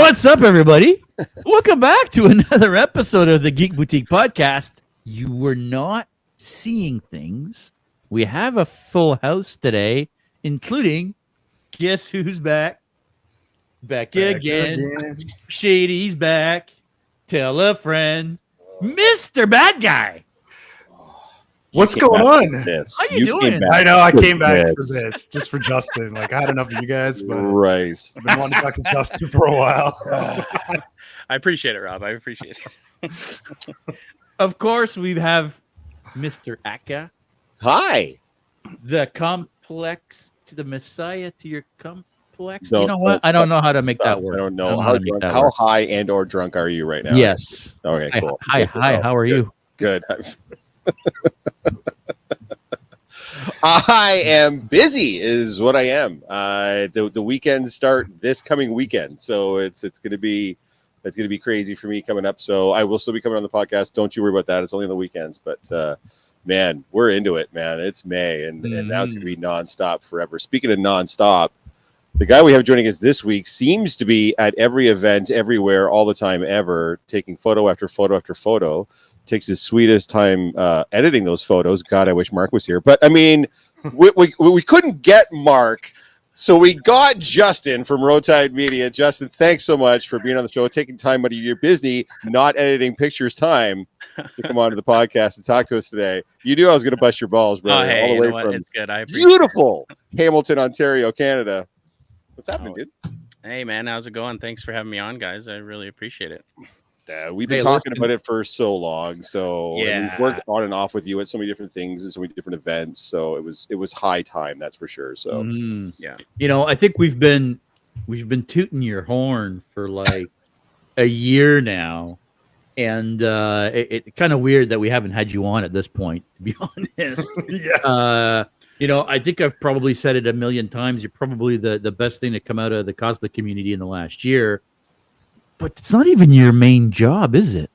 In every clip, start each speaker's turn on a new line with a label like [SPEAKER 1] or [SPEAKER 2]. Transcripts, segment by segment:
[SPEAKER 1] What's up, everybody? Welcome back to another episode of the Geek Boutique podcast. You were not seeing things. We have a full house today, including guess who's back? Back again. Shady's back. Tell a friend. Mr. Bad Guy.
[SPEAKER 2] What's going on?
[SPEAKER 1] How you doing?
[SPEAKER 2] I know I came back for this, just for Justin. Like I had enough of you guys, but
[SPEAKER 3] Christ.
[SPEAKER 2] I've been wanting to talk to Justin for a while.
[SPEAKER 4] I appreciate it, Rob. I appreciate it.
[SPEAKER 1] Of course, we have Mr. Aka,
[SPEAKER 3] Hi.
[SPEAKER 1] the complex to the Messiah to your complex.
[SPEAKER 3] No,
[SPEAKER 1] You know what? I don't know how to make that work.
[SPEAKER 3] I don't know.
[SPEAKER 1] how to make that
[SPEAKER 3] How
[SPEAKER 1] work.
[SPEAKER 3] high and or drunk are you right now?
[SPEAKER 1] Yes.
[SPEAKER 3] Okay, cool.
[SPEAKER 1] Hi. How are you?
[SPEAKER 3] Good. I am busy is what I am. The weekends start this coming weekend. So it's going to be crazy for me coming up. So I will still be coming on the podcast. Don't you worry about that. It's only on the weekends, but man, we're into it, man. It's May and now it's going to be nonstop forever. Speaking of nonstop, the guy we have joining us this week seems to be at every event, everywhere, all the time, ever, taking photo after photo after photo. Takes his sweetest time editing those photos. God, I wish Mark was here. But I mean, we couldn't get Mark, so we got Justin from Rotide Media. Justin, thanks so much for being on the show, taking time out of your busy, not editing pictures time to come onto the podcast and talk to us today. You knew I was going to bust your balls, bro.
[SPEAKER 4] Oh, hey,
[SPEAKER 3] all the
[SPEAKER 4] you
[SPEAKER 3] way
[SPEAKER 4] know what?
[SPEAKER 3] from
[SPEAKER 4] It's good. I appreciate
[SPEAKER 3] beautiful Hamilton, Ontario, Canada. What's happening, dude?
[SPEAKER 4] it. Hey, man, how's it going? Thanks for having me on, guys. I really appreciate it.
[SPEAKER 3] We've been talking about it for so long, so
[SPEAKER 4] Yeah.
[SPEAKER 3] we've worked on and off with you at so many different things and so many different events. So it was high time, that's for sure. So
[SPEAKER 4] Yeah.
[SPEAKER 1] You know, I think we've been tooting your horn for like a year now, and it's kind of weird that we haven't had you on at this point, to be honest.
[SPEAKER 2] Yeah.
[SPEAKER 1] You know, I think I've probably said it a million times. You're probably the best thing to come out of the cosplay community in the last year. But it's not even your main job, is it?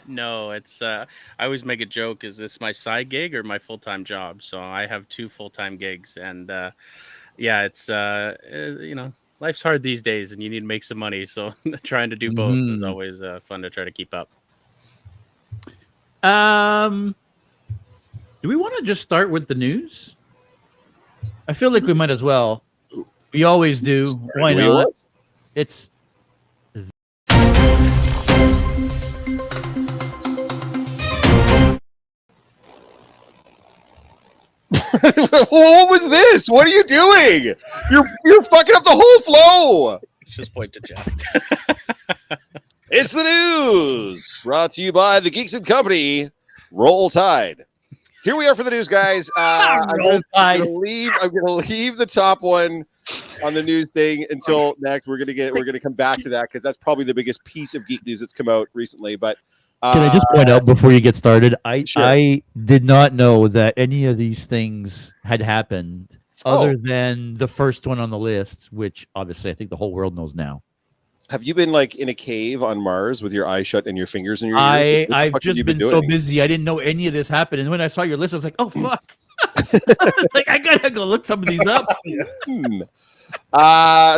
[SPEAKER 4] No, it's I always make a joke, is this my side gig or my full-time job? So I have two full-time gigs, and yeah, it's you know, life's hard these days and you need to make some money, so trying to do both is always fun to try to keep up.
[SPEAKER 1] Do we want to just start with the news? I feel like we might as well. We always do. Why not? It's
[SPEAKER 3] what was this? What are you doing? You're fucking up the whole flow.
[SPEAKER 4] Just point to Jeff.
[SPEAKER 3] It's the news brought to you by the Geeks and Company. Roll Tide. Here we are for the news, guys. I'm gonna leave the top one on the news thing until next. We're gonna come back to that because that's probably the biggest piece of geek news that's come out recently. But
[SPEAKER 1] can I just point out before you get started?
[SPEAKER 3] Sure.
[SPEAKER 1] I did not know that any of these things had happened other than the first one on the list, which obviously I think the whole world knows now.
[SPEAKER 3] Have you been like in a cave on Mars with your eyes shut and your fingers in your ears?
[SPEAKER 1] I've just been so busy. I didn't know any of this happened. And when I saw your list, I was like, oh, fuck. I was like, I got to go look some of these up.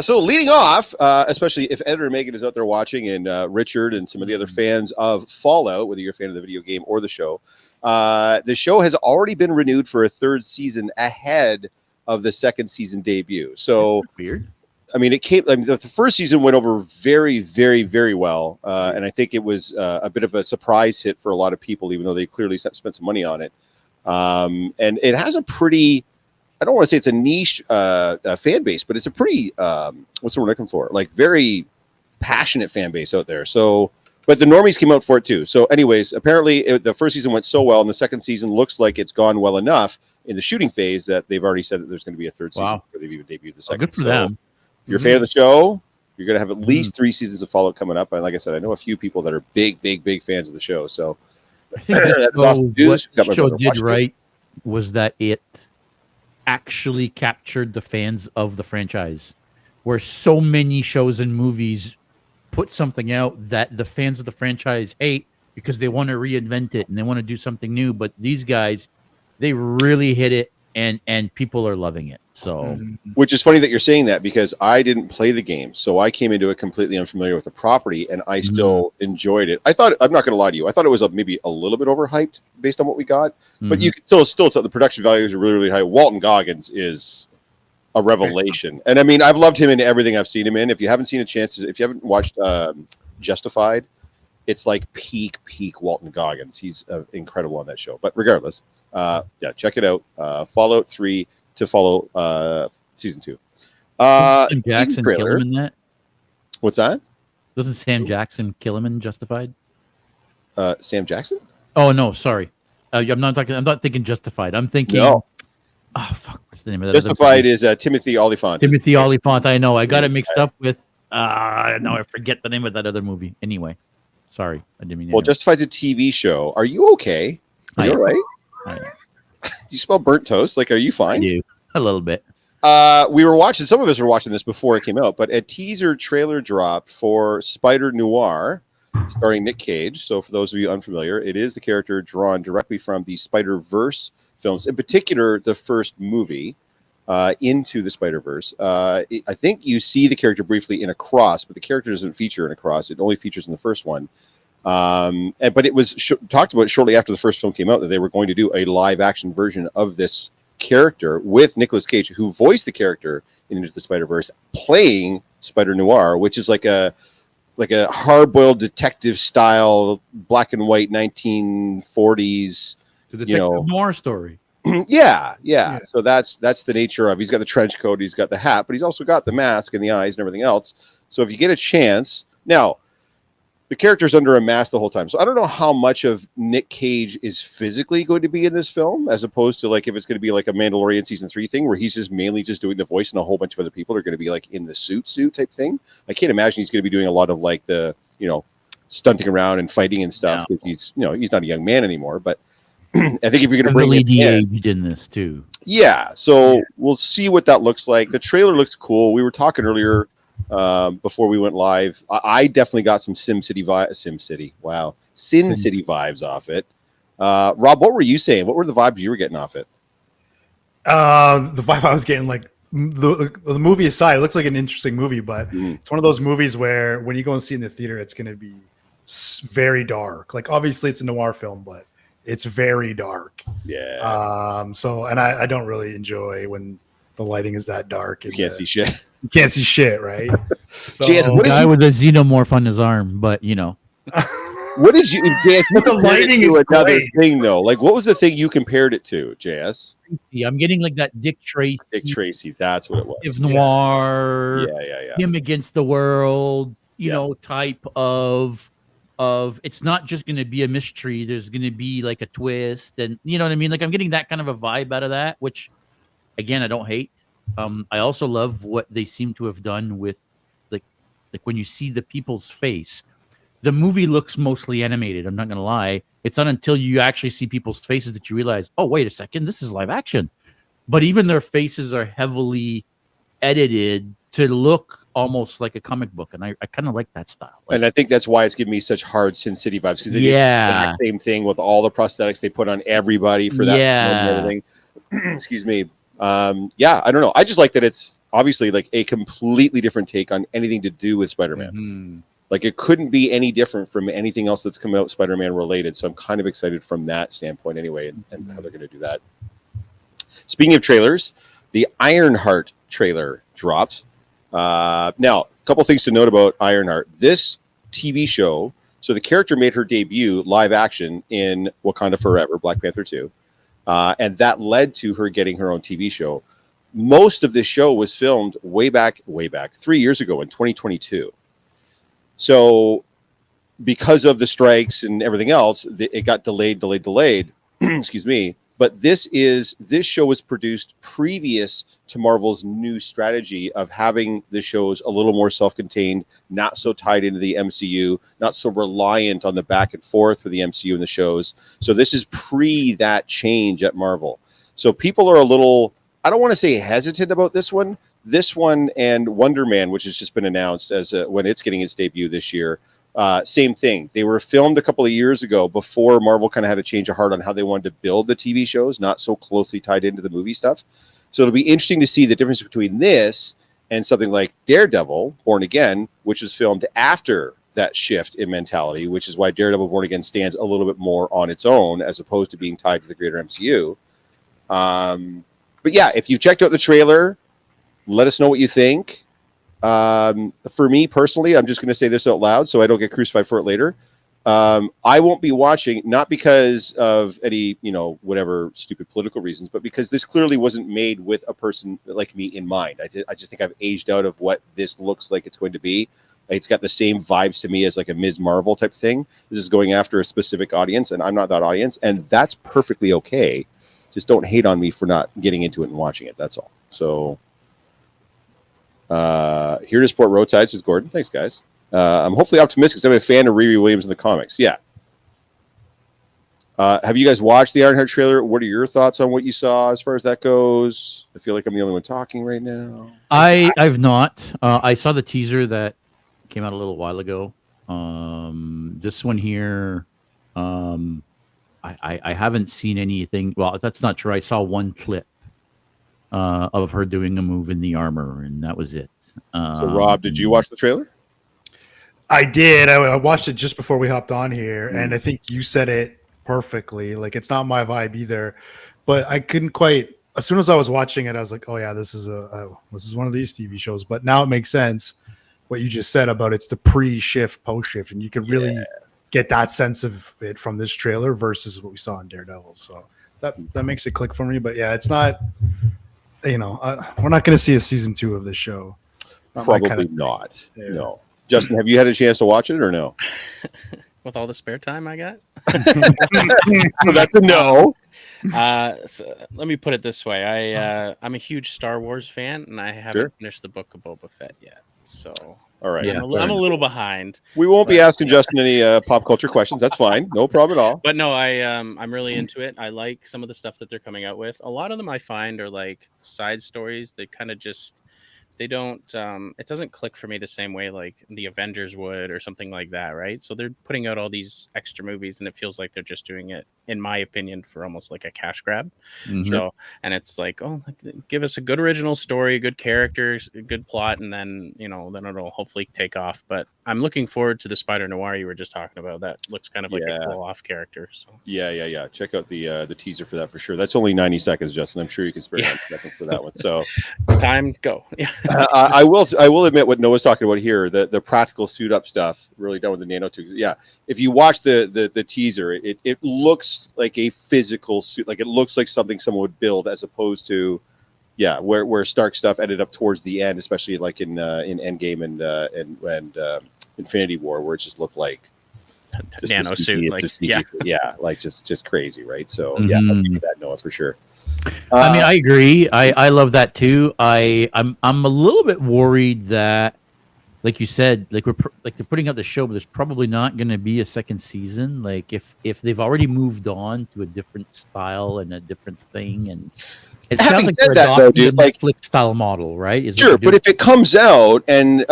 [SPEAKER 3] So leading off, especially if Editor Megan is out there watching and Richard and some of the other fans of Fallout, whether you're a fan of the video game or the show has already been renewed for a third season ahead of the second season debut. So
[SPEAKER 1] weird.
[SPEAKER 3] I mean, the first season went over very, very, very well. And I think it was a bit of a surprise hit for a lot of people, even though they clearly spent some money on it. And it has a pretty, I don't want to say it's a niche fan base, but it's a pretty, what's the word I'm looking for? Like very passionate fan base out there. So, but the normies came out for it too. So anyways, apparently the first season went so well, and the second season looks like it's gone well enough in the shooting phase that they've already said that there's going to be a third season before they've even debuted the second.
[SPEAKER 1] Good for them.
[SPEAKER 3] If you're a fan of the show, you're going to have at least 3 seasons of Fallout coming up. And like I said, I know a few people that are big fans of the show. So
[SPEAKER 1] I think that's awesome news. What the show did right was that it actually captured the fans of the franchise, where so many shows and movies put something out that the fans of the franchise hate because they want to reinvent it and they want to do something new. But these guys, they really hit it, and people are loving it. So,
[SPEAKER 3] which is funny that you're saying that because I didn't play the game, so I came into it completely unfamiliar with the property, and I still enjoyed it. I thought, I'm not going to lie to you, I thought it was maybe a little bit overhyped based on what we got, but you could still tell the production values are really, really high. Walton Goggins is a revelation, and I mean, I've loved him in everything I've seen him in. If you haven't seen a chance, if you haven't watched Justified, it's like peak Walton Goggins. He's incredible on that show. But regardless, yeah, check it out. Fallout 3 to follow season 2.
[SPEAKER 1] Sam Jackson kill him in that?
[SPEAKER 3] What's that?
[SPEAKER 1] Doesn't Sam Jackson kill him in Justified?
[SPEAKER 3] Sam Jackson?
[SPEAKER 1] Oh no, sorry. I'm not thinking Justified. I'm thinking.
[SPEAKER 3] No.
[SPEAKER 1] Oh fuck! What's the name of that?
[SPEAKER 3] Justified is Timothy Olyphant.
[SPEAKER 1] Timothy Olyphant. I know. I got it mixed up with. Now I forget the name of that other movie. Anyway, sorry, I didn't mean.
[SPEAKER 3] Well, Justified's a TV show. Are you okay? Are you all right? Do you smell burnt toast? Like, are you fine?
[SPEAKER 1] I do a little bit.
[SPEAKER 3] We were watching. Some of us were watching this before it came out, but a teaser trailer dropped for Spider Noir, starring Nick Cage. So, for those of you unfamiliar, it is the character drawn directly from the Spider-Verse films, in particular the first movie, Into the Spider-Verse. I think you see the character briefly in Across, but the character doesn't feature in Across. It only features in the first one. But it was talked about shortly after the first film came out that they were going to do a live-action version of this character with Nicolas Cage, who voiced the character in Into the Spider-Verse, playing Spider Noir, which is like a hard-boiled detective style, black and white 1940s.
[SPEAKER 1] The detective noir story.
[SPEAKER 3] Yeah. So that's the nature of. He's got the trench coat, he's got the hat, but he's also got the mask and the eyes and everything else. So if you get a chance, now the character's under a mask the whole time. So I don't know how much of Nick Cage is physically going to be in this film, as opposed to like if it's going to be like a Mandalorian season 3 thing where he's just mainly just doing the voice and a whole bunch of other people are going to be like in the suit type thing. I can't imagine he's going to be doing a lot of like the stunting around and fighting and stuff because he's not a young man anymore. But I think if you're going to bring him
[SPEAKER 1] de-aged in this too.
[SPEAKER 3] Yeah, so we'll see what that looks like. The trailer looks cool. We were talking earlier before we went live. I definitely got some Sin City vibes off it. Rob, what were you saying? What were the vibes you were getting off it?
[SPEAKER 2] The vibe I was getting, like the movie aside, it looks like an interesting movie, but it's one of those movies where when you go and see it in the theater, it's going to be very dark. Like obviously it's a noir film, but it's very dark.
[SPEAKER 3] Yeah.
[SPEAKER 2] So, and I don't really enjoy when the lighting is that dark. And
[SPEAKER 3] you can't see shit.
[SPEAKER 2] You can't see shit, right? So,
[SPEAKER 1] the guy with a xenomorph on his arm, but
[SPEAKER 3] what did you? JS,
[SPEAKER 2] but the lighting is
[SPEAKER 3] another
[SPEAKER 2] great.
[SPEAKER 3] thing though. Like, what was the thing you compared it to, JS?
[SPEAKER 1] I'm getting like that Dick Tracy.
[SPEAKER 3] That's what it was.
[SPEAKER 1] Noir.
[SPEAKER 3] Yeah.
[SPEAKER 1] Him against the world. Type of it's not just going to be a mystery. There's going to be like a twist, and you know what I mean. Like I'm getting that kind of a vibe out of that, which again I don't hate. I also love what they seem to have done with like when you see the people's face. The movie looks mostly animated. I'm not going to lie. It's not until you actually see people's faces that you realize, oh, wait a second, this is live action. But even their faces are heavily edited to look almost like a comic book. And I kind of like that style.
[SPEAKER 3] And I think that's why it's giving me such hard Sin City vibes, because they did the exact same thing with all the prosthetics they put on everybody for that and everything. Excuse me. I don't know. I just like that it's obviously like a completely different take on anything to do with Spider-Man. Like it couldn't be any different from anything else that's coming out Spider-Man related. So I'm kind of excited from that standpoint anyway, and how they're going to do that. Speaking of trailers, the Ironheart trailer dropped. Now, a couple things to note about Ironheart. This TV show, so the character made her debut live action in Wakanda Forever, Black Panther 2. And that led to her getting her own TV show. Most of this show was filmed way back 3 years ago in 2022. So because of the strikes and everything else, it got delayed. Excuse me. But this show was produced previous to Marvel's new strategy of having the shows a little more self-contained, not so tied into the MCU, not so reliant on the back and forth with the MCU and the shows. So this is pre that change at Marvel. So people are a little, I don't want to say hesitant about this one. This one and Wonder Man, which has just been announced as when it's getting its debut this year. Same thing. They were filmed a couple of years ago before Marvel kind of had a change of heart on how they wanted to build the TV shows, not so closely tied into the movie stuff. So it'll be interesting to see the difference between this and something like Daredevil, Born Again, which was filmed after that shift in mentality, which is why Daredevil, Born Again stands a little bit more on its own as opposed to being tied to the greater MCU. But yeah, if you've checked out the trailer, let us know what you think. For me personally, I'm just going to say this out loud so I don't get crucified for it later. I won't be watching, not because of any, whatever stupid political reasons, but because this clearly wasn't made with a person like me in mind. I just think I've aged out of what this looks like it's going to be. It's got the same vibes to me as like a Ms. Marvel type thing. This is going after a specific audience, and I'm not that audience, and that's perfectly okay. Just don't hate on me for not getting into it and watching it. That's all. So here to support Rotide, says Gordon. Thanks, guys. I'm hopefully optimistic because I'm a fan of Riri Williams in the comics. Yeah. Have you guys watched the Ironheart trailer? What are your thoughts on what you saw as far as that goes? I feel like I'm the only one talking right now.
[SPEAKER 1] I've not. I saw the teaser that came out a little while ago. This one here, I haven't seen anything. Well, that's not true. I saw one clip of her doing a move in the armor, and that was it.
[SPEAKER 3] So, Rob, did you watch the trailer?
[SPEAKER 2] I did. I watched it just before we hopped on here, and I think you said it perfectly. Like, it's not my vibe either, but I couldn't quite. As soon as I was watching it, I was like, "Oh yeah, this is one of these TV shows." But now it makes sense what you just said about it's the pre-shift, post-shift, and you can really get that sense of it from this trailer versus what we saw in Daredevil. So that makes it click for me. But yeah, it's not. We're not going to see a season 2 of this show.
[SPEAKER 3] Probably not. Yeah. No. Justin, have you had a chance to watch it or no?
[SPEAKER 4] With all the spare time I got?
[SPEAKER 3] That's a no.
[SPEAKER 4] So let me put it this way. I'm a huge Star Wars fan, and I haven't finished the book of Boba Fett yet. So
[SPEAKER 3] all right.
[SPEAKER 4] Yeah, I'm a little behind.
[SPEAKER 3] We won't be asking Justin any pop culture questions. That's fine. No problem at all.
[SPEAKER 4] But no, I'm really into it. I like some of the stuff that they're coming out with. A lot of them I find are like side stories that kind of just they don't it doesn't click for me the same way like the Avengers would or something like that, right? So they're putting out all these extra movies and it feels like they're just doing it, in my opinion, for almost like a cash grab. So, and it's like, oh, give us a good original story, good characters, a good plot, and then then it'll hopefully take off. But I'm looking forward to the Spider Noir you were just talking about. That looks kind of like a pull off character. So
[SPEAKER 3] yeah. Check out the teaser for that for sure. That's only 90 seconds, Justin. I'm sure you can spare 90 seconds for that one. So
[SPEAKER 4] time go. Yeah.
[SPEAKER 3] I will admit what Noah's talking about here, the practical suit up stuff, really done with the nanotubes. Yeah, if you watch the teaser, it looks like a physical suit, like it looks like something someone would build, as opposed to where Stark stuff ended up towards the end, especially like in Endgame and Infinity War, where it just looked like
[SPEAKER 4] nano suit,
[SPEAKER 3] like just crazy, right? So I'll give you that, Noah, for sure.
[SPEAKER 1] I mean, I agree. I love that too. I'm a little bit worried that, like you said, like they're putting out the show, but there's probably not going to be a second season. Like if they've already moved on to a different style and a different thing, and it sounds like they're adopting the Netflix style model, right?
[SPEAKER 3] Sure, but if it comes out and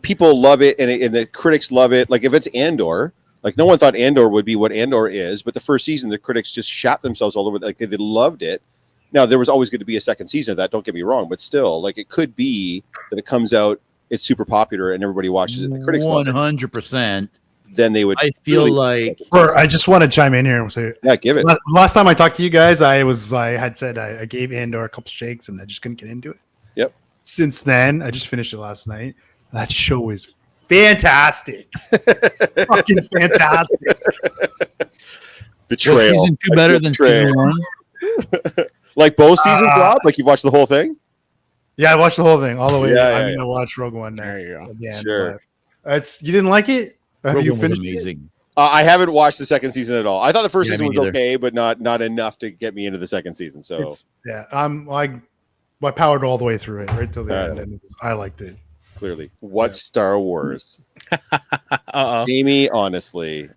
[SPEAKER 3] people love it and the critics love it, like if it's Andor. Like no one thought Andor would be what Andor is, but the first season, the critics just shot themselves all over. Like they loved it. Now there was always going to be a second season of that. Don't get me wrong, but still, like it could be that it comes out, it's super popular, and everybody watches it. The critics
[SPEAKER 1] 100%.
[SPEAKER 3] Then they would.
[SPEAKER 1] I feel like.
[SPEAKER 2] I just want to chime in here and say,
[SPEAKER 3] give it.
[SPEAKER 2] Last time I talked to you guys, I had said I gave Andor a couple shakes and I just couldn't get into it.
[SPEAKER 3] Yep.
[SPEAKER 2] Since then, I just finished it last night. That show is fantastic. Fucking fantastic.
[SPEAKER 3] Betrayal.
[SPEAKER 1] Was season 2 better than season 1?
[SPEAKER 3] Like both seasons, Rob? Like you watched the whole thing?
[SPEAKER 2] Yeah, I watched the whole thing all the way.
[SPEAKER 3] I'm
[SPEAKER 2] gonna watch Rogue One next.
[SPEAKER 4] There you go.
[SPEAKER 2] Again,
[SPEAKER 3] sure.
[SPEAKER 2] You didn't like it? Have you finished
[SPEAKER 1] amazing.
[SPEAKER 3] I haven't watched the second season at all. I thought the first season was okay, but not enough to get me into the second season. So
[SPEAKER 2] I powered all the way through it right till the end, and I liked it.
[SPEAKER 3] Clearly, what Star Wars? Jamie, honestly,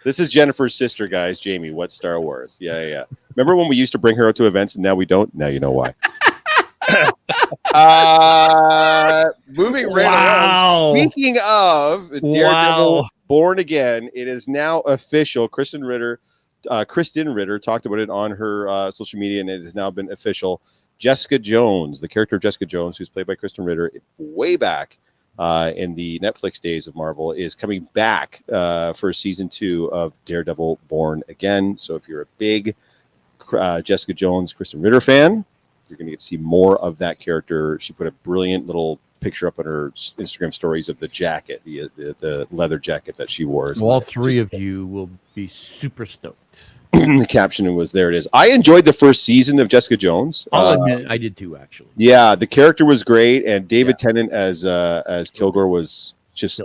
[SPEAKER 3] this is Jennifer's sister, guys. Jamie, what Star Wars? Yeah. Remember when we used to bring her out to events, and now we don't? Now you know why. Moving right around. Speaking of Daredevil, Born Again, it is now official. Kristen Ritter Kristen Ritter talked about it on her social media, and it has now been official. Jessica Jones, the character of Jessica Jones, who's played by Kristen Ritter way back in the Netflix days of Marvel, is coming back for season 2 of Daredevil Born Again. So if you're a big Jessica Jones, Kristen Ritter fan, you're going to get to see more of that character. She put a brilliant little picture up on her Instagram stories of the jacket, the leather jacket that she wore.
[SPEAKER 1] Well, all three of you will be super stoked.
[SPEAKER 3] The caption was, there it is. I enjoyed the first season of Jessica Jones.
[SPEAKER 1] I'll admit I did too, actually.
[SPEAKER 3] Yeah, the character was great, and David Tennant as Kilgore was just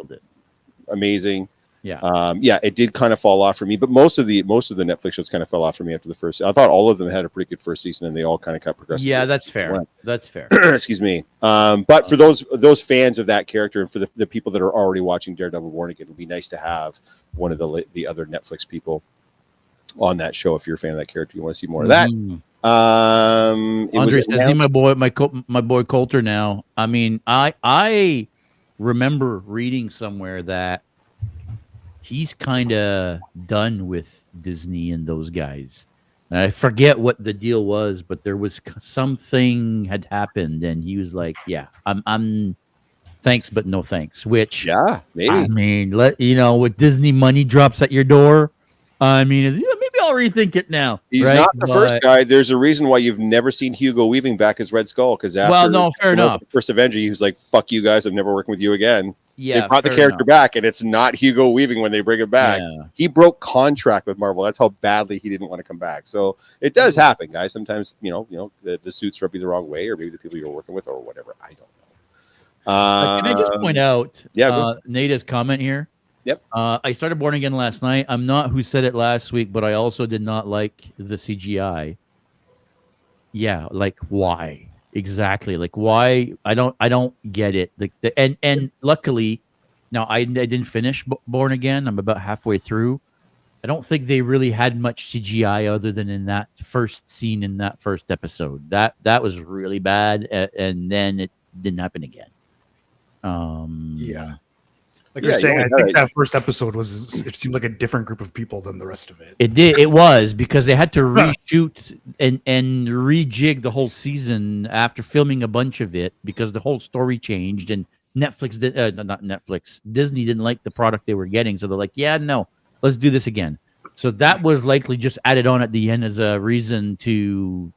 [SPEAKER 3] amazing.
[SPEAKER 1] Yeah.
[SPEAKER 3] Yeah, it did kind of fall off for me, but most of the Netflix shows kind of fell off for me after the first. I thought all of them had a pretty good first season, and they all kind of got progressive.
[SPEAKER 1] Yeah, that's fair. That's fair.
[SPEAKER 3] Excuse me. But for those fans of that character, and for the people that are already watching Daredevil Born Again, it would be nice to have one of the other Netflix people on that show. If you're a fan of that character, you want to see more of that.
[SPEAKER 1] Andre says, "See my boy Coulter now." I mean, I remember reading somewhere that he's kind of done with Disney and those guys. And I forget what the deal was, but there was something had happened, and he was like, "Yeah, I'm thanks, but no thanks." Which,
[SPEAKER 3] yeah, maybe.
[SPEAKER 1] I mean, with Disney money drops at your door, I mean, maybe I'll rethink it now.
[SPEAKER 3] He's
[SPEAKER 1] right?
[SPEAKER 3] not the first guy. There's a reason why you've never seen Hugo Weaving back as Red Skull, because after
[SPEAKER 1] fair enough.
[SPEAKER 3] The first Avenger, he was like, "Fuck you guys, I'm never working with you again."
[SPEAKER 1] Yeah,
[SPEAKER 3] they brought the character back, and it's not Hugo Weaving when they bring it back.
[SPEAKER 1] Yeah.
[SPEAKER 3] He broke contract with Marvel. That's how badly he didn't want to come back. So it does happen, guys. Sometimes the suits rub you the wrong way, or maybe the people you're working with, or whatever. I don't know.
[SPEAKER 1] Can I just point out
[SPEAKER 3] Nada's
[SPEAKER 1] comment here?
[SPEAKER 3] Yep.
[SPEAKER 1] I started Born Again last night. I'm not who said it last week, but I also did not like the CGI. Yeah, like why? Exactly. Like why? I don't get it. And luckily, now I didn't finish Born Again. I'm about halfway through. I don't think they really had much CGI other than in that first scene in that first episode. That was really bad, and then it didn't happen again.
[SPEAKER 2] Yeah. Like you're saying, I think that first episode it seemed like a different group of people than the rest of it.
[SPEAKER 1] It did. It was because they had to reshoot and rejig the whole season after filming a bunch of it because the whole story changed and Netflix not Netflix. Disney didn't like the product they were getting, so they're like, "Yeah, no, let's do this again." So that was likely just added on at the end as a reason to,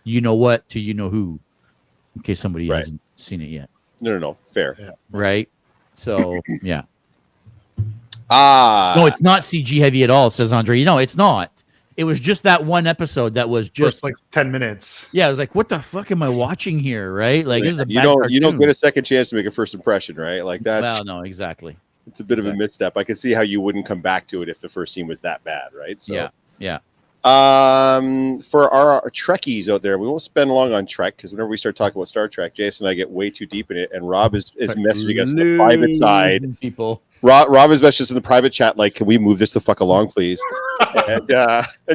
[SPEAKER 1] who, in case somebody hasn't seen it yet.
[SPEAKER 3] No, fair.
[SPEAKER 2] Yeah.
[SPEAKER 1] Right. So yeah. No, it's not CG heavy at all, says Andre. It's not. It was just that one episode that was just
[SPEAKER 2] like 10 minutes.
[SPEAKER 1] Yeah, I was like, what the fuck am I watching here? Right? Like, this is a
[SPEAKER 3] you don't get a second chance to make a first impression, right? Like that's
[SPEAKER 1] well, no, exactly.
[SPEAKER 3] It's a bit of a misstep. I can see how you wouldn't come back to it if the first scene was that bad, right? So
[SPEAKER 1] yeah.
[SPEAKER 3] For our Trekkies out there, we won't spend long on Trek because whenever we start talking about Star Trek, Jason and I get way too deep in it, and Rob is messaging us in the private side.
[SPEAKER 1] People.
[SPEAKER 3] Rob is messaging us in the private chat, like, "Can we move this the fuck along, please?" and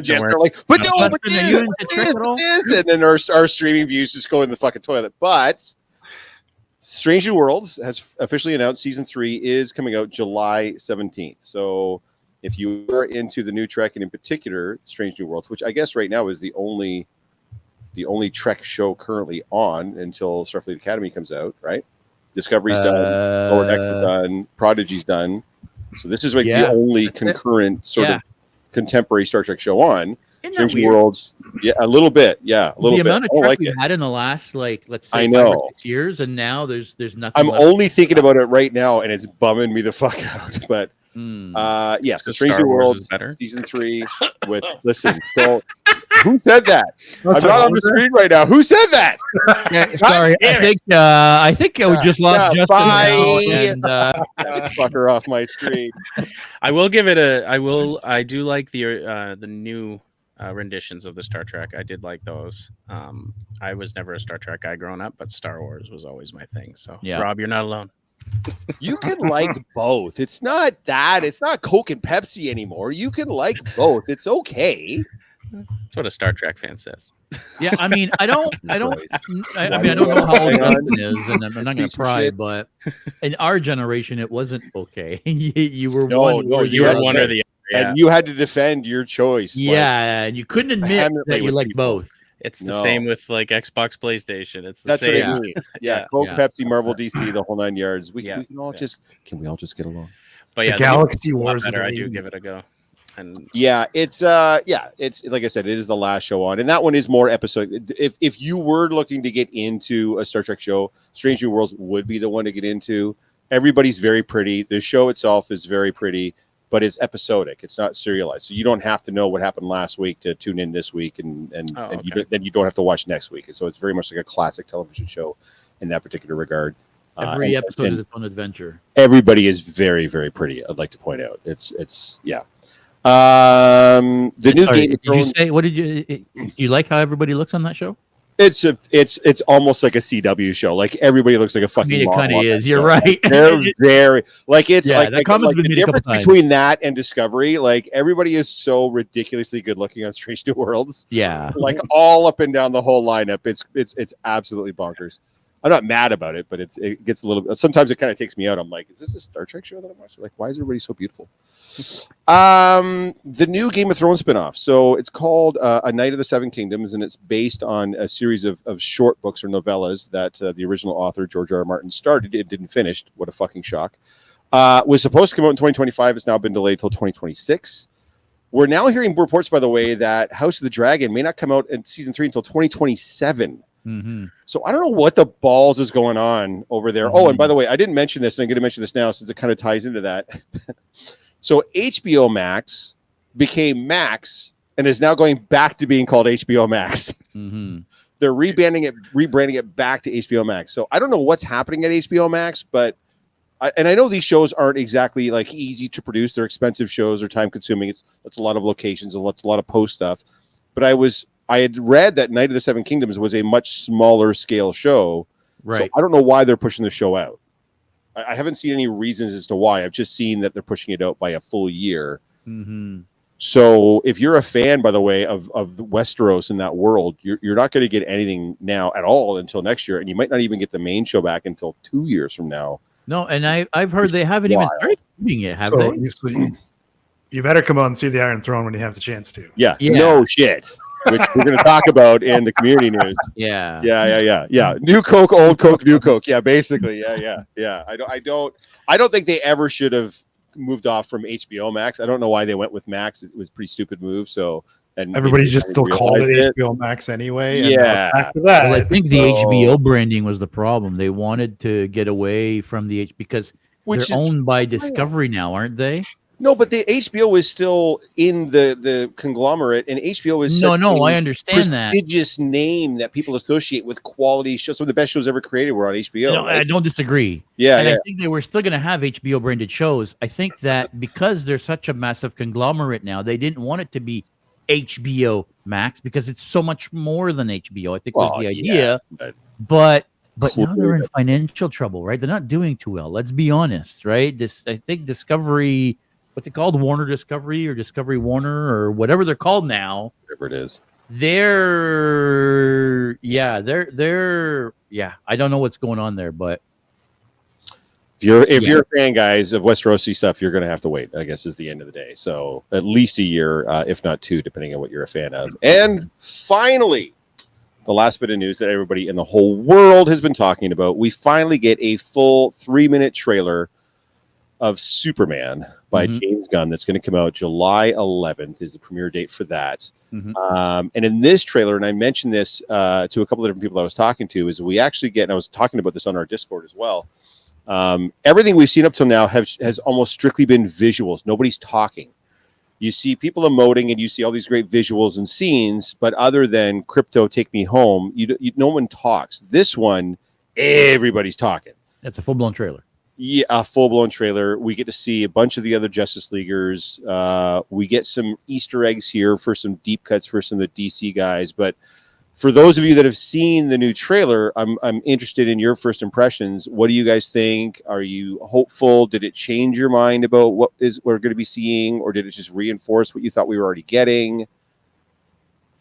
[SPEAKER 3] Jason are like, "But no, but this," and then our streaming views just go in the fucking toilet. But Strange New Worlds has officially announced season 3 is coming out July 17th. So if you are into the new Trek, and in particular Strange New Worlds, which I guess right now is the only Trek show currently on until Starfleet Academy comes out, right? Discovery's done, Lower Decks is done, Prodigy's done. So this is like the only concurrent sort of contemporary Star Trek show on. Strange New Worlds, a little bit, a little bit.
[SPEAKER 1] The amount of Trek we've had in the last, let's say, 5 or 6 years, and now there's nothing.
[SPEAKER 3] I'm only thinking about it right now, and it's bumming me the fuck out. But so Strange New Worlds season 3 with so who said that? I'm not on the screen right now. Who said that?
[SPEAKER 1] Sorry, I think I just lost Justin now, and
[SPEAKER 3] fucker off my screen.
[SPEAKER 4] I will give it I do like the new renditions of the Star Trek. I did like those. I was never a Star Trek guy growing up, but Star Wars was always my thing. So Rob, you're not alone.
[SPEAKER 3] You can like both. It's not Coke and Pepsi anymore. You can like both. It's okay.
[SPEAKER 4] That's what a Star Trek fan says.
[SPEAKER 1] Yeah, I mean, I don't know how old Justin is, and I'm not going to pry, but in our generation, it wasn't okay. You were one or the
[SPEAKER 3] and you had to defend your choice.
[SPEAKER 1] Yeah, and you couldn't admit
[SPEAKER 3] vehemently
[SPEAKER 1] that you
[SPEAKER 3] with
[SPEAKER 1] like
[SPEAKER 3] people.
[SPEAKER 1] both.
[SPEAKER 4] It's the
[SPEAKER 3] No.
[SPEAKER 4] same with like Xbox, PlayStation. It's the
[SPEAKER 3] That's
[SPEAKER 4] same.
[SPEAKER 3] what I mean. Yeah,
[SPEAKER 4] Yeah.
[SPEAKER 3] Coke,
[SPEAKER 1] Yeah.
[SPEAKER 3] Pepsi, Marvel, DC, the whole 9 yards. We
[SPEAKER 4] Yeah.
[SPEAKER 3] can all just can we all just get along?
[SPEAKER 4] But
[SPEAKER 2] The
[SPEAKER 4] yeah,
[SPEAKER 2] Galaxy
[SPEAKER 4] new one's a lot
[SPEAKER 2] Wars of
[SPEAKER 4] better.
[SPEAKER 2] the
[SPEAKER 4] I do
[SPEAKER 2] 80s.
[SPEAKER 4] give it a go. And
[SPEAKER 3] Yeah, it's like I said, it is the last show on, and that one is more episode. If you were looking to get into a Star Trek show, Strange New Worlds would be the one to get into. Everybody's very pretty. The show itself is very pretty, but it's episodic. It's not serialized, so you don't have to know what happened last week to tune in this week, and then you don't have to watch next week. So it's very much like a classic television show in that particular regard.
[SPEAKER 1] Every episode is its own adventure.
[SPEAKER 3] Everybody is very, very pretty. I'd like to point out. It's yeah. The new
[SPEAKER 1] Sorry,
[SPEAKER 3] Game of
[SPEAKER 1] did you
[SPEAKER 3] Thrones.
[SPEAKER 1] say what did you? Do you like how everybody looks on that show?
[SPEAKER 3] It's almost like a CW show. Like everybody looks like a
[SPEAKER 1] I
[SPEAKER 3] fucking.
[SPEAKER 1] mean, it
[SPEAKER 3] model
[SPEAKER 1] kind of
[SPEAKER 3] on that
[SPEAKER 1] is. You're
[SPEAKER 3] show.
[SPEAKER 1] right.
[SPEAKER 3] They're very like it's
[SPEAKER 1] Yeah,
[SPEAKER 3] like
[SPEAKER 1] that comment's been
[SPEAKER 3] the
[SPEAKER 1] made a couple
[SPEAKER 3] difference
[SPEAKER 1] times.
[SPEAKER 3] between that and Discovery. Like everybody is so ridiculously good looking on Strange New Worlds.
[SPEAKER 1] Yeah.
[SPEAKER 3] Like all up and down the whole lineup. It's absolutely bonkers. I'm not mad about it, but it gets a little. Sometimes it kind of takes me out. I'm like, is this a Star Trek show that I'm watching? Like, why is everybody so beautiful? The new Game of Thrones spinoff. So it's called A Night of the Seven Kingdoms, and it's based on a series of short books or novellas that the original author George R.R. Martin started and didn't finish. What a fucking shock! Was supposed to come out in 2025. It's now been delayed till 2026. We're now hearing reports, by the way, that House of the Dragon may not come out in season 3 until 2027.
[SPEAKER 1] Mm-hmm.
[SPEAKER 3] So I don't know what the balls is going on over there. Oh, and by the way, I didn't mention this, and I'm going to mention this now since it kind of ties into that. So HBO Max became Max and is now going back to being called HBO Max.
[SPEAKER 1] Mm-hmm.
[SPEAKER 3] They're rebranding it back to HBO Max. So I don't know what's happening at HBO Max, but I know these shows aren't exactly like easy to produce. They're expensive shows, they're time consuming. It's a lot of locations and a lot of post stuff. But I had read that Night of the Seven Kingdoms was a much smaller scale show.
[SPEAKER 1] Right.
[SPEAKER 3] So I don't know why they're pushing the show out. I haven't seen any reasons as to why. I've just seen that they're pushing it out by a full year.
[SPEAKER 1] Mm-hmm.
[SPEAKER 3] So if you're a fan, by the way, of Westeros in that world, you're not going to get anything now at all until next year. And you might not even get the main show back until 2 years from now.
[SPEAKER 1] No, and I've heard they haven't even started shooting it, have they?
[SPEAKER 2] You better come out and see the Iron Throne when you have the chance to.
[SPEAKER 3] Yeah.
[SPEAKER 1] Yeah.
[SPEAKER 3] No shit. Which we're going to talk about in the community news.
[SPEAKER 1] Yeah.
[SPEAKER 3] Yeah. New Coke, old Coke, new Coke. Yeah, basically. Yeah. I don't think they ever should have moved off from HBO Max. I don't know why they went with Max. It was a pretty stupid move. So, and
[SPEAKER 2] Everybody just still called it
[SPEAKER 3] realized
[SPEAKER 2] HBO Max anyway.
[SPEAKER 3] Yeah.
[SPEAKER 2] And after that,
[SPEAKER 1] Well, I think the HBO branding was the problem. They wanted to get away from the because
[SPEAKER 3] Which
[SPEAKER 1] they're
[SPEAKER 3] is-
[SPEAKER 1] owned by Discovery now, aren't they?
[SPEAKER 3] No, but the HBO is still in the conglomerate, and HBO is
[SPEAKER 1] No,
[SPEAKER 3] such a
[SPEAKER 1] I understand that.
[SPEAKER 3] prestigious name that people associate with quality shows. Some of the best shows ever created were on HBO.
[SPEAKER 1] No,
[SPEAKER 3] right?
[SPEAKER 1] I don't disagree.
[SPEAKER 3] Yeah,
[SPEAKER 1] and
[SPEAKER 3] yeah.
[SPEAKER 1] I think they were still going to have HBO branded shows. I think that because they're such a massive conglomerate now, they didn't want it to be HBO Max because it's so much more than HBO. I think was the idea. But now they're in financial trouble, right? They're not doing too well. Let's be honest, right? I think Discovery, what's it called? Warner Discovery or Discovery Warner or whatever they're called now.
[SPEAKER 3] Whatever it is.
[SPEAKER 1] They're I don't know what's going on there, but
[SPEAKER 3] If you're a fan, guys, of Westerosi stuff, you're going to have to wait, I guess, is the end of the day. So at least a year, if not 2, depending on what you're a fan of. And finally, the last bit of news that everybody in the whole world has been talking about. We finally get a full 3-minute trailer of Superman by James Gunn that's going to come out July 11th is the premiere date for that. And in this trailer, and I mentioned this to a couple of different people I was talking to, is we actually get, and I was talking about this on our Discord as well, everything we've seen up till now has almost strictly been visuals. Nobody's talking. You see people emoting and you see all these great visuals and scenes, but other than Crypto Take Me Home, no one talks. This one, everybody's talking.
[SPEAKER 1] it's a full-blown trailer.
[SPEAKER 3] Yeah, a full-blown trailer. We get to see a bunch of the other Justice Leaguers. We get some Easter eggs here for some deep cuts for some of the DC guys. But for those of you that have seen the new trailer, I'm interested in your first impressions. What do you guys think? Are you hopeful? Did it change your mind about what we're going to be seeing, or did it just reinforce what you thought we were already getting?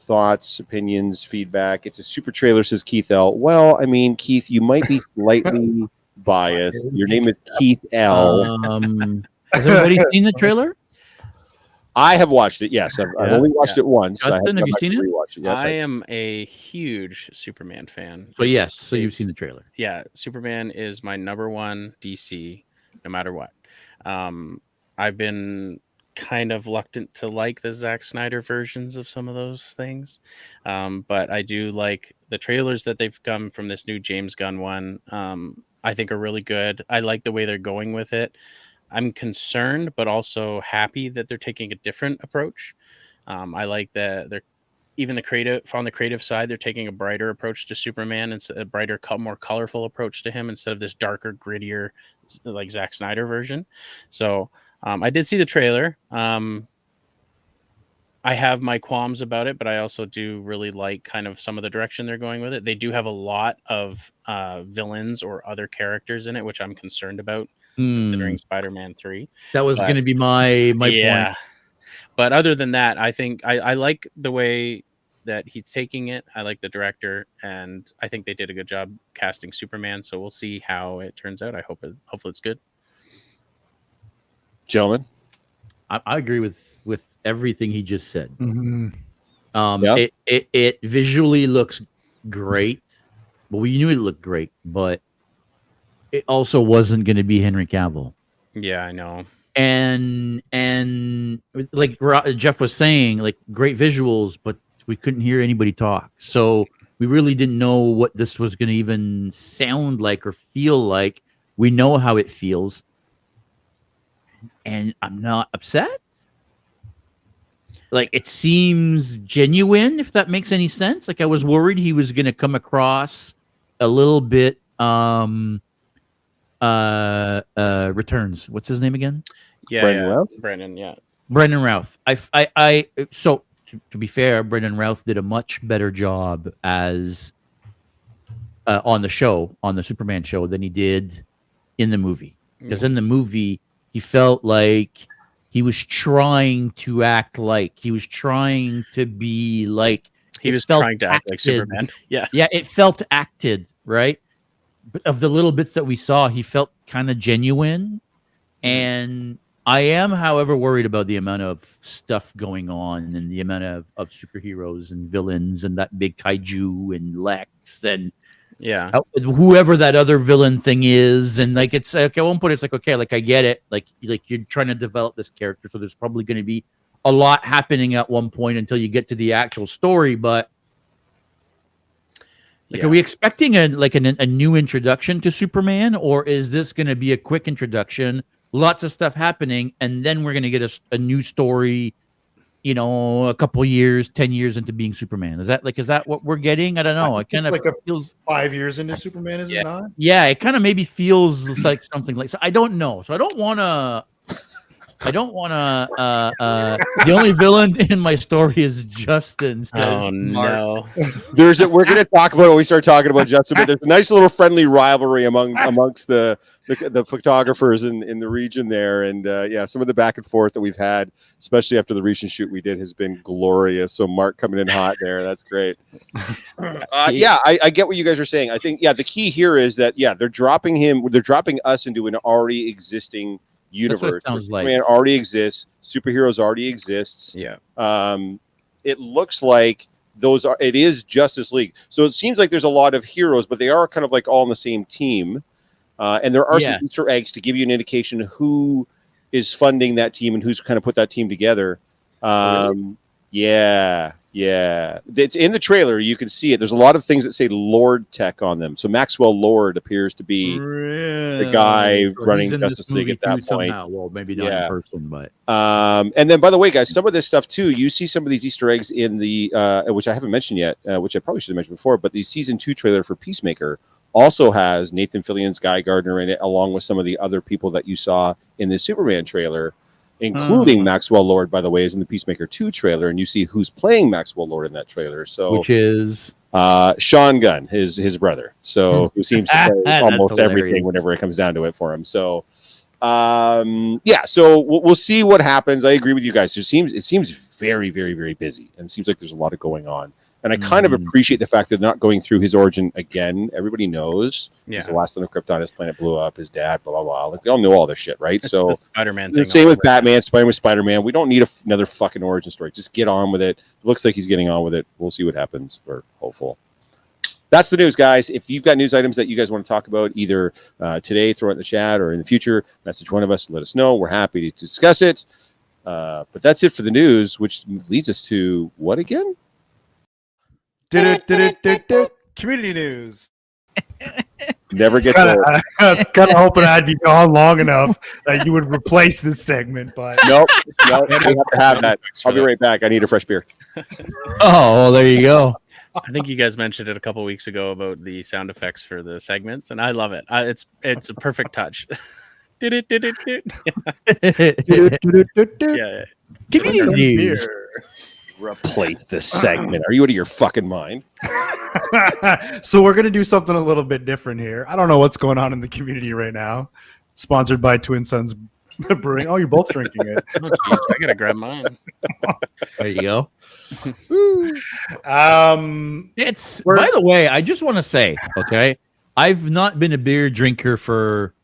[SPEAKER 3] Thoughts, opinions, feedback. It's a super trailer, says Keith L. Well, I mean, Keith, you might be slightly biased. Your name is Keith L.
[SPEAKER 1] Has everybody seen the trailer?
[SPEAKER 3] I have watched it. Yes, I've only watched it once.
[SPEAKER 1] Justin, have you seen it?
[SPEAKER 3] Rewatched it yet,
[SPEAKER 4] I am a huge Superman fan.
[SPEAKER 1] So yes, so you've seen the trailer.
[SPEAKER 4] Yeah, Superman is my number one DC, no matter what. I've been kind of reluctant to like the Zack Snyder versions of some of those things, but I do like the trailers that they've come from this new James Gunn one. I think are really good. I like the way they're going with it. I'm concerned, but also happy that they're taking a different approach. I like that they're even on the creative side, they're taking a brighter approach to Superman and a brighter, more colorful approach to him instead of this darker, grittier, like Zack Snyder version. So I did see the trailer. I have my qualms about it, but I also do really like kind of some of the direction they're going with it. They do have a lot of villains or other characters in it, which I'm concerned about considering Spider-Man 3.
[SPEAKER 1] That was going to be my point.
[SPEAKER 4] But other than that, I think I like the way that he's taking it. I like the director, and I think they did a good job casting Superman. So we'll see how it turns out. Hopefully it's good.
[SPEAKER 3] Gentlemen,
[SPEAKER 1] I agree with everything he just said.
[SPEAKER 2] Mm-hmm.
[SPEAKER 1] It visually looks great. Well, we knew it looked great, but it also wasn't going to be Henry Cavill.
[SPEAKER 4] Yeah, I know.
[SPEAKER 1] And like Jeff was saying, like great visuals, but we couldn't hear anybody talk. So we really didn't know what this was going to even sound like or feel like. We know how it feels. And I'm not upset. Like it seems genuine, if that makes any sense. Like I was worried he was going to come across a little bit Returns. What's his name again?
[SPEAKER 4] Yeah,
[SPEAKER 3] Brandon Routh?
[SPEAKER 4] Brandon, yeah.
[SPEAKER 1] Brendan Routh. So to be fair, Brendan Routh did a much better job as on the show, on the Superman show, than he did in the movie. Because in the movie, he felt like he was trying to act like he was trying to be like
[SPEAKER 4] he was trying to act like Superman. Yeah,
[SPEAKER 1] it felt acted, right? But of the little bits that we saw, he felt kind of genuine. And I am, however, worried about the amount of stuff going on and the amount of superheroes and villains and that big kaiju and Lex and whoever that other villain thing is. And like it's like at one point it's like, okay, like I get it. Like you're trying to develop this character, so there's probably going to be a lot happening at one point until you get to the actual story. But like, are we expecting a new introduction to Superman, or is this going to be a quick introduction? Lots of stuff happening, and then we're going to get a new story, a couple years, 10 years into being Superman. Is that what we're getting? I don't know. It kind of
[SPEAKER 2] like feels 5 years into Superman, is it not?
[SPEAKER 1] Yeah, it kind of maybe feels like something like so. I don't know. So I don't want to. The only villain in my story is Justin. Says
[SPEAKER 4] no.
[SPEAKER 3] We're going to talk about when we start talking about Justin, but there's a nice little friendly rivalry amongst the photographers in the region there, and some of the back and forth that we've had, especially after the recent shoot we did, has been glorious. So Mark coming in hot there, that's great. I get what you guys are saying. I think the key here is that they're dropping us into an already existing universe. Superman already exists. Superheroes already exists.
[SPEAKER 4] Yeah.
[SPEAKER 3] It looks like it is Justice League. So it seems like there's a lot of heroes, but they are kind of like all on the same team. And there are some Easter eggs to give you an indication who is funding that team and who's kind of put that team together.
[SPEAKER 1] Really?
[SPEAKER 3] Yeah. It's in the trailer. You can see it. There's a lot of things that say Lord Tech on them. So Maxwell Lord appears to be the guy running Justice League at that point.
[SPEAKER 1] Somehow. Well, maybe not in person, but.
[SPEAKER 3] And then, by the way, guys, some of this stuff too. You see some of these Easter eggs in the which I haven't mentioned yet, which I probably should have mentioned before. But the season 2 trailer for Peacemaker also has Nathan Fillion's Guy Gardner in it, along with some of the other people that you saw in the Superman trailer. Including Maxwell Lord, by the way, is in the Peacemaker 2 trailer, and you see who's playing Maxwell Lord in that trailer. So,
[SPEAKER 1] which is
[SPEAKER 3] Sean Gunn, his brother. So, who seems to play almost everything whenever it comes down to it for him. So, so we'll see what happens. I agree with you guys. It seems very, very, very busy, and it seems like there's a lot of going on. And I kind of appreciate the fact that they're not going through his origin again. Everybody knows he's the last son of Krypton. His planet blew up. His dad, blah, blah, blah. Like, we all know all this shit, right?
[SPEAKER 4] It's
[SPEAKER 3] so
[SPEAKER 4] the Spider-Man
[SPEAKER 3] the
[SPEAKER 4] thing.
[SPEAKER 3] same with Batman, Spider-Man with Spider-Man. We don't need another fucking origin story. Just get on with it. It looks like he's getting on with it. We'll see what happens. We're hopeful. That's the news, guys. If you've got news items that you guys want to talk about, either today, throw it in the chat, or in the future, message one of us, let us know. We're happy to discuss it. But that's it for the news, which leads us to what again?
[SPEAKER 2] Community news.
[SPEAKER 3] Never get
[SPEAKER 2] I was kind of hoping I'd be gone long enough that you would replace this segment, but
[SPEAKER 3] Nope. We have to have that. I'll be right back. I need a fresh beer.
[SPEAKER 1] Oh, well, there you go.
[SPEAKER 4] I think you guys mentioned it a couple weeks ago about the sound effects for the segments, and I love it. It's a perfect touch. Yeah.
[SPEAKER 1] Community news.
[SPEAKER 3] Replace this segment. Are you out of your fucking mind?
[SPEAKER 2] So we're gonna do something a little bit different here. I don't know what's going on in the community right now. Sponsored by Twin Sons Brewing. Oh, you're both drinking it.
[SPEAKER 4] Oh, geez, I gotta grab mine.
[SPEAKER 1] There you go.
[SPEAKER 2] It's
[SPEAKER 1] By the way, I just want to say, okay, I've not been a beer drinker for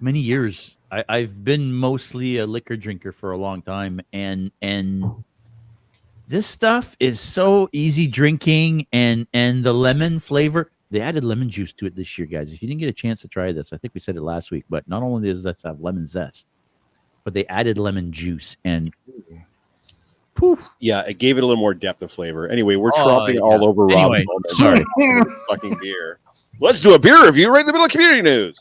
[SPEAKER 1] many years. I've been mostly a liquor drinker for a long time, and this stuff is so easy drinking, and the lemon flavor. They added lemon juice to it this year, guys. If you didn't get a chance to try this, I think we said it last week, but not only does this have lemon zest, but they added lemon juice, and
[SPEAKER 3] yeah, it gave it a little more depth of flavor. Anyway, we're tromping all over Rob.
[SPEAKER 1] Anyway, sorry.
[SPEAKER 3] Fucking beer. Let's do a beer review right in the middle of community news.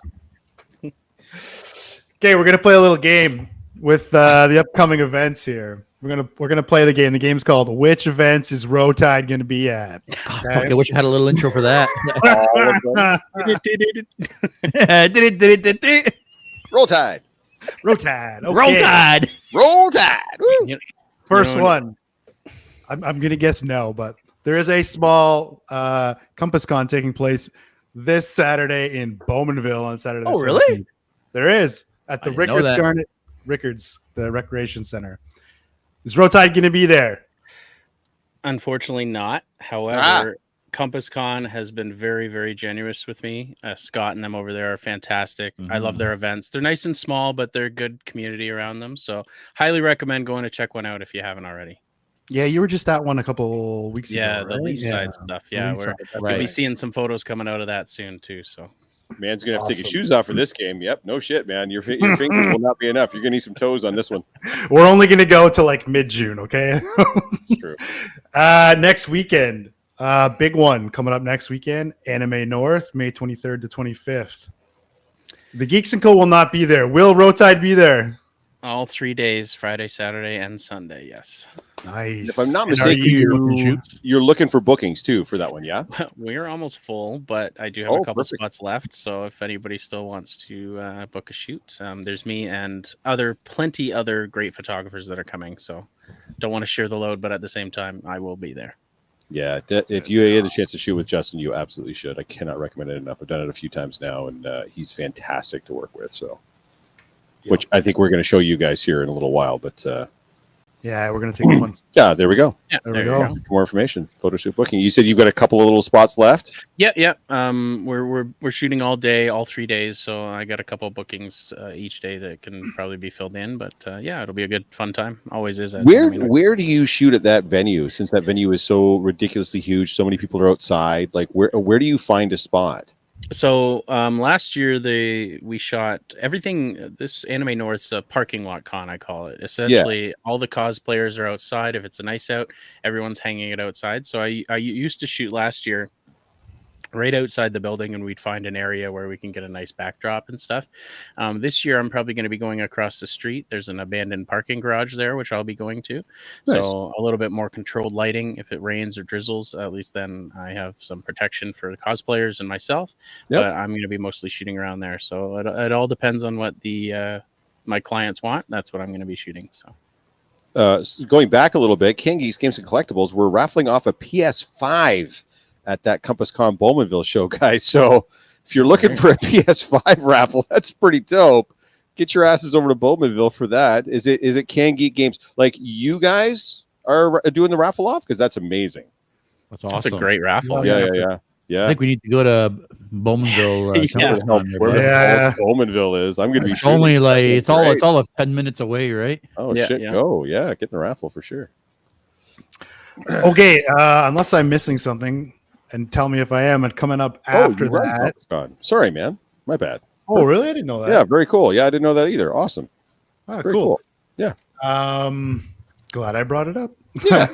[SPEAKER 2] Okay, we're gonna play a little game with the upcoming events here. We're gonna play the game. The game's called "Which Events Is Rotide Gonna Be At?"
[SPEAKER 1] God, fuck, I wish I had a little intro for that.
[SPEAKER 3] Roll Tide.
[SPEAKER 2] Rotide. Okay.
[SPEAKER 1] Roll Tide.
[SPEAKER 3] Roll Tide.
[SPEAKER 2] First one. I'm gonna guess no, but there is a small Compass Con taking place this Saturday in Bowmanville on Saturday.
[SPEAKER 1] Oh, really?
[SPEAKER 2] 17th. There is at the
[SPEAKER 1] I didn't know that.
[SPEAKER 2] Rickards, the Recreation Center. Is Rotide going to be there?
[SPEAKER 4] Unfortunately not. However, Compass Con has been very, very generous with me. Scott and them over there are fantastic. I love their events. They're nice and small, but they're good community around them. So highly recommend going to check one out if you haven't already.
[SPEAKER 2] Yeah, you were just at one a couple weeks ago.
[SPEAKER 4] Yeah, the
[SPEAKER 2] right?
[SPEAKER 4] Lease Side stuff. Yeah, we'll be seeing some photos coming out of that soon too. So
[SPEAKER 3] man's gonna have to take his shoes off for this game. Yep, no shit, man. Your fingers will not be enough. You're gonna need some toes on this one.
[SPEAKER 2] We're only gonna go to like mid-June, okay?
[SPEAKER 3] True.
[SPEAKER 2] Next weekend, big one coming up next weekend. Anime North, May 23rd to 25th. The Geeks and Co will not be there. Will Rotide be there?
[SPEAKER 4] all 3 days, Friday, Saturday, and Sunday. Yes.
[SPEAKER 2] Nice.
[SPEAKER 3] If I'm not mistaken, you're looking for bookings too for that one, yeah?
[SPEAKER 4] We're almost full, but I do have a couple spots left. So if anybody still wants to book a shoot, there's me and plenty other great photographers that are coming. So don't want to share the load, but at the same time, I will be there.
[SPEAKER 3] Yeah, if you get a chance to shoot with Justin, you absolutely should. I cannot recommend it enough. I've done it a few times now, and he's fantastic to work with. So, which I think we're going to show you guys here in a little while, but
[SPEAKER 2] yeah, we're going to take one.
[SPEAKER 3] Yeah, there we go.
[SPEAKER 4] Yeah,
[SPEAKER 2] there we go.
[SPEAKER 3] More information. Photo shoot booking. You said you've got a couple of little spots left.
[SPEAKER 4] Yeah. We're shooting all day, all 3 days. So I got a couple of bookings each day that can probably be filled in. But yeah, it'll be a good fun time. Always is.
[SPEAKER 3] Where do you shoot at that venue? Since that venue is so ridiculously huge, so many people are outside. Like where do you find a spot?
[SPEAKER 4] So last year we shot everything. This Anime North's a parking lot con, I call it. Essentially, all the cosplayers are outside. If it's a nice out, everyone's hanging it outside. So I used to shoot last year right outside the building, and we'd find an area where we can get a nice backdrop and stuff. This year, I'm probably going to be going across the street. There's an abandoned parking garage there, which I'll be going to. Nice. So a little bit more controlled lighting. If it rains or drizzles, at least then I have some protection for the cosplayers and myself. Yep. But I'm going to be mostly shooting around there. So it all depends on what my clients want. That's what I'm going to be shooting. So.
[SPEAKER 3] Going back a little bit, King Geeks Games and Collectibles, we're raffling off a PS5 at that Compass Con Bowmanville show, guys. So if you're looking for a PS5 raffle, that's pretty dope. Get your asses over to Bowmanville for that. Is it Can Geek Games? Like, you guys are doing the raffle off? Because that's amazing.
[SPEAKER 1] That's
[SPEAKER 4] That's a
[SPEAKER 1] awesome.
[SPEAKER 4] great raffle.
[SPEAKER 3] Yeah.
[SPEAKER 1] I think we need to go to Bowmanville.
[SPEAKER 4] Yeah.
[SPEAKER 3] Where the
[SPEAKER 2] Yeah.
[SPEAKER 3] hell Bowmanville is? I'm going to be
[SPEAKER 1] It's only
[SPEAKER 3] shooting.
[SPEAKER 1] like
[SPEAKER 3] That's
[SPEAKER 1] it's
[SPEAKER 3] great.
[SPEAKER 1] all of 10 minutes away, right?
[SPEAKER 3] Oh
[SPEAKER 4] Yeah,
[SPEAKER 3] shit!
[SPEAKER 4] yeah.
[SPEAKER 3] Go, yeah, get in the raffle for sure.
[SPEAKER 2] Okay, unless I'm missing something, and tell me if I am. And coming up after
[SPEAKER 3] you're right,
[SPEAKER 2] that.
[SPEAKER 3] Comic-Con. Sorry, man. My bad.
[SPEAKER 2] Oh, really? I didn't know that.
[SPEAKER 3] Yeah, very cool. Yeah, I didn't know that either. Awesome.
[SPEAKER 2] Oh,
[SPEAKER 3] Very
[SPEAKER 2] cool.
[SPEAKER 3] Yeah.
[SPEAKER 2] Glad I brought it up.
[SPEAKER 3] Yeah.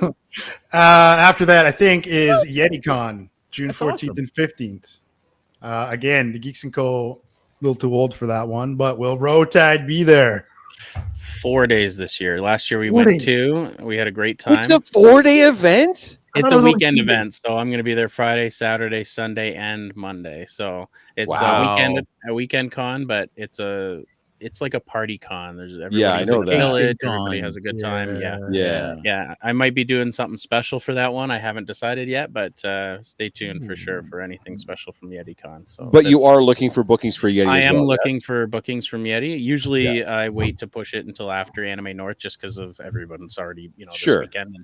[SPEAKER 2] After that, I think is YetiCon, June
[SPEAKER 1] That's
[SPEAKER 2] 14th
[SPEAKER 1] awesome.
[SPEAKER 2] and 15th. Again, the Geeks and Co. A little too old for that one, but will Rotide be there?
[SPEAKER 4] 4 days this year. Last year we
[SPEAKER 2] 4
[SPEAKER 4] went
[SPEAKER 2] days.
[SPEAKER 4] 2. We had a great time.
[SPEAKER 3] It's a 4-day event.
[SPEAKER 2] I
[SPEAKER 4] It's
[SPEAKER 2] thought
[SPEAKER 4] a
[SPEAKER 2] it was only
[SPEAKER 4] weekend
[SPEAKER 2] 2 days.
[SPEAKER 4] event, so I'm going to be there Friday, Saturday, Sunday, and Monday. So it's
[SPEAKER 1] Wow.
[SPEAKER 4] a weekend con, but it's like a party con. There's
[SPEAKER 3] Yeah, I
[SPEAKER 4] everybody's
[SPEAKER 3] know
[SPEAKER 4] at
[SPEAKER 3] that.
[SPEAKER 4] the village.
[SPEAKER 1] Tasting
[SPEAKER 4] Everybody
[SPEAKER 1] con.
[SPEAKER 4] has a good time. Yeah.
[SPEAKER 3] Yeah.
[SPEAKER 4] I might be doing something special for that one. I haven't decided yet, but stay tuned for sure for anything special from YetiCon. So,
[SPEAKER 3] But you are looking for bookings for Yeti
[SPEAKER 4] I
[SPEAKER 3] as
[SPEAKER 4] am
[SPEAKER 3] well,
[SPEAKER 4] looking
[SPEAKER 3] yes?
[SPEAKER 4] for bookings from Yeti. Usually, I wait to push it until after Anime North, just because of everyone's already
[SPEAKER 3] Sure.
[SPEAKER 4] this weekend.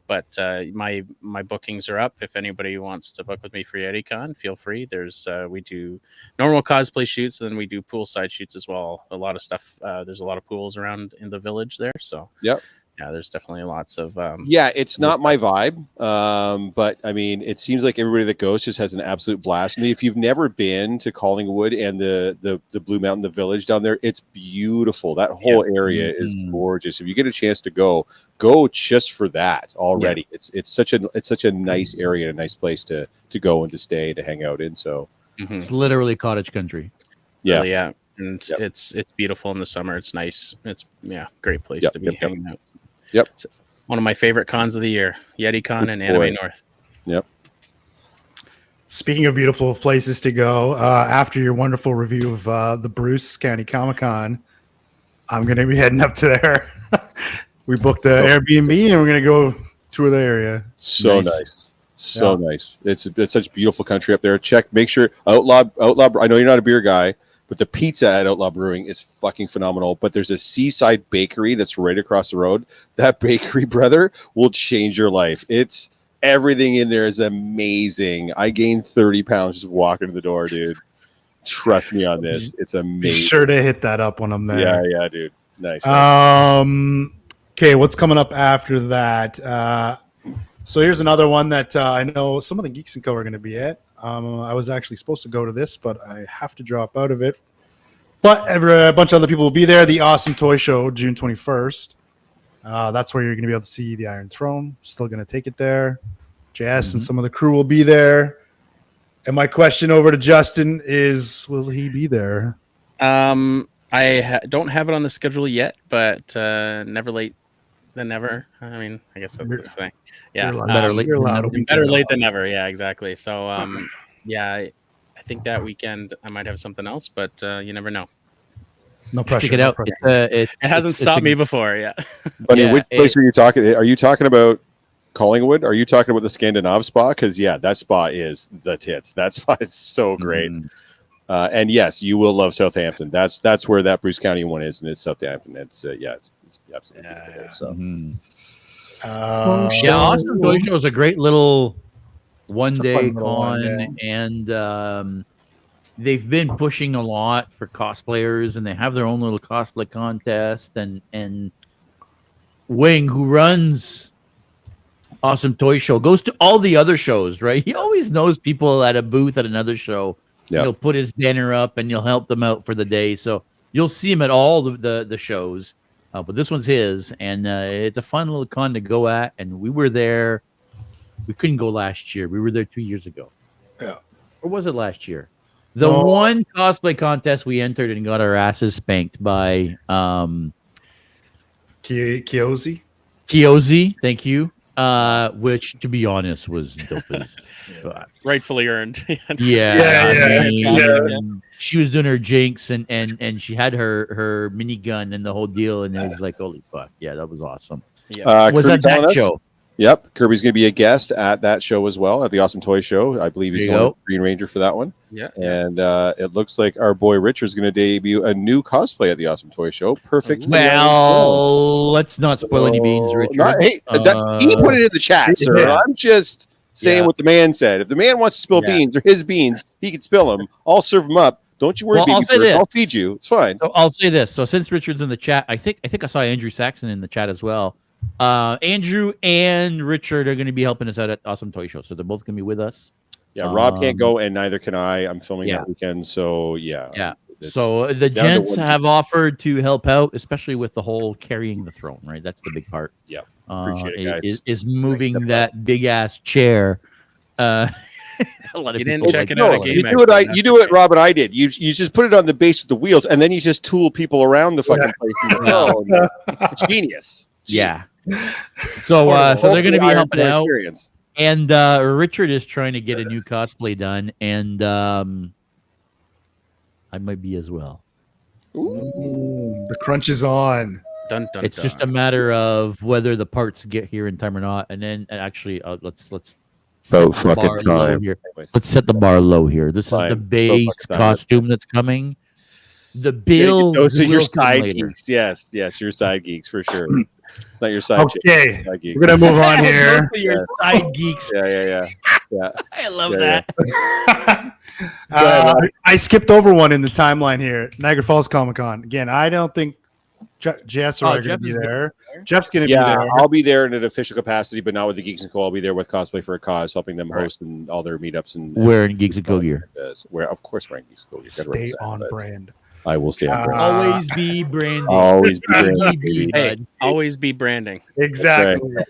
[SPEAKER 4] But my bookings are up. If anybody wants to book with me for YetiCon, feel free. There's we do normal cosplay shoots, and then we do poolside shoots as well. A lot of stuff. There's a lot of pools around in the village there, so
[SPEAKER 3] Yep.
[SPEAKER 4] yeah, there's definitely lots of
[SPEAKER 3] Yeah, it's not my vibe, but I mean, it seems like everybody that goes just has an absolute blast. And if you've never been to Collingwood and the Blue Mountain, the village down there, it's beautiful. That whole area is gorgeous. If you get a chance to go just for that already. It's such a nice area, a nice place to go and to stay, to hang out in. So
[SPEAKER 1] It's literally cottage country.
[SPEAKER 3] yeah,
[SPEAKER 4] really, yeah. And
[SPEAKER 3] Yep.
[SPEAKER 4] it's beautiful in the summer. It's nice. It's great place
[SPEAKER 3] Yep,
[SPEAKER 4] to be
[SPEAKER 3] yep, yep.
[SPEAKER 4] hanging out.
[SPEAKER 3] Yep.
[SPEAKER 4] It's one of my favorite cons of the year, YetiCon and
[SPEAKER 3] Boy.
[SPEAKER 4] Anime North.
[SPEAKER 3] Yep.
[SPEAKER 2] Speaking of beautiful places to go, after your wonderful review of the Bruce County Comic Con, I'm going to be heading up to there. We booked the Airbnb and we're going to go tour the area.
[SPEAKER 3] So nice. So nice. It's such beautiful country up there. Make sure Outlaw. I know you're not a beer guy, but the pizza at Outlaw Brewing is fucking phenomenal. But there's a seaside bakery that's right across the road. That bakery, brother, will change your life. It's everything in there is amazing. I gained 30 pounds just walking to the door, dude. Trust me on this. It's
[SPEAKER 2] Be
[SPEAKER 3] amazing.
[SPEAKER 2] sure to hit that up when I'm there.
[SPEAKER 3] Yeah, dude. Nice.
[SPEAKER 2] Okay, what's coming up after that? So here's another one that I know some of the Geeks and Co. are going to be at. I was actually supposed to go to this, but I have to drop out of it. But a bunch of other people will be there. The Awesome Toy Show, June 21st. That's where you're going to be able to see the Iron Throne. Still going to take it there. JS and some of the crew will be there. And my question over to Justin is, will he be there?
[SPEAKER 4] I don't have it on the schedule yet, but never late than never. I mean, I guess that's the thing. Yeah,
[SPEAKER 2] You're allowed a weekend
[SPEAKER 4] better late
[SPEAKER 2] off.
[SPEAKER 4] than never. Yeah, exactly. So, yeah, I think that weekend I might have something else, but you never know.
[SPEAKER 2] No pressure.
[SPEAKER 1] Check it
[SPEAKER 2] no
[SPEAKER 1] out.
[SPEAKER 2] pressure.
[SPEAKER 4] It hasn't stopped me before. Yeah.
[SPEAKER 3] But
[SPEAKER 1] yeah,
[SPEAKER 3] which place are you talking? Are you talking about Collingwood? Are you talking about the Scandinav spa? Because that spa is the tits. That spa is so great. And yes, you will love Southampton. That's where that Bruce County one is, and it's Southampton. It's absolutely beautiful. So
[SPEAKER 1] Awesome Toy Show is a great little one-day
[SPEAKER 2] fun little
[SPEAKER 1] con,
[SPEAKER 2] one,
[SPEAKER 1] and they've been pushing a lot for cosplayers, and they have their own little cosplay contest. And Wing, who runs Awesome Toy Show, goes to all the other shows, right? He always knows people at a booth at another show.
[SPEAKER 3] Yep.
[SPEAKER 1] He'll put his banner up, and you'll help them out for the day. So you'll see him at all the shows. But this one's his, and it's a fun little con to go at. And we were there. We couldn't go last year. We were there 2 years ago.
[SPEAKER 2] Yeah.
[SPEAKER 1] Or was it last year? The one cosplay contest we entered and got our asses spanked by
[SPEAKER 2] Kiyoshi.
[SPEAKER 1] Kiyoshi. Thank you. Which, to be honest, was dope as fuck.
[SPEAKER 4] Rightfully earned.
[SPEAKER 1] She was doing her jinx and she had her minigun and the whole deal, and it was like, holy fuck, yeah, that was awesome. Was
[SPEAKER 3] Kirby telling
[SPEAKER 1] that
[SPEAKER 3] us-
[SPEAKER 1] show?
[SPEAKER 3] Yep, Kirby's going to be a guest at that show as well, at the Awesome Toy Show. I believe he's
[SPEAKER 1] There you
[SPEAKER 3] going
[SPEAKER 1] go.
[SPEAKER 3] to Green Ranger for that one.
[SPEAKER 4] Yeah.
[SPEAKER 3] And it looks like our boy Richard's going to debut a new cosplay at the Awesome Toy Show. Perfect. for the Iron Throne.
[SPEAKER 1] Well, let's not spoil any beans, Richard.
[SPEAKER 3] He put it in the chat, sir.
[SPEAKER 2] Yeah.
[SPEAKER 3] I'm just saying what the man said. If the man wants to spill beans, they're his beans. He can spill them. I'll serve them up. Don't you worry,
[SPEAKER 1] Well,
[SPEAKER 3] baby
[SPEAKER 1] I'll say
[SPEAKER 3] bird.
[SPEAKER 1] this.
[SPEAKER 3] I'll feed you. It's fine.
[SPEAKER 1] So I'll say this. So since Richard's in the chat, I think I saw Andrew Saxon in the chat as well. Andrew and Richard are going to be helping us out at Awesome Toy Show, so they're both going to be with us.
[SPEAKER 3] Yeah, Rob can't go, and neither can I. I'm filming that weekend, so yeah.
[SPEAKER 1] So the gents have offered to help out, especially with the whole carrying the throne. Right, that's the big part.
[SPEAKER 3] Yeah, appreciate it, guys.
[SPEAKER 1] Is moving that big ass chair. A lot of
[SPEAKER 4] You didn't
[SPEAKER 1] people
[SPEAKER 4] check
[SPEAKER 1] like
[SPEAKER 4] it out.
[SPEAKER 1] that.
[SPEAKER 3] You do it, Rob and I did. You just put it on the base with the wheels, and then you just tool people around the fucking place. It's genius.
[SPEAKER 1] Yeah. So they're going to be helping out.
[SPEAKER 3] Experience.
[SPEAKER 1] And Richard is trying to get a new cosplay done, and I might be as well.
[SPEAKER 2] Ooh, the crunch is on.
[SPEAKER 4] Dun, dun,
[SPEAKER 1] It's just a matter of whether the parts get here in time or not. And then actually, let's set the bar low here. Let's set the bar low here. This is the base costume that's coming. The bill.
[SPEAKER 3] Those are your side geeks. Yes, your side geeks for sure. It's not your side.
[SPEAKER 2] Okay,
[SPEAKER 3] side geeks.
[SPEAKER 2] we're gonna move on here.
[SPEAKER 1] Those are your side geeks.
[SPEAKER 3] Yeah.
[SPEAKER 1] I love that.
[SPEAKER 2] I skipped over one in the timeline here. Niagara Falls Comic Con. Again, I don't think Jess or I are going to be there. Jeff's going to be there.
[SPEAKER 3] I'll be there in an official capacity, but not with the Geeks and Co. I'll be there with Cosplay for a Cause, helping them host and all their meetups and
[SPEAKER 1] wearing Geeks and Co gear.
[SPEAKER 3] Of course, wearing Geeks and Co gear.
[SPEAKER 2] Stay on brand.
[SPEAKER 3] I will stay on brand.
[SPEAKER 1] Always be branding.
[SPEAKER 3] Always be branding.
[SPEAKER 4] Hey, always be branding.
[SPEAKER 2] Exactly.
[SPEAKER 3] Right.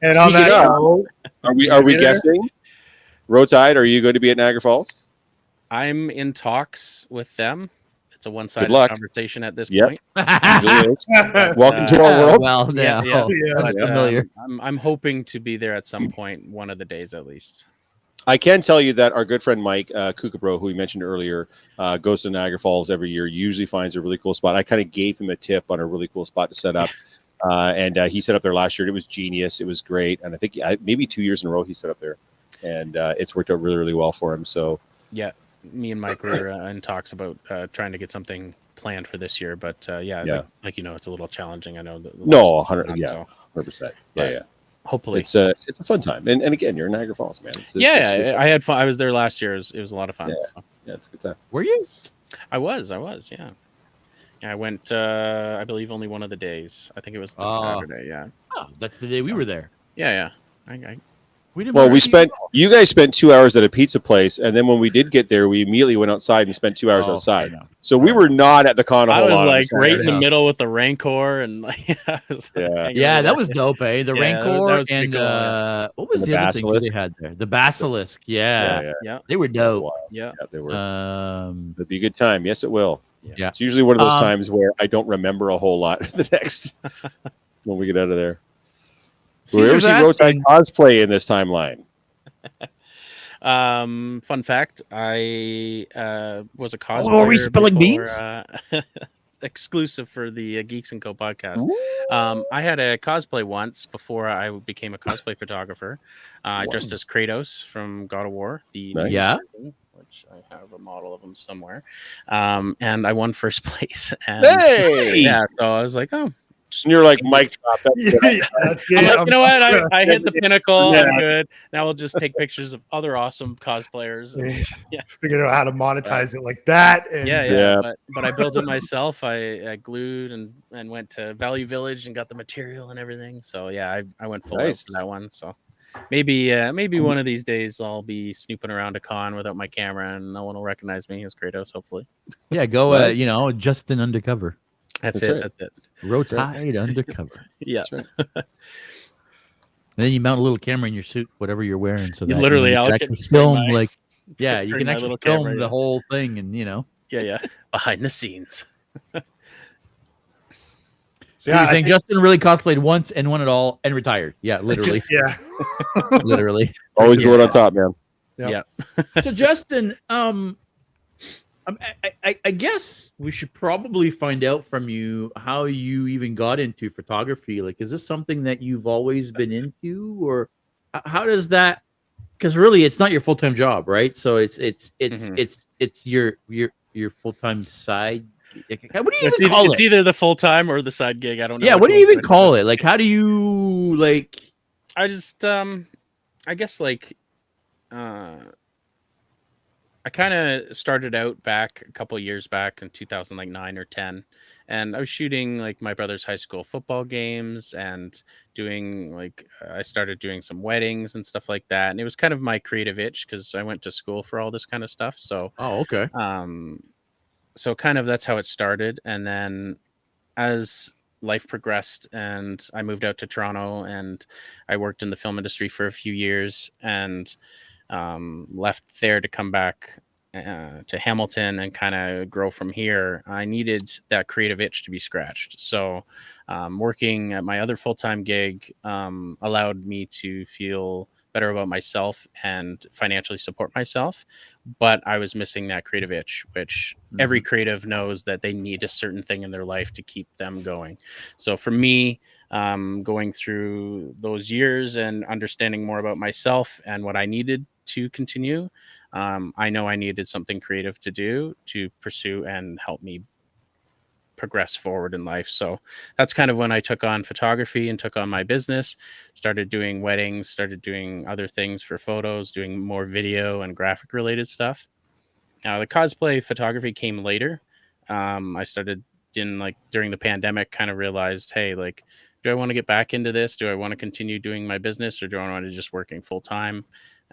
[SPEAKER 2] And on that note,
[SPEAKER 3] are we guessing? Rotide, are you going to be at Niagara Falls?
[SPEAKER 4] I'm in talks with them. It's a one-sided conversation at this point.
[SPEAKER 3] Welcome to our world.
[SPEAKER 1] Well,
[SPEAKER 4] But,
[SPEAKER 1] familiar.
[SPEAKER 4] I'm hoping to be there at some point, one of the days at least.
[SPEAKER 3] I can tell you that our good friend Mike Kukabro, who we mentioned earlier, goes to Niagara Falls every year, usually finds a really cool spot. I kind of gave him a tip on a really cool spot to set up. And he set up there last year. It was genius. It was great. And I think maybe 2 years in a row he set up there. And it's worked out really, really well for him. So yeah,
[SPEAKER 4] me and Mike were in talks about trying to get something planned for this year. But like it's a little challenging. I know.
[SPEAKER 3] 100%. Yeah.
[SPEAKER 4] Hopefully,
[SPEAKER 3] it's a fun time. And again, you're in Niagara Falls, man.
[SPEAKER 4] I had fun. I was there last year. It was a lot of fun.
[SPEAKER 3] Yeah,
[SPEAKER 4] so.
[SPEAKER 3] It's a good time.
[SPEAKER 1] Were you?
[SPEAKER 4] I was. Yeah. I went. I believe only one of the days. I think it was the Saturday. Yeah.
[SPEAKER 1] Oh, that's the day we were there.
[SPEAKER 4] Yeah.
[SPEAKER 3] You guys spent 2 hours at a pizza place, and then when we did get there, we immediately went outside and spent 2 hours outside. So we were not at the con.
[SPEAKER 4] I was like right in the middle with the Rancor, and that
[SPEAKER 1] was dope, eh? The Rancor and
[SPEAKER 4] cool,
[SPEAKER 1] what was the other thing they had there? The Basilisk, yeah, they were dope.
[SPEAKER 3] Yeah, they were. It'll be a good time. Yes, it will.
[SPEAKER 1] Yeah,
[SPEAKER 3] it's usually one of those times where I don't remember a whole lot the next when we get out of there. We'll ever see Rotide cosplay in this timeline.
[SPEAKER 4] Fun fact: I was a cosplayer.
[SPEAKER 1] Oh, are we spilling beans?
[SPEAKER 4] Exclusive for the Geeks and Co podcast. I had a cosplay once before I became a cosplay photographer. I dressed as Kratos from God of War. Which I have a model of him somewhere. And I won first place. And so I was like, oh.
[SPEAKER 3] And you're like, mic drop.
[SPEAKER 2] That's it.
[SPEAKER 4] Like, you know what? I hit the pinnacle. I'm good. Now we'll just take pictures of other awesome cosplayers. And,
[SPEAKER 2] figured out how to monetize it like that. And
[SPEAKER 4] But I built it myself. I glued and went to Value Village and got the material and everything. So I went full out for that one. So maybe one of these days I'll be snooping around a con without my camera and no one will recognize me as Kratos. Hopefully.
[SPEAKER 1] Yeah, go. Justin undercover.
[SPEAKER 4] That's it.
[SPEAKER 1] Rotide undercover.
[SPEAKER 4] Yeah.
[SPEAKER 1] That's right. And then you mount a little camera in your suit, whatever you're wearing, so
[SPEAKER 4] you
[SPEAKER 1] that
[SPEAKER 4] literally
[SPEAKER 1] you can actually film you can actually film
[SPEAKER 4] camera,
[SPEAKER 1] the whole thing, and
[SPEAKER 4] behind the scenes.
[SPEAKER 1] So you're saying Justin really cosplayed once and won it all and retired? Yeah, literally. Literally.
[SPEAKER 3] Always going on top, man.
[SPEAKER 4] Yeah.
[SPEAKER 1] So Justin, I guess we should probably find out from you how you even got into photography. Like, is this something that you've always been into, or how does that? Because really, it's not your full time job, right? So it's your full time side. What do you even call it?
[SPEAKER 4] It's either the full time or the side gig. I don't know.
[SPEAKER 1] Yeah, what do you even call it? Like, how do you like?
[SPEAKER 4] I just I guess like uh, I kind of started out back a couple of years back in 2009 or 10, and I was shooting like my brother's high school football games and doing like I started doing some weddings and stuff like that. And it was kind of my creative itch because I went to school for all this kind of stuff. So
[SPEAKER 1] Oh, okay.
[SPEAKER 4] um, so kind of that's how it started. And then as life progressed and I moved out to Toronto and I worked in the film industry for a few years and left there to come back to Hamilton and kind of grow from here. I needed that creative itch to be scratched. So, working at my other full time gig allowed me to feel better about myself and financially support myself. But I was missing that creative itch, which every creative knows that they need a certain thing in their life to keep them going. So, for me, going through those years and understanding more about myself and what I needed to continue. I know I needed something creative to do to pursue and help me progress forward in life. So that's kind of when I took on photography and took on my business, started doing weddings, started doing other things for photos, doing more video and graphic related stuff. Now, the cosplay photography came later. I started in like during the pandemic, kind of realized, hey, like, do I want to get back into this? Do I want to continue doing my business or do I want to just working full time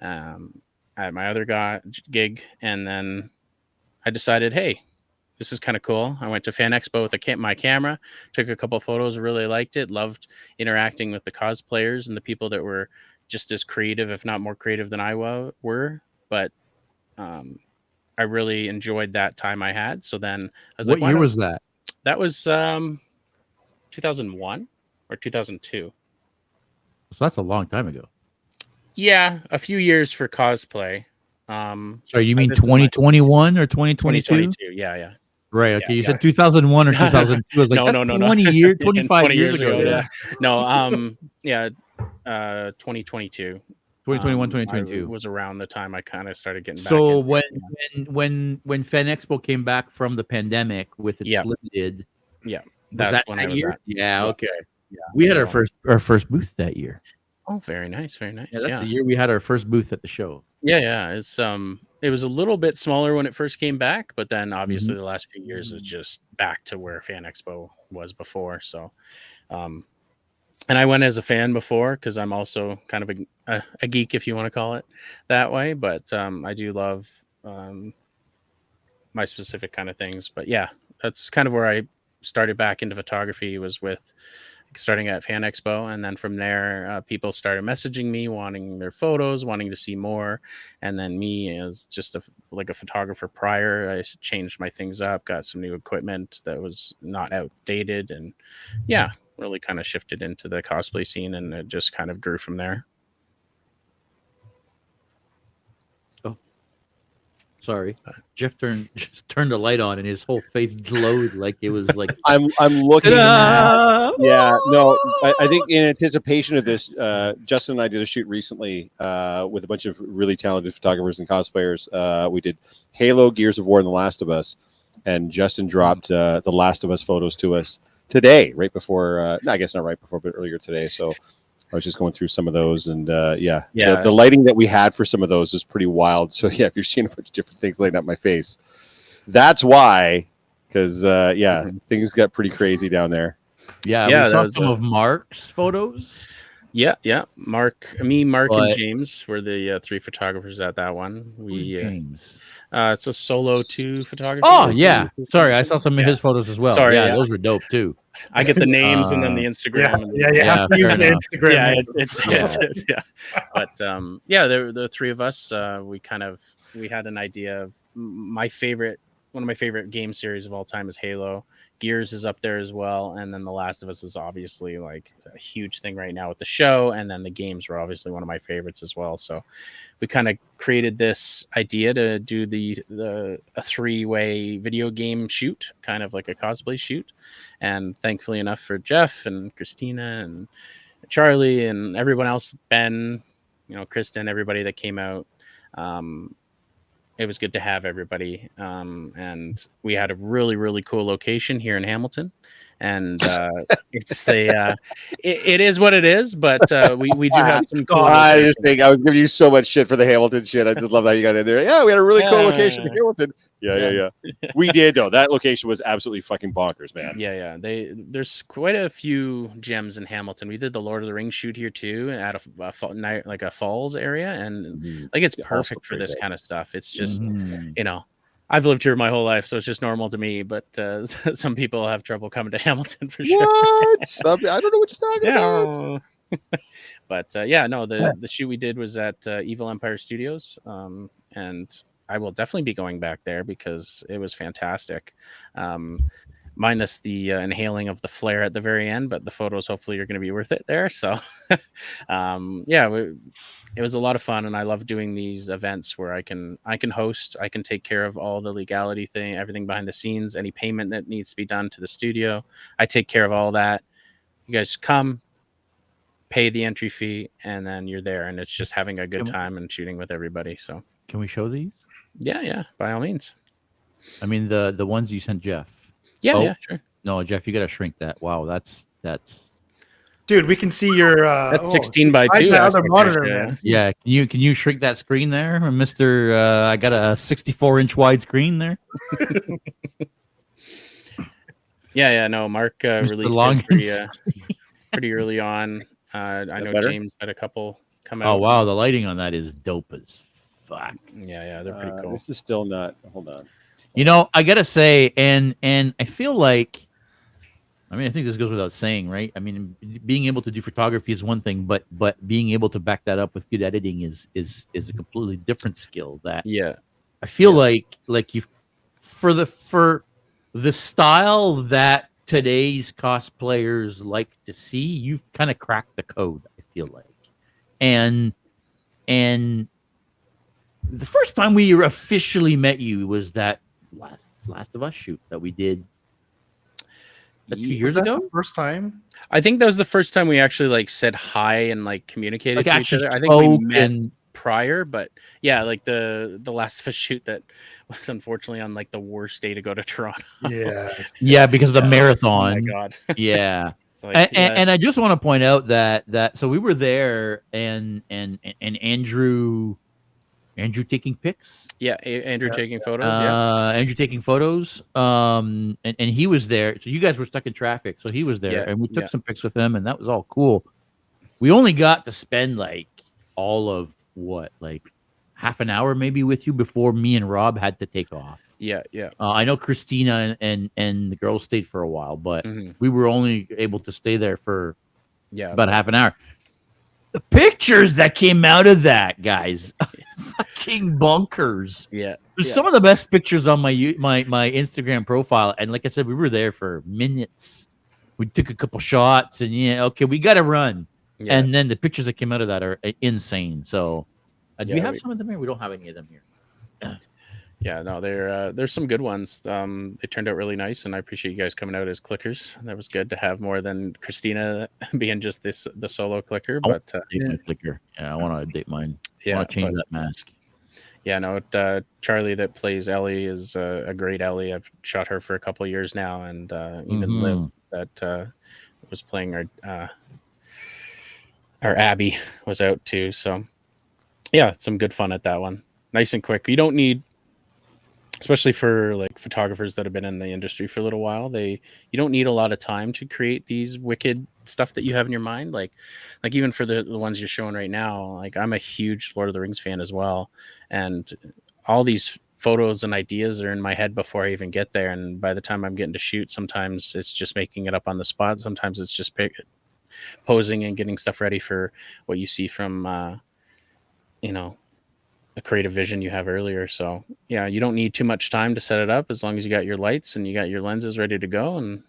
[SPEAKER 4] at my other gig? And then I decided, hey, this is kind of cool. I went to Fan Expo with my camera, took a couple of photos, really liked it, loved interacting with the cosplayers and the people that were just as creative, if not more creative than I were. But um, I really enjoyed that time I had. So then I was
[SPEAKER 1] What
[SPEAKER 4] like, why
[SPEAKER 1] year
[SPEAKER 4] don't
[SPEAKER 1] was that?
[SPEAKER 4] that was 2001 or 2002.
[SPEAKER 1] So that's a long time ago.
[SPEAKER 4] Yeah, a few years for cosplay.
[SPEAKER 1] Sorry, you
[SPEAKER 4] But
[SPEAKER 1] mean
[SPEAKER 4] this was my
[SPEAKER 1] 2021 or 2022?
[SPEAKER 4] 2022. Yeah.
[SPEAKER 1] Right.
[SPEAKER 4] Yeah,
[SPEAKER 1] Okay. You
[SPEAKER 4] yeah.
[SPEAKER 1] said 2001 or 2002. I was like,
[SPEAKER 4] No,
[SPEAKER 1] that's
[SPEAKER 4] no, no, no.
[SPEAKER 1] 20 years, 25
[SPEAKER 4] 20
[SPEAKER 1] years
[SPEAKER 4] years
[SPEAKER 1] ago.
[SPEAKER 4] ago.
[SPEAKER 1] Yeah.
[SPEAKER 4] No, yeah, 2022.
[SPEAKER 1] 2021,
[SPEAKER 4] I
[SPEAKER 1] 2022.
[SPEAKER 4] was around the time I kind of started getting back
[SPEAKER 1] So
[SPEAKER 4] into
[SPEAKER 1] when
[SPEAKER 4] it.
[SPEAKER 1] when Fan Expo came back from the pandemic with its
[SPEAKER 4] Yeah,
[SPEAKER 1] limited,
[SPEAKER 4] yeah,
[SPEAKER 1] was
[SPEAKER 4] that's
[SPEAKER 1] that
[SPEAKER 4] when I
[SPEAKER 1] that
[SPEAKER 4] was
[SPEAKER 1] year?
[SPEAKER 4] at.
[SPEAKER 1] Yeah.
[SPEAKER 4] Yeah,
[SPEAKER 1] Okay.
[SPEAKER 4] yeah.
[SPEAKER 1] We had
[SPEAKER 4] So,
[SPEAKER 1] our first booth that year.
[SPEAKER 4] oh, very nice, very
[SPEAKER 1] Yeah,
[SPEAKER 4] nice.
[SPEAKER 1] that's
[SPEAKER 4] Yeah,
[SPEAKER 1] the year we had our first booth at the show.
[SPEAKER 4] yeah. It was a little bit smaller when it first came back, but then
[SPEAKER 1] Mhm.
[SPEAKER 4] obviously the last few years is just back to where Fan Expo was before. So, um, and I went as a fan before because I'm also kind of a geek, if you want to call it that way. But I do love my specific kind of things. But yeah, that's kind of where I started back into photography was with starting at Fan Expo, and then from there, people started messaging me, wanting their photos, wanting to see more, and then me as just like a photographer prior, I changed my things up, got some new equipment that was not outdated, and yeah, really kind of shifted into the cosplay scene, and it just kind of grew from there.
[SPEAKER 1] Oh, sorry. Jeff just turned the light on and his whole face glowed like it was like
[SPEAKER 3] I'm looking at.
[SPEAKER 1] ta-da!
[SPEAKER 3] Yeah, no, I think in anticipation of this, Justin and I did a shoot recently with a bunch of really talented photographers and cosplayers. We did Halo, Gears of War, and The Last of Us, and Justin dropped The Last of Us photos to us today, right before. I guess not right before, but earlier today. So I was just going through some of those, and yeah,
[SPEAKER 4] Yeah.
[SPEAKER 3] the lighting that we had for some of those is pretty wild. So yeah, if you're seeing a bunch of different things lighting up my face, that's why. Because yeah, things got pretty crazy down there.
[SPEAKER 1] Yeah,
[SPEAKER 4] Yeah,
[SPEAKER 1] we
[SPEAKER 4] that
[SPEAKER 1] saw
[SPEAKER 4] was
[SPEAKER 1] some of Mark's photos.
[SPEAKER 4] Yeah. Mark, and
[SPEAKER 1] But-
[SPEAKER 4] James were the three photographers at that one.
[SPEAKER 1] Who's James?
[SPEAKER 4] It's a solo 2 photography.
[SPEAKER 1] Oh yeah, sorry, I saw some of his photos as well.
[SPEAKER 4] Sorry,
[SPEAKER 1] yeah,
[SPEAKER 4] yeah.
[SPEAKER 1] those were dope too.
[SPEAKER 4] I get the names and then the Instagram.
[SPEAKER 2] Yeah,
[SPEAKER 4] and
[SPEAKER 2] you
[SPEAKER 1] Yeah,
[SPEAKER 2] have to use
[SPEAKER 1] fair
[SPEAKER 2] the
[SPEAKER 1] enough.
[SPEAKER 2] Instagram.
[SPEAKER 4] yeah,
[SPEAKER 2] name.
[SPEAKER 4] it's yeah. But yeah, the three of us, we had an idea of one of my favorite game series of all time is Halo. Gears is up there as well, and then The Last of Us is obviously like a huge thing right now with the show, and then the games were obviously one of my favorites as well. So we kind of created this idea to do a 3-way video game shoot, kind of like a cosplay shoot. And thankfully enough for Jeff and Christina and Charlie and everyone else, Ben, Kristen, everybody that came out. It was good to have everybody. And we had a really, really cool location here in Hamilton. and it's it is what it is. But we do have some cool.
[SPEAKER 3] I just think I was giving you so much shit for the Hamilton shit. I just love how you got in there. Yeah, we had a really cool location in Hamilton. Yeah. We did though. That location was absolutely fucking bonkers, man.
[SPEAKER 4] Yeah. There's quite a few gems in Hamilton. We did the Lord of the Rings shoot here too, at a falls area, and like it's perfect for this kind of stuff. It's just I've lived here my whole life, so it's just normal to me. But some people have trouble coming to Hamilton for sure.
[SPEAKER 3] What? I don't know what you're talking about.
[SPEAKER 4] But the shoot we did was at Evil Empire Studios, and I will definitely be going back there because it was fantastic. Minus the inhaling of the flare at the very end, but the photos hopefully are going to be worth it there. So, it was a lot of fun, and I love doing these events where I can host, I can take care of all the legality thing, everything behind the scenes, any payment that needs to be done to the studio. I take care of all that. You guys come, pay the entry fee, and then you're there, and it's just having a good time and shooting with everybody. So,
[SPEAKER 1] can we show these?
[SPEAKER 4] Yeah, by all means.
[SPEAKER 1] I mean the ones you sent Jeff.
[SPEAKER 4] Yeah, sure.
[SPEAKER 1] No, Jeff, you got to shrink that. Wow, that's.
[SPEAKER 2] Dude, we can see your.
[SPEAKER 4] That's 16 by 2.
[SPEAKER 2] Other monitor, man.
[SPEAKER 1] Yeah, can you shrink that screen there, Mister? I got a 64-inch wide screen there.
[SPEAKER 4] No, Mark released his pretty early on. I know better? James had a couple come out.
[SPEAKER 1] Oh wow, the lighting on that is dope as fuck.
[SPEAKER 4] Yeah, they're pretty cool.
[SPEAKER 3] This is still not. Hold on.
[SPEAKER 1] You know, I gotta say, and I feel like, I mean, I think this goes without saying, right? I mean, being able to do photography is one thing, but being able to back that up with good editing is a completely different skill. That I feel like you for the style that today's cosplayers like to see, you've kind of cracked the code. I feel like, and the first time we officially met you was that Last of Us shoot that we did 2 years ago.
[SPEAKER 2] The first time,
[SPEAKER 4] I think that was the first time we actually said hi and communicated to each other. I think we met prior, but like the Last of Us shoot that was unfortunately on the worst day to go to Toronto.
[SPEAKER 1] Yeah, because of the marathon.
[SPEAKER 4] Oh my god.
[SPEAKER 1] Yeah. And I just want to point out that so we were there and Andrew taking pics.
[SPEAKER 4] Yeah, Andrew taking photos.
[SPEAKER 1] Andrew taking photos. And he was there. So you guys were stuck in traffic. So he was there, and we took some pics with him, and that was all cool. We only got to spend all of half an hour maybe with you before me and Rob had to take off.
[SPEAKER 4] Yeah.
[SPEAKER 1] I know Christina and the girls stayed for a while, but we were only able to stay there for about half an hour. The pictures that came out of that, guys, fucking bonkers.
[SPEAKER 4] Yeah,
[SPEAKER 1] there's some of the best pictures on my Instagram profile, and like I said, we were there for minutes. We took a couple shots, and we got to run. Yeah. And then the pictures that came out of that are insane. So, do you have some of them here? We don't have any of them here.
[SPEAKER 4] Yeah, no, there's some good ones. They turned out really nice, and I appreciate you guys coming out as clickers. That was good to have more than Christina being just the solo clicker. But
[SPEAKER 1] my clicker. Yeah, I want to update mine. I want to change that mask.
[SPEAKER 4] Yeah, no, Charlie that plays Ellie is a great Ellie. I've shot her for a couple of years now, and even Liv that was playing our Abby was out too. So yeah, some good fun at that one. Nice and quick. You don't need, especially for photographers that have been in the industry for a little while, you don't need a lot of time to create these wicked stuff that you have in your mind. Like even for the ones you're showing right now, I'm a huge Lord of the Rings fan as well. And all these photos and ideas are in my head before I even get there. And by the time I'm getting to shoot, sometimes it's just making it up on the spot. Sometimes it's just posing and getting stuff ready for what you see from, a creative vision you have earlier. So yeah, you don't need too much time to set it up. As long as you got your lights and you got your lenses ready to go and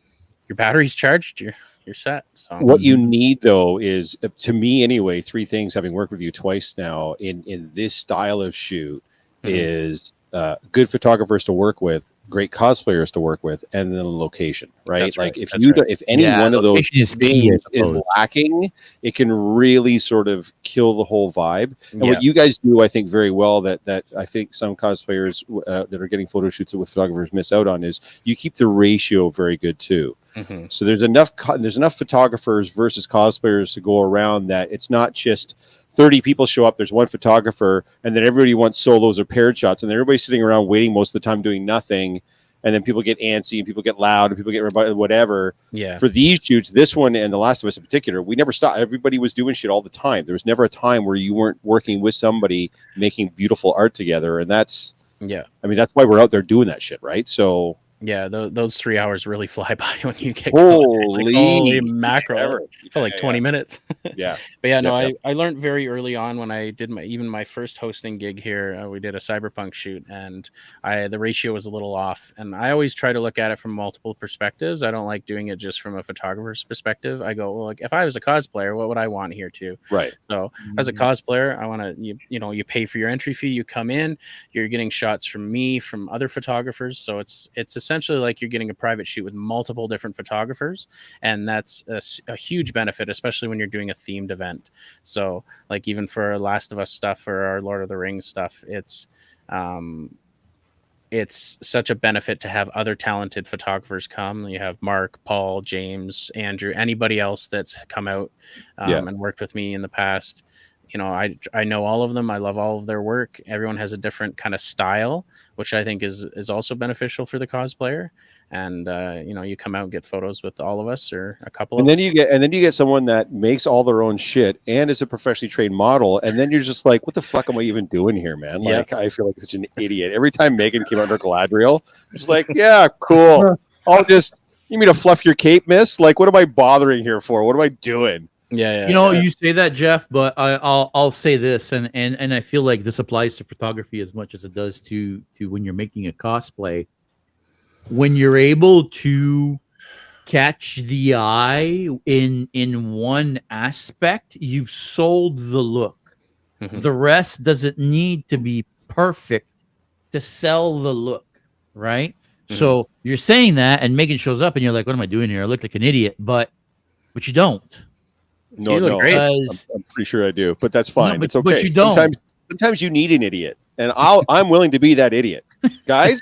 [SPEAKER 4] your battery's charged, you're set. So
[SPEAKER 3] what you need though is, to me anyway, three things, having worked with you twice now in this style of shoot, is good photographers to work with, great cosplayers to work with, and then the location, right?
[SPEAKER 4] That's right.
[SPEAKER 3] If any one of those things is lacking, it can really sort of kill the whole vibe. And what you guys do, I think, very well that I think some cosplayers that are getting photo shoots with photographers miss out on is you keep the ratio very good too. So there's enough photographers versus cosplayers to go around that it's not just 30 people show up, there's one photographer, and then everybody wants solos or paired shots, and then everybody's sitting around waiting most of the time doing nothing, and then people get antsy and people get loud and people get whatever.
[SPEAKER 4] Yeah.
[SPEAKER 3] For these shoots, this one and The Last of Us in particular, we never stopped. Everybody was doing shit all the time. There was never a time where you weren't working with somebody making beautiful art together, and that's that's why we're out there doing that shit, right? So
[SPEAKER 4] yeah, those 3 hours really fly by when you get
[SPEAKER 3] holy
[SPEAKER 4] mackerel. It felt like 20 minutes.
[SPEAKER 3] Yeah.
[SPEAKER 4] But yeah, no, I learned very early on when I did my first hosting gig here. We did a cyberpunk shoot, and the ratio was a little off. And I always try to look at it from multiple perspectives. I don't like doing it just from a photographer's perspective. I go, well, like, if I was a cosplayer, what would I want here too?
[SPEAKER 3] Right.
[SPEAKER 4] So as a cosplayer, I want to you pay for your entry fee. You come in, you're getting shots from me, from other photographers. So it's essentially like you're getting a private shoot with multiple different photographers, and that's a huge benefit, especially when you're doing a themed event. So like even for our Last of Us stuff or our Lord of the Rings stuff, it's such a benefit to have other talented photographers come. You have Mark, Paul, James, Andrew, anybody else that's come out and worked with me in the past. I know all of them. I love all of their work. Everyone has a different kind of style, which I think is also beneficial for the cosplayer. And you come out and get photos with all of us or a couple of us.
[SPEAKER 3] And then you get someone that makes all their own shit and is a professionally trained model, and then you're just like, what the fuck am I even doing here, man? Like, I feel like such an idiot. Every time Megan came out her Galadriel, I'm just like, yeah, cool. You mean to fluff your cape, miss? Like, what am I bothering here for? What am I doing?
[SPEAKER 4] Yeah.
[SPEAKER 1] You say that, Jeff, but I'll say this, and I feel like this applies to photography as much as it does to when you're making a cosplay. When you're able to catch the eye in one aspect, you've sold the look. The rest doesn't need to be perfect to sell the look, right? So you're saying that, and Megan shows up, and you're like, "What am I doing here? I look like an idiot," but you don't.
[SPEAKER 3] No,
[SPEAKER 4] you look great.
[SPEAKER 3] I'm pretty sure I do, but that's fine.
[SPEAKER 1] No, but,
[SPEAKER 3] it's okay.
[SPEAKER 1] But you don't.
[SPEAKER 3] Sometimes you need an idiot, and I'm willing to be that idiot. Guys,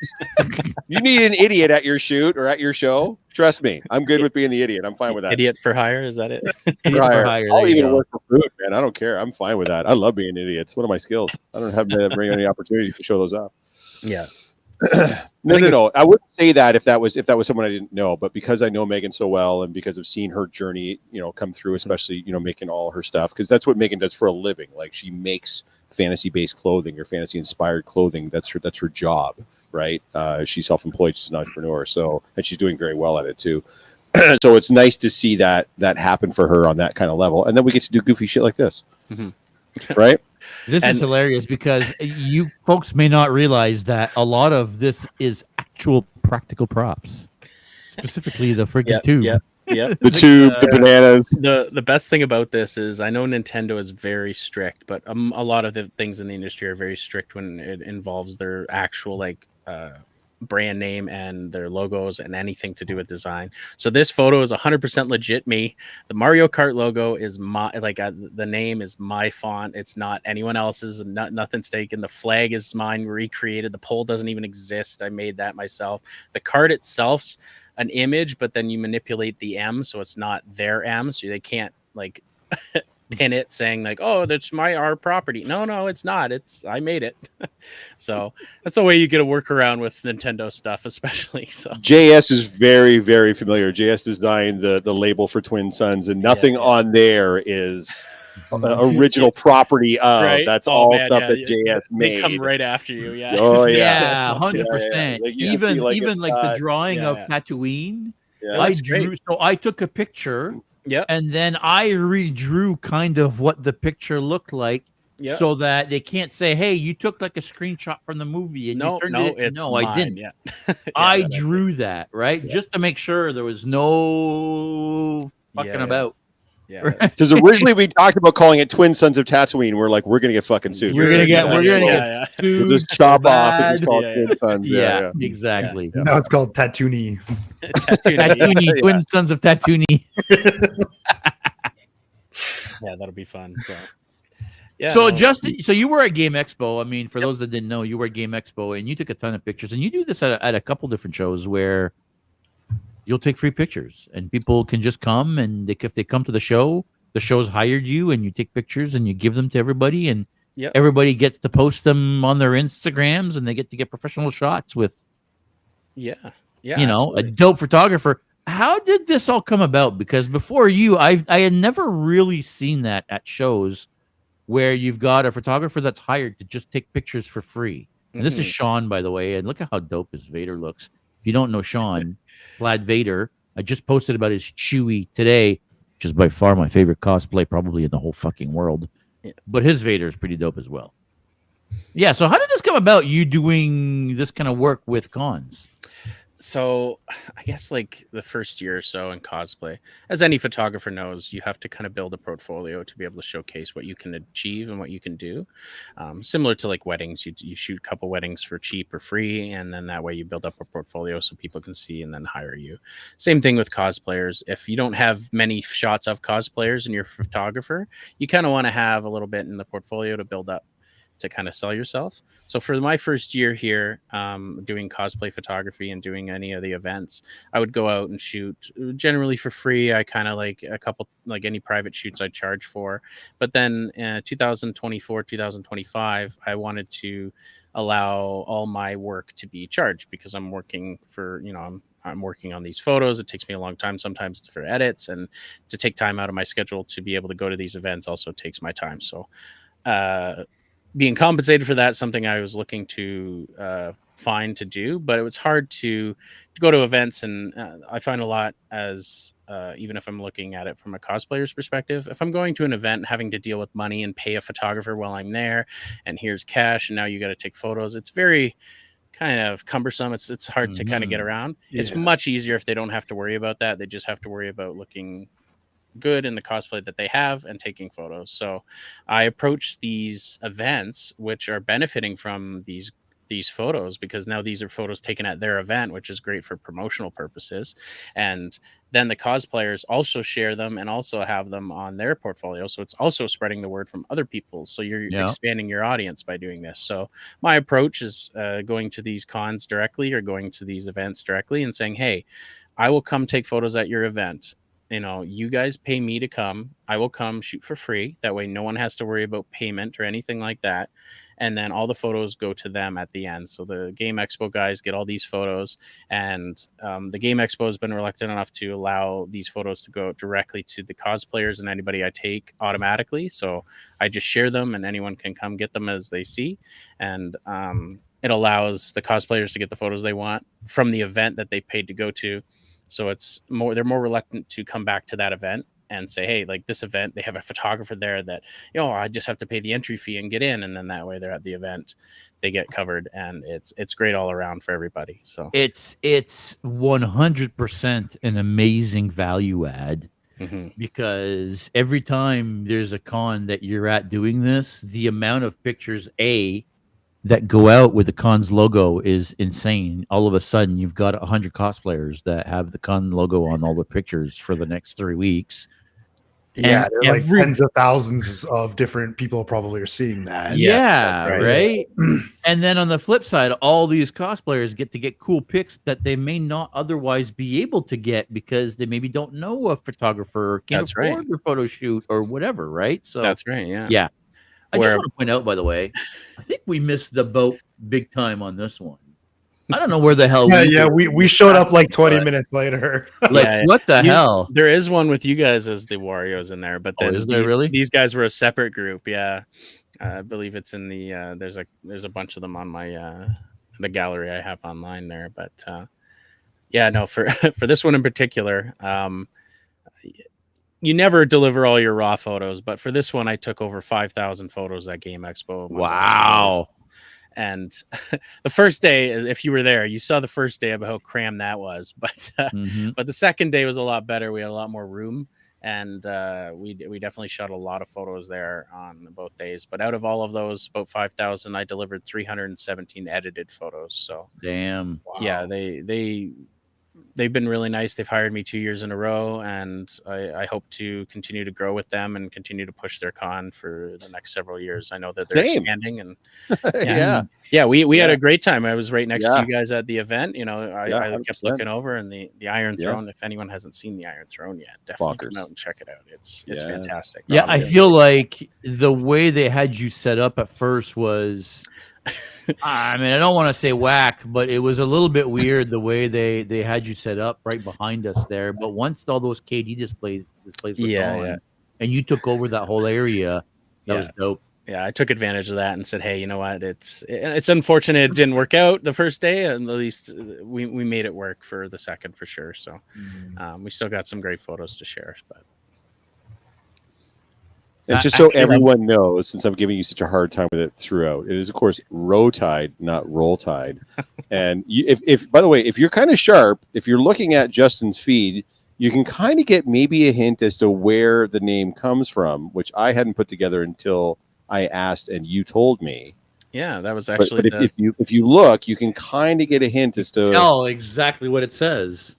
[SPEAKER 3] you need an idiot at your shoot or at your show. Trust me, I'm good with being the idiot. I'm fine with that.
[SPEAKER 4] Idiot for hire, is that it?
[SPEAKER 1] Idiot for hire.
[SPEAKER 3] I'll even work for food, man. I don't care. I'm fine with that. I love being an idiot. It's one of my skills. I don't have to bring any opportunity to show those off.
[SPEAKER 4] Yeah.
[SPEAKER 3] No. I wouldn't say that if that was someone I didn't know, but because I know Megan so well and because of seeing her journey, come through, especially, making all her stuff, because that's what Megan does for a living. Like, she makes fantasy-based clothing or fantasy-inspired clothing. That's her job, right? She's self-employed. She's an entrepreneur. So, and she's doing very well at it too. So it's nice to see that happen for her on that kind of level. And then we get to do goofy shit like this, right?
[SPEAKER 1] This is hilarious because you folks may not realize that a lot of this is actual practical props, specifically the freaking tube.
[SPEAKER 4] Yeah,
[SPEAKER 3] the tube, the bananas.
[SPEAKER 4] The best thing about this is I know Nintendo is very strict, but a lot of the things in the industry are very strict when it involves their actual brand name and their logos and anything to do with design. So this photo is 100% legit me. The Mario Kart logo is the name is my font. It's not anyone else's. Nothing's taken. The flag is mine, recreated. The pole doesn't even exist. I made that myself. The card itself's an image, but then you manipulate the M, so it's not their M, so they can't pin it saying oh, that's our property. No, it's not. I made it. So that's the way you get a workaround with Nintendo stuff, especially. So
[SPEAKER 3] JS is very, very familiar. JS designed the label for Twin Suns, and nothing on there is original property of. Right? That's all stuff that JS made.
[SPEAKER 4] They come right after you. Yeah.
[SPEAKER 3] Oh
[SPEAKER 1] yeah, 100%. Even the drawing of Tatooine.
[SPEAKER 3] Yeah,
[SPEAKER 1] I drew. So I took a picture.
[SPEAKER 4] Yeah.
[SPEAKER 1] And then I redrew kind of what the picture looked like so that they can't say, hey, you took a screenshot from the movie and you turned it. No, I didn't.
[SPEAKER 4] Yeah.
[SPEAKER 1] I drew that, right? Yeah. Just to make sure there was no fucking about.
[SPEAKER 3] Yeah. Because originally we talked about calling it Twin Sons of Tatooine. We're like, we're gonna get fucking sued.
[SPEAKER 1] We're gonna get sued.
[SPEAKER 3] We'll just chop off and just call it Twin Sons.
[SPEAKER 1] Yeah, exactly.
[SPEAKER 2] Yeah. Now it's called Tatooine.
[SPEAKER 1] Tatooine, Twin Sons of Tatooine.
[SPEAKER 4] Yeah, that'll be fun.
[SPEAKER 1] So you were at Game Expo. I mean, for those that didn't know, you were at Game Expo and you took a ton of pictures, and you do this at a couple different shows where you'll take free pictures, and people can just come, and if they come to the show's hired you, and you take pictures and you give them to everybody, and
[SPEAKER 4] Yep.
[SPEAKER 1] everybody gets to post them on their Instagrams, and they get to get professional shots with,
[SPEAKER 4] Yeah. Yeah.
[SPEAKER 1] a
[SPEAKER 4] Absolutely.
[SPEAKER 1] dope photographer. How did this all come about? Because before you, I had never really seen that at shows where you've got a photographer that's hired to just take pictures for free. And this is
[SPEAKER 4] Mhm.
[SPEAKER 1] Sean, by the way, and look at how dope his Vader looks. If you don't know Sean, Plaid Vader, I just posted about his Chewie today, which is by far my favorite cosplay probably in the whole fucking world.
[SPEAKER 4] Yeah.
[SPEAKER 1] But his Vader is pretty dope as well. Yeah, so how did this come about, you doing this kind of work with cons?
[SPEAKER 4] So I guess like the first year or so in cosplay, as any photographer knows, you have to kind of build a portfolio to be able to showcase what you can achieve and what you can do. Similar to like weddings, you shoot a couple weddings for cheap or free, and then that way you build up a portfolio so people can see and then hire you. Same thing with cosplayers. If you don't have many shots of cosplayers and you're a photographer, you kind of want to have a little bit in the portfolio to build up to kind of sell yourself. So for my first year here, doing cosplay photography and doing any of the events, I would go out and shoot generally for free. I kind of like a couple, like any private shoots I charge for. But then 2024, 2025, I wanted to allow all my work to be charged because I'm working for, I'm working on these photos. It takes me a long time sometimes for edits, and to take time out of my schedule to be able to go to these events also takes my time. So, being compensated for that, something I was looking to find to do, but it was hard to go to events, and I find a lot as even if I'm looking at it from a cosplayer's perspective, if I'm going to an event having to deal with money and pay a photographer while I'm there, and here's cash, and now you got to take photos, it's very kind of cumbersome. It's hard to kind of get around. It's
[SPEAKER 2] Yeah.
[SPEAKER 4] much easier if they don't have to worry about that. They just have to worry about looking good in the cosplay that they have and taking photos. So I approach these events which are benefiting from these photos, because now these are photos taken at their event, which is great for promotional purposes. And then the cosplayers also share them and also have them on their portfolio, so it's also spreading the word from other people, so you're
[SPEAKER 1] Yeah.
[SPEAKER 4] expanding your audience by doing this. So my approach is going to these cons directly or going to these events directly and saying, hey, I will come take photos at your event. You guys pay me to come. I will come shoot for free. That way, no one has to worry about payment or anything like that. And then all the photos go to them at the end. So the Game Expo guys get all these photos, and the Game Expo has been reluctant enough to allow these photos to go directly to the cosplayers and anybody I take automatically. So I just share them, and anyone can come get them as they see. And it allows the cosplayers to get the photos they want from the event that they paid to go to. So they're more reluctant to come back to that event and say, hey, like this event, they have a photographer there that, I just have to pay the entry fee and get in. And then that way they're at the event, they get covered, and it's great all around for everybody. So
[SPEAKER 1] It's 100% an amazing value add, because every time there's a con that you're at doing this, the amount of pictures that go out with the con's logo is insane. All of a sudden, you've got 100 cosplayers that have the con logo on all the pictures for the next 3 weeks.
[SPEAKER 2] Yeah,
[SPEAKER 1] And
[SPEAKER 2] there are like tens of thousands of different people probably are seeing that.
[SPEAKER 1] Yeah,
[SPEAKER 4] right.
[SPEAKER 1] right. And then on the flip side, all these cosplayers get to get cool pics that they may not otherwise be able to get because they maybe don't know a photographer or can't
[SPEAKER 4] That's right.
[SPEAKER 1] afford their photo shoot or whatever, right? So
[SPEAKER 4] That's right. Yeah.
[SPEAKER 1] yeah. I just
[SPEAKER 4] Where-
[SPEAKER 1] want to point out, by the way, I think we missed the boat big time on this one. I don't know where the hell
[SPEAKER 2] we showed up like 20 minutes later.
[SPEAKER 1] Like,
[SPEAKER 4] Yeah,
[SPEAKER 1] what the hell?
[SPEAKER 4] There is one with you guys as the Warriors in there, but then
[SPEAKER 1] is there really?
[SPEAKER 4] These guys were a separate group. Yeah, I believe it's in the there's a bunch of them on my the gallery I have online there. But yeah, no, for for this one in particular, you never deliver all your raw photos, but for this one, I took over 5,000 photos at Game Expo.
[SPEAKER 1] Wow.
[SPEAKER 4] And the first day, if you were there, you saw the first day about how crammed that was. But but the second day was a lot better. We had a lot more room, and we definitely shot a lot of photos there on both days. But out of all of those, about 5,000, I delivered 317 edited photos. So
[SPEAKER 1] damn.
[SPEAKER 4] yeah, they they've been really nice. They've hired me 2 years in a row, and I hope to continue to grow with them and continue to push their con for the next several years. I know that they're
[SPEAKER 3] Same.
[SPEAKER 4] expanding, and
[SPEAKER 3] Yeah.
[SPEAKER 4] yeah, we had
[SPEAKER 3] Yeah.
[SPEAKER 4] a great time. I was right next to
[SPEAKER 3] Yeah.
[SPEAKER 4] you guys at the event. You know,
[SPEAKER 3] Yeah,
[SPEAKER 4] I kept
[SPEAKER 3] 100%.
[SPEAKER 4] looking over, and the Iron
[SPEAKER 3] Yeah.
[SPEAKER 4] Throne. If anyone hasn't seen the Iron Throne yet, definitely
[SPEAKER 3] Bonkers.
[SPEAKER 4] come out and check it out. It's
[SPEAKER 3] Yeah.
[SPEAKER 4] fantastic.
[SPEAKER 1] Yeah, I feel like the way they had you set up at first was, I mean, I don't want to say whack, but it was a little bit weird the way they had you set up right behind us there. But once all those KD displays were gone, and you took over that whole area, that was dope.
[SPEAKER 4] Yeah, I took advantage of that and said, "Hey, you know what? It's unfortunate it didn't work out the first day, and at least we made it work for the second for sure." So we still got some great photos to share. But
[SPEAKER 3] and just so everyone knows, since I'm giving you such a hard time with it throughout, it is of course Rotide, not Roll Tide. And if by the way, if you're kind of sharp, if you're looking at Justin's feed, you can kind of get maybe a hint as to where the name comes from, which I hadn't put together until I asked and you told me.
[SPEAKER 4] Yeah, that was actually.
[SPEAKER 3] But if you look, you can kind of get a hint as to
[SPEAKER 1] tell exactly what it says,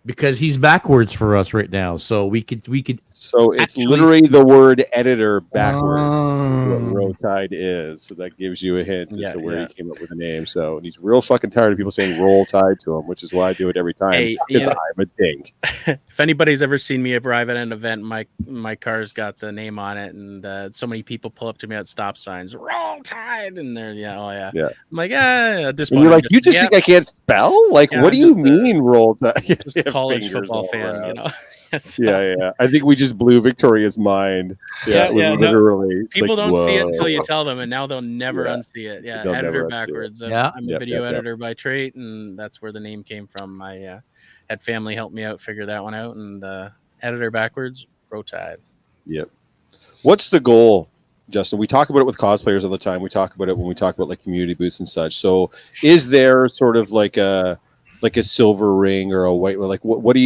[SPEAKER 1] because he's backwards for us right now. So we could.
[SPEAKER 3] So it's literally the word editor backwards. What Rotide is. So that gives you a hint as to where he came up with the name. So and he's real fucking tired of people saying Roll Tide to him, which is why I do it every time. Because I'm a dink.
[SPEAKER 4] If anybody's ever seen me arrive at an event, my car's got the name on it, and so many people pull up to me at stop signs, Roll Tide, and they're I'm like, at this point,
[SPEAKER 3] and you're like, you just think I can't spell? Like, what do you mean Roll Tide?
[SPEAKER 4] Just a college football fan, you know.
[SPEAKER 3] So, yeah. I think we just blew Victoria's mind. Literally.
[SPEAKER 4] No, people don't see it until you tell them, and now they'll never unsee it. Yeah, editor backwards. I'm a video editor by trade, and that's where the name came from. My had family help me out, figure that one out, and editor backwards, Rotide.
[SPEAKER 3] Yep. What's the goal, Justin? We talk about it with cosplayers all the time. We talk about it when we talk about like community booths and such. So, is there sort of like a silver ring or a white? Like, what would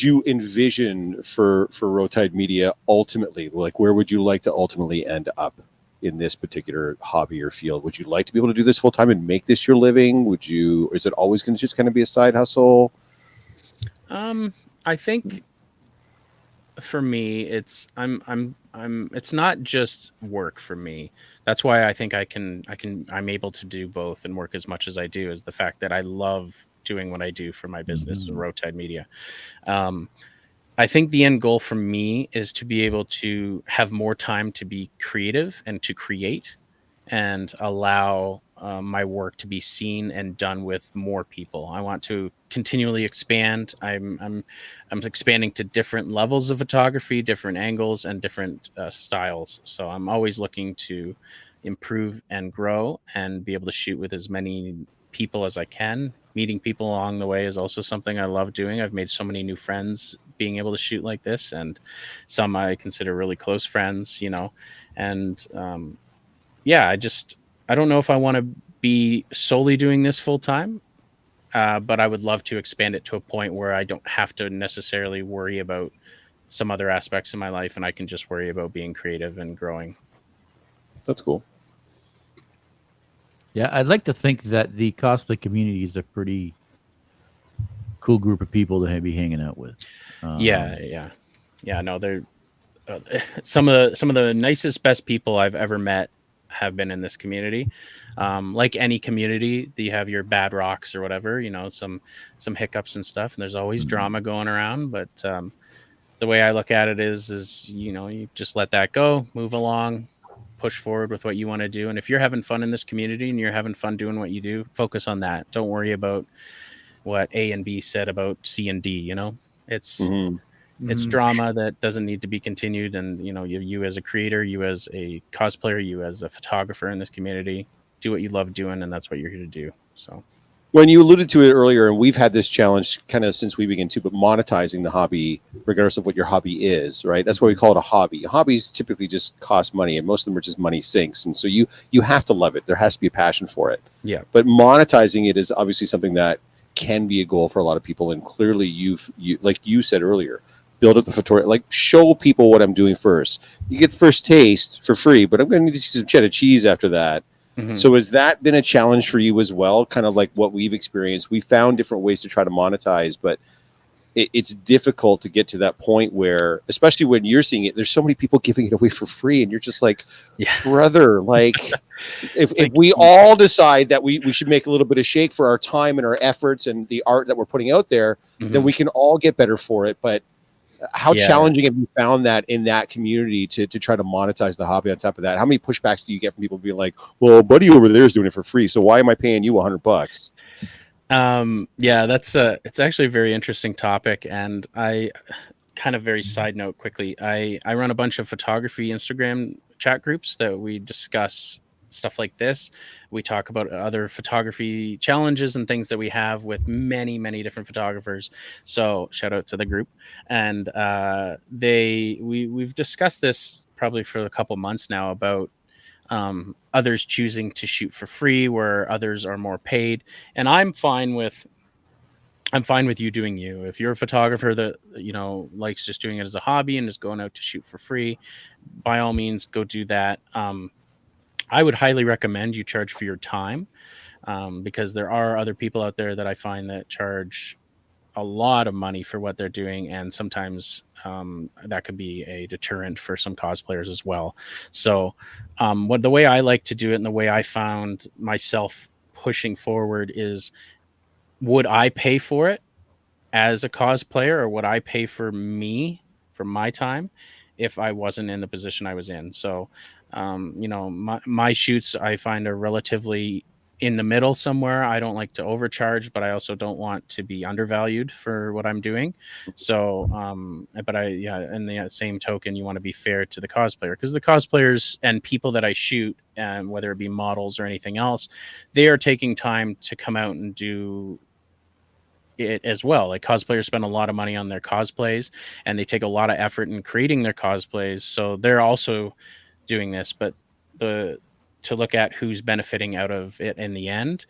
[SPEAKER 3] you envision for Rotide Media ultimately? Like, where would you like to ultimately end up in this particular hobby or field? Would you like to be able to do this full time and make this your living? Or is it always going to just kind of be a side hustle?
[SPEAKER 4] I think for me, it's not just work for me. That's why I think I'm able to do both and work as much as I do, is the fact that I love doing what I do for my business, Rotide Media. I think the end goal for me is to be able to have more time to be creative and to create, and allow my work to be seen and done with more people. I want to continually expand. I'm expanding to different levels of photography, different angles, and different styles. So I'm always looking to improve and grow and be able to shoot with as many people as I can. Meeting people along the way is also something I love doing. I've made so many new friends being able to shoot like this, and some I consider really close friends, you know. And I don't know if I want to be solely doing this full time, but I would love to expand it to a point where I don't have to necessarily worry about some other aspects of my life, and I can just worry about being creative and growing.
[SPEAKER 3] That's cool.
[SPEAKER 1] Yeah, I'd like to think that the cosplay community is a pretty cool group of people to be hanging out with.
[SPEAKER 4] No, they're some of the nicest, best people I've ever met have been in this community. Like any community, you have your bad rocks or whatever, you know, some hiccups and stuff, and there's always drama going around. But the way I look at it is you know, you just let that go, move along, push forward with what you want to do. And if you're having fun in this community and you're having fun doing what you do, focus on that. Don't worry about what A and B said about C and D. You know, it's drama that doesn't need to be continued. And you know, you as a creator, you as a cosplayer, you as a photographer in this community, do what you love doing, and that's what you're here to do. So
[SPEAKER 3] when you alluded to it earlier, and we've had this challenge kind of since we began too, but monetizing the hobby, regardless of what your hobby is, right? That's why we call it a hobby. Hobbies typically just cost money, and most of them are just money sinks. And so you have to love it. There has to be a passion for it.
[SPEAKER 4] Yeah.
[SPEAKER 3] But monetizing it is obviously something that can be a goal for a lot of people. And clearly you like you said earlier, build up the tutorial, like show people what I'm doing first. You get the first taste for free, but I'm going to need to see some cheddar cheese after that.
[SPEAKER 4] Mhm.
[SPEAKER 3] So has that been a challenge for you as well? Kind of like what we've experienced. We found different ways to try to monetize, but it's difficult to get to that point where, especially when you're seeing it, there's so many people giving it away for free, and you're just like,
[SPEAKER 4] Yeah.
[SPEAKER 3] brother, like if
[SPEAKER 4] like-
[SPEAKER 3] we all decide that we should make a little bit of shake for our time and our efforts and the art that we're putting out there, then
[SPEAKER 4] Mhm.
[SPEAKER 3] we can all get better for it. But how
[SPEAKER 4] Yeah.
[SPEAKER 3] challenging have you found that in that community to try to monetize the hobby on top of that? How many pushbacks do you get from people being like, well, buddy over there is doing it for free, so why am I paying you $100?
[SPEAKER 4] Yeah, it's actually a very interesting topic, and I kind of very side note quickly. I run a bunch of photography Instagram chat groups that we discuss stuff like this. We talk about other photography challenges and things that we have with many different photographers. So shout out to the group. And we've discussed this probably for a couple months now about others choosing to shoot for free where others are more paid. And I'm fine with you doing you. If you're a photographer that, you know, likes just doing it as a hobby and is going out to shoot for free, by all means go do that. I would highly recommend you charge for your time, because there are other people out there that I find that charge a lot of money for what they're doing, and sometimes that could be a deterrent for some cosplayers as well. So what the way I like to do it and the way I found myself pushing forward is, would I pay for it as a cosplayer, or would I pay for my time if I wasn't in the position I was in? So you know, my shoots I find are relatively in the middle somewhere. I don't like to overcharge, but I also don't want to be undervalued for what I'm doing. So but in the same token, you want to be fair to the cosplayer, because the cosplayers and people that I shoot, and whether it be models or anything else, they are taking time to come out and do it as well. Like, cosplayers spend a lot of money on their cosplays, and they take a lot of effort in creating their cosplays, so they're also doing this. But to look at who's benefiting out of it in the end,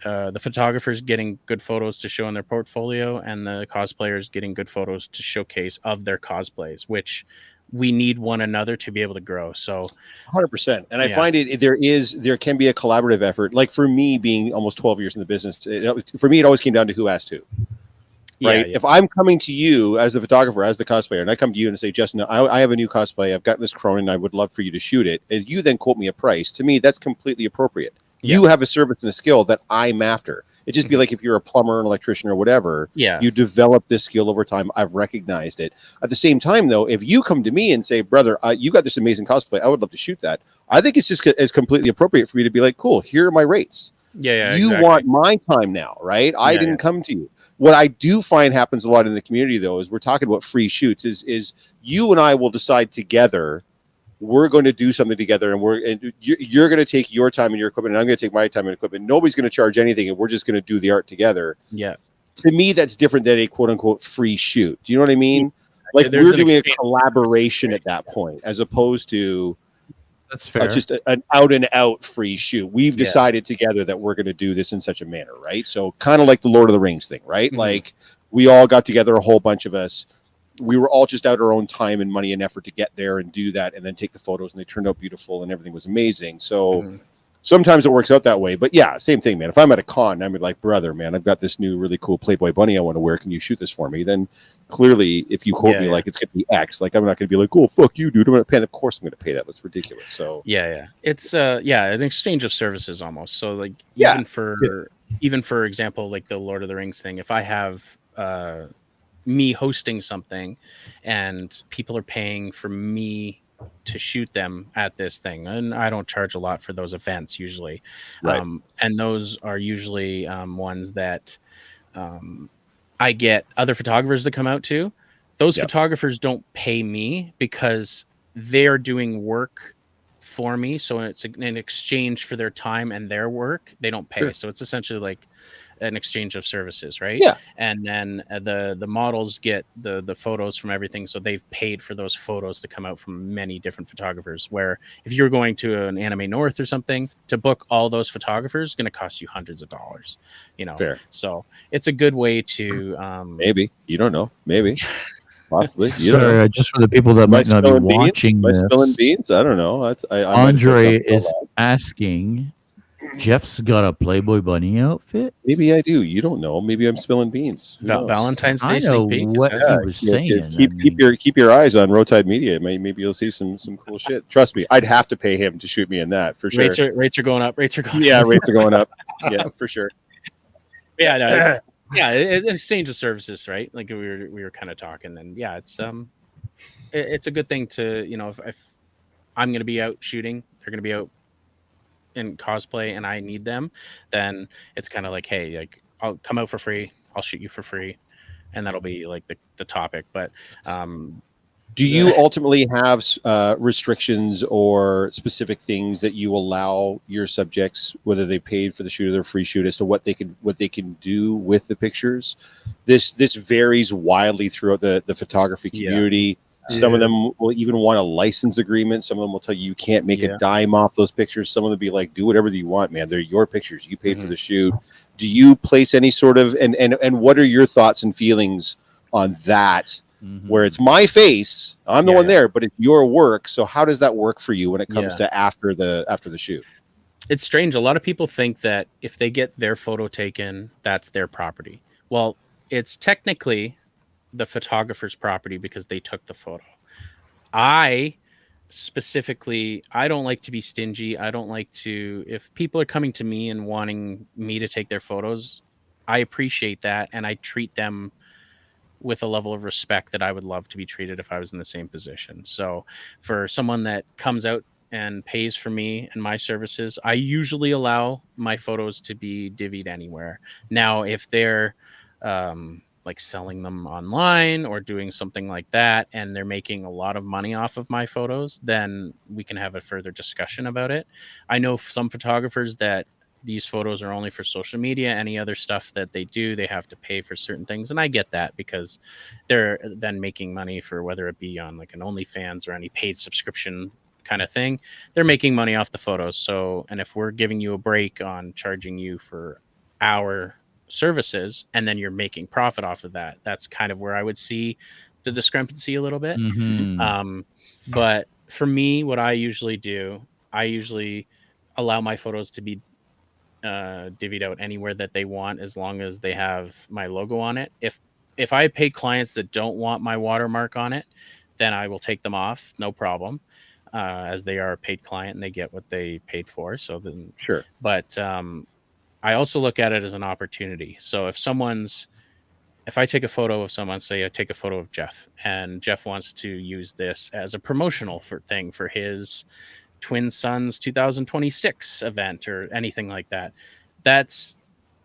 [SPEAKER 4] the photographers getting good photos to show in their portfolio, and the cosplayers getting good photos to showcase of their cosplays, which we need one another to be able to grow. So
[SPEAKER 3] 100%. And I
[SPEAKER 4] Yeah.
[SPEAKER 3] find there can be a collaborative effort. Like for me, being almost 12 years in the business, for me, it always came down to who asked who. Right.
[SPEAKER 4] Yeah.
[SPEAKER 3] If I'm coming to you as the photographer, as the cosplayer, and I come to you and say, Justin, I have a new cosplay. I've got this Cronin. I would love for you to shoot it. And you then quote me a price. To me, that's completely appropriate. You have a service and a skill that I'm after. It'd just be like if you're a plumber, an electrician, or whatever.
[SPEAKER 4] Yeah.
[SPEAKER 3] You develop this skill over time. I've recognized it. At the same time, though, if you come to me and say, brother, you got this amazing cosplay, I would love to shoot that. I think it's just as completely appropriate for me to be like, cool, here are my rates.
[SPEAKER 4] Yeah.
[SPEAKER 3] You
[SPEAKER 4] exactly.
[SPEAKER 3] want my time now, right? I
[SPEAKER 4] Yeah,
[SPEAKER 3] didn't come to you. What I do find happens a lot in the community, though, is we're talking about free shoots. Is you and I will decide together we're going to do something together, and you're going to take your time and your equipment, and I'm going to take my time and equipment. Nobody's going to charge anything, and we're just going to do the art together.
[SPEAKER 4] Yeah.
[SPEAKER 3] To me, that's different than a quote unquote free shoot. Do you know what I mean? Like,
[SPEAKER 4] There's
[SPEAKER 3] we're
[SPEAKER 4] an
[SPEAKER 3] doing a
[SPEAKER 4] exchange.
[SPEAKER 3] collaboration at that point, as opposed to
[SPEAKER 1] That's fair.
[SPEAKER 3] just an out and out free shoot. We've
[SPEAKER 4] Yeah.
[SPEAKER 3] decided together that we're going to do this in such a manner, right? So kind of like the Lord of the Rings thing, right?
[SPEAKER 4] Mhm.
[SPEAKER 3] Like, we all got together, a whole bunch of us. We were all just out our own time and money and effort to get there and do that, and then take the photos, and they turned out beautiful, and everything was amazing. So
[SPEAKER 4] Mhm.
[SPEAKER 3] sometimes it works out that way. But yeah, same thing, man. If I'm at a con, I'm like, brother, man, I've got this new really cool Playboy bunny I want to wear. Can you shoot this for me? Then clearly, if you quote
[SPEAKER 4] Yeah,
[SPEAKER 3] me
[SPEAKER 4] yeah.
[SPEAKER 3] like it's going to be X, like I'm not going to be like, oh, fuck you, dude. I'm going to pay. Of course I'm going to pay that. That's ridiculous. So
[SPEAKER 4] Yeah. It's an exchange of services almost. So like
[SPEAKER 3] Yeah.
[SPEAKER 4] even for example, like the Lord of the Rings thing, if I have me hosting something and people are paying for me to shoot them at this thing, and I don't charge a lot for those events usually.
[SPEAKER 3] Right.
[SPEAKER 4] And those are usually ones that I get other photographers to come out to. Those
[SPEAKER 3] Yep.
[SPEAKER 4] photographers don't pay me because they're doing work for me. So it's in exchange for their time and their work. They don't pay.
[SPEAKER 3] Sure.
[SPEAKER 4] So it's essentially like an exchange of services, right?
[SPEAKER 3] Yeah.
[SPEAKER 4] And then the models get the photos from everything. So they've paid for those photos to come out from many different photographers. Where if you're going to an Anime North or something, to book all those photographers is going to cost you hundreds of dollars. You know,
[SPEAKER 3] Fair.
[SPEAKER 4] So it's a good way to
[SPEAKER 3] Maybe. You don't know. Maybe. Possibly. You don't know.
[SPEAKER 1] Sorry, just for the people that
[SPEAKER 3] Am I
[SPEAKER 1] might not be
[SPEAKER 3] spilling beans?
[SPEAKER 1] watching
[SPEAKER 3] Am I spilling
[SPEAKER 1] this,
[SPEAKER 3] beans? I don't know. I might have said
[SPEAKER 1] Andre
[SPEAKER 3] something
[SPEAKER 1] is
[SPEAKER 3] loud.
[SPEAKER 1] asking Jeff's got a Playboy Bunny outfit.
[SPEAKER 3] Maybe I do. You don't know. Maybe I'm spilling beans. Who knows?
[SPEAKER 4] Valentine's Day
[SPEAKER 1] I know
[SPEAKER 4] sneak peek.
[SPEAKER 1] what he was saying.
[SPEAKER 3] Keep your eyes on Rotide Media. Maybe you'll see some cool shit. Trust me, I'd have to pay him to shoot me in that for sure.
[SPEAKER 4] Rates are going up. Rates are going
[SPEAKER 3] Yeah,
[SPEAKER 4] up.
[SPEAKER 3] rates are going up. Yeah, for sure.
[SPEAKER 4] Yeah, no, yeah. Exchange of services, right? Like we were kind of talking, and yeah, it's a good thing to, you know, if I'm going to be out shooting, they're going to be out in cosplay, and I need them, then it's kind of like, hey, like I'll come out for free, I'll shoot you for free, and that'll be like the topic. But
[SPEAKER 3] do you ultimately have restrictions or specific things that you allow your subjects, whether they paid for the shoot or their free shoot, as to what they can do with the pictures? This varies wildly throughout the photography community. Some of them will even want a license agreement. Some of them will tell you can't make a dime off those pictures. Some of them be like, do whatever you want, man. They're your pictures. You paid for the shoot. Do you place any sort of, and what are your thoughts and feelings on that? Where it's my face, I'm the one there, but it's your work. So how does that work for you when it comes to after the shoot?
[SPEAKER 4] It's strange. A lot of people think that if they get their photo taken, that's their property. Well, it's technically the photographer's property because they took the photo. I specifically, I don't like to be stingy. I don't like to, if people are coming to me and wanting me to take their photos, I appreciate that, and I treat them with a level of respect that I would love to be treated if I was in the same position. So for someone that comes out and pays for me and my services, I usually allow my photos to be divvied anywhere. Now, if they're like selling them online or doing something like that, and they're making a lot of money off of my photos, then we can have a further discussion about it. I know some photographers that these photos are only for social media. Any other stuff that they do, they have to pay for certain things. And I get that, because they're then making money for, whether it be on like an OnlyFans or any paid subscription kind of thing, they're making money off the photos. So, and if we're giving you a break on charging you for our services, and then you're making profit off of that, that's kind of where I would see the discrepancy a little bit. But for me, what I usually do, I usually allow my photos to be divvied out anywhere that they want, as long as they have my logo on it. If I pay clients that don't want my watermark on it, then I will take them off, no problem, as they are a paid client and they get what they paid for. So then
[SPEAKER 3] sure.
[SPEAKER 4] But I also look at it as an opportunity. So if I take a photo of someone, say I take a photo of Jeff, and Jeff wants to use this as a promotional thing for his Twin Sons 2026 event or anything like that, that's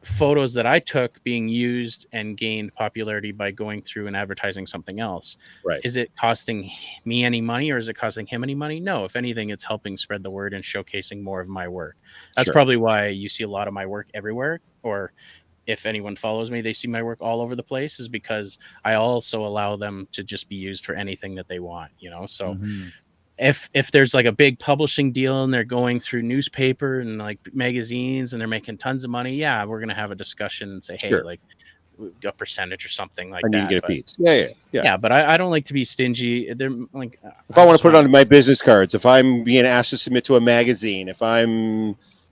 [SPEAKER 4] photos that I took being used and gained popularity by going through and advertising something else.
[SPEAKER 3] Right.
[SPEAKER 4] Is it costing me any money, or is it costing him any money? No. If anything, it's helping spread the word and showcasing more of my work. That's probably why you see a lot of my work everywhere, or if anyone follows me, they see my work all over the place, is because I also allow them to just be used for anything that they want, you know? So if there's like a big publishing deal and they're going through newspaper and like magazines and they're making tons of money, yeah, we're going to have a discussion and say, hey, like a percentage or something like that.
[SPEAKER 3] You get a piece.
[SPEAKER 4] Yeah, but I don't like to be stingy. They're like,
[SPEAKER 3] if I want to put it on my business cards, if I'm being asked to submit to a magazine, if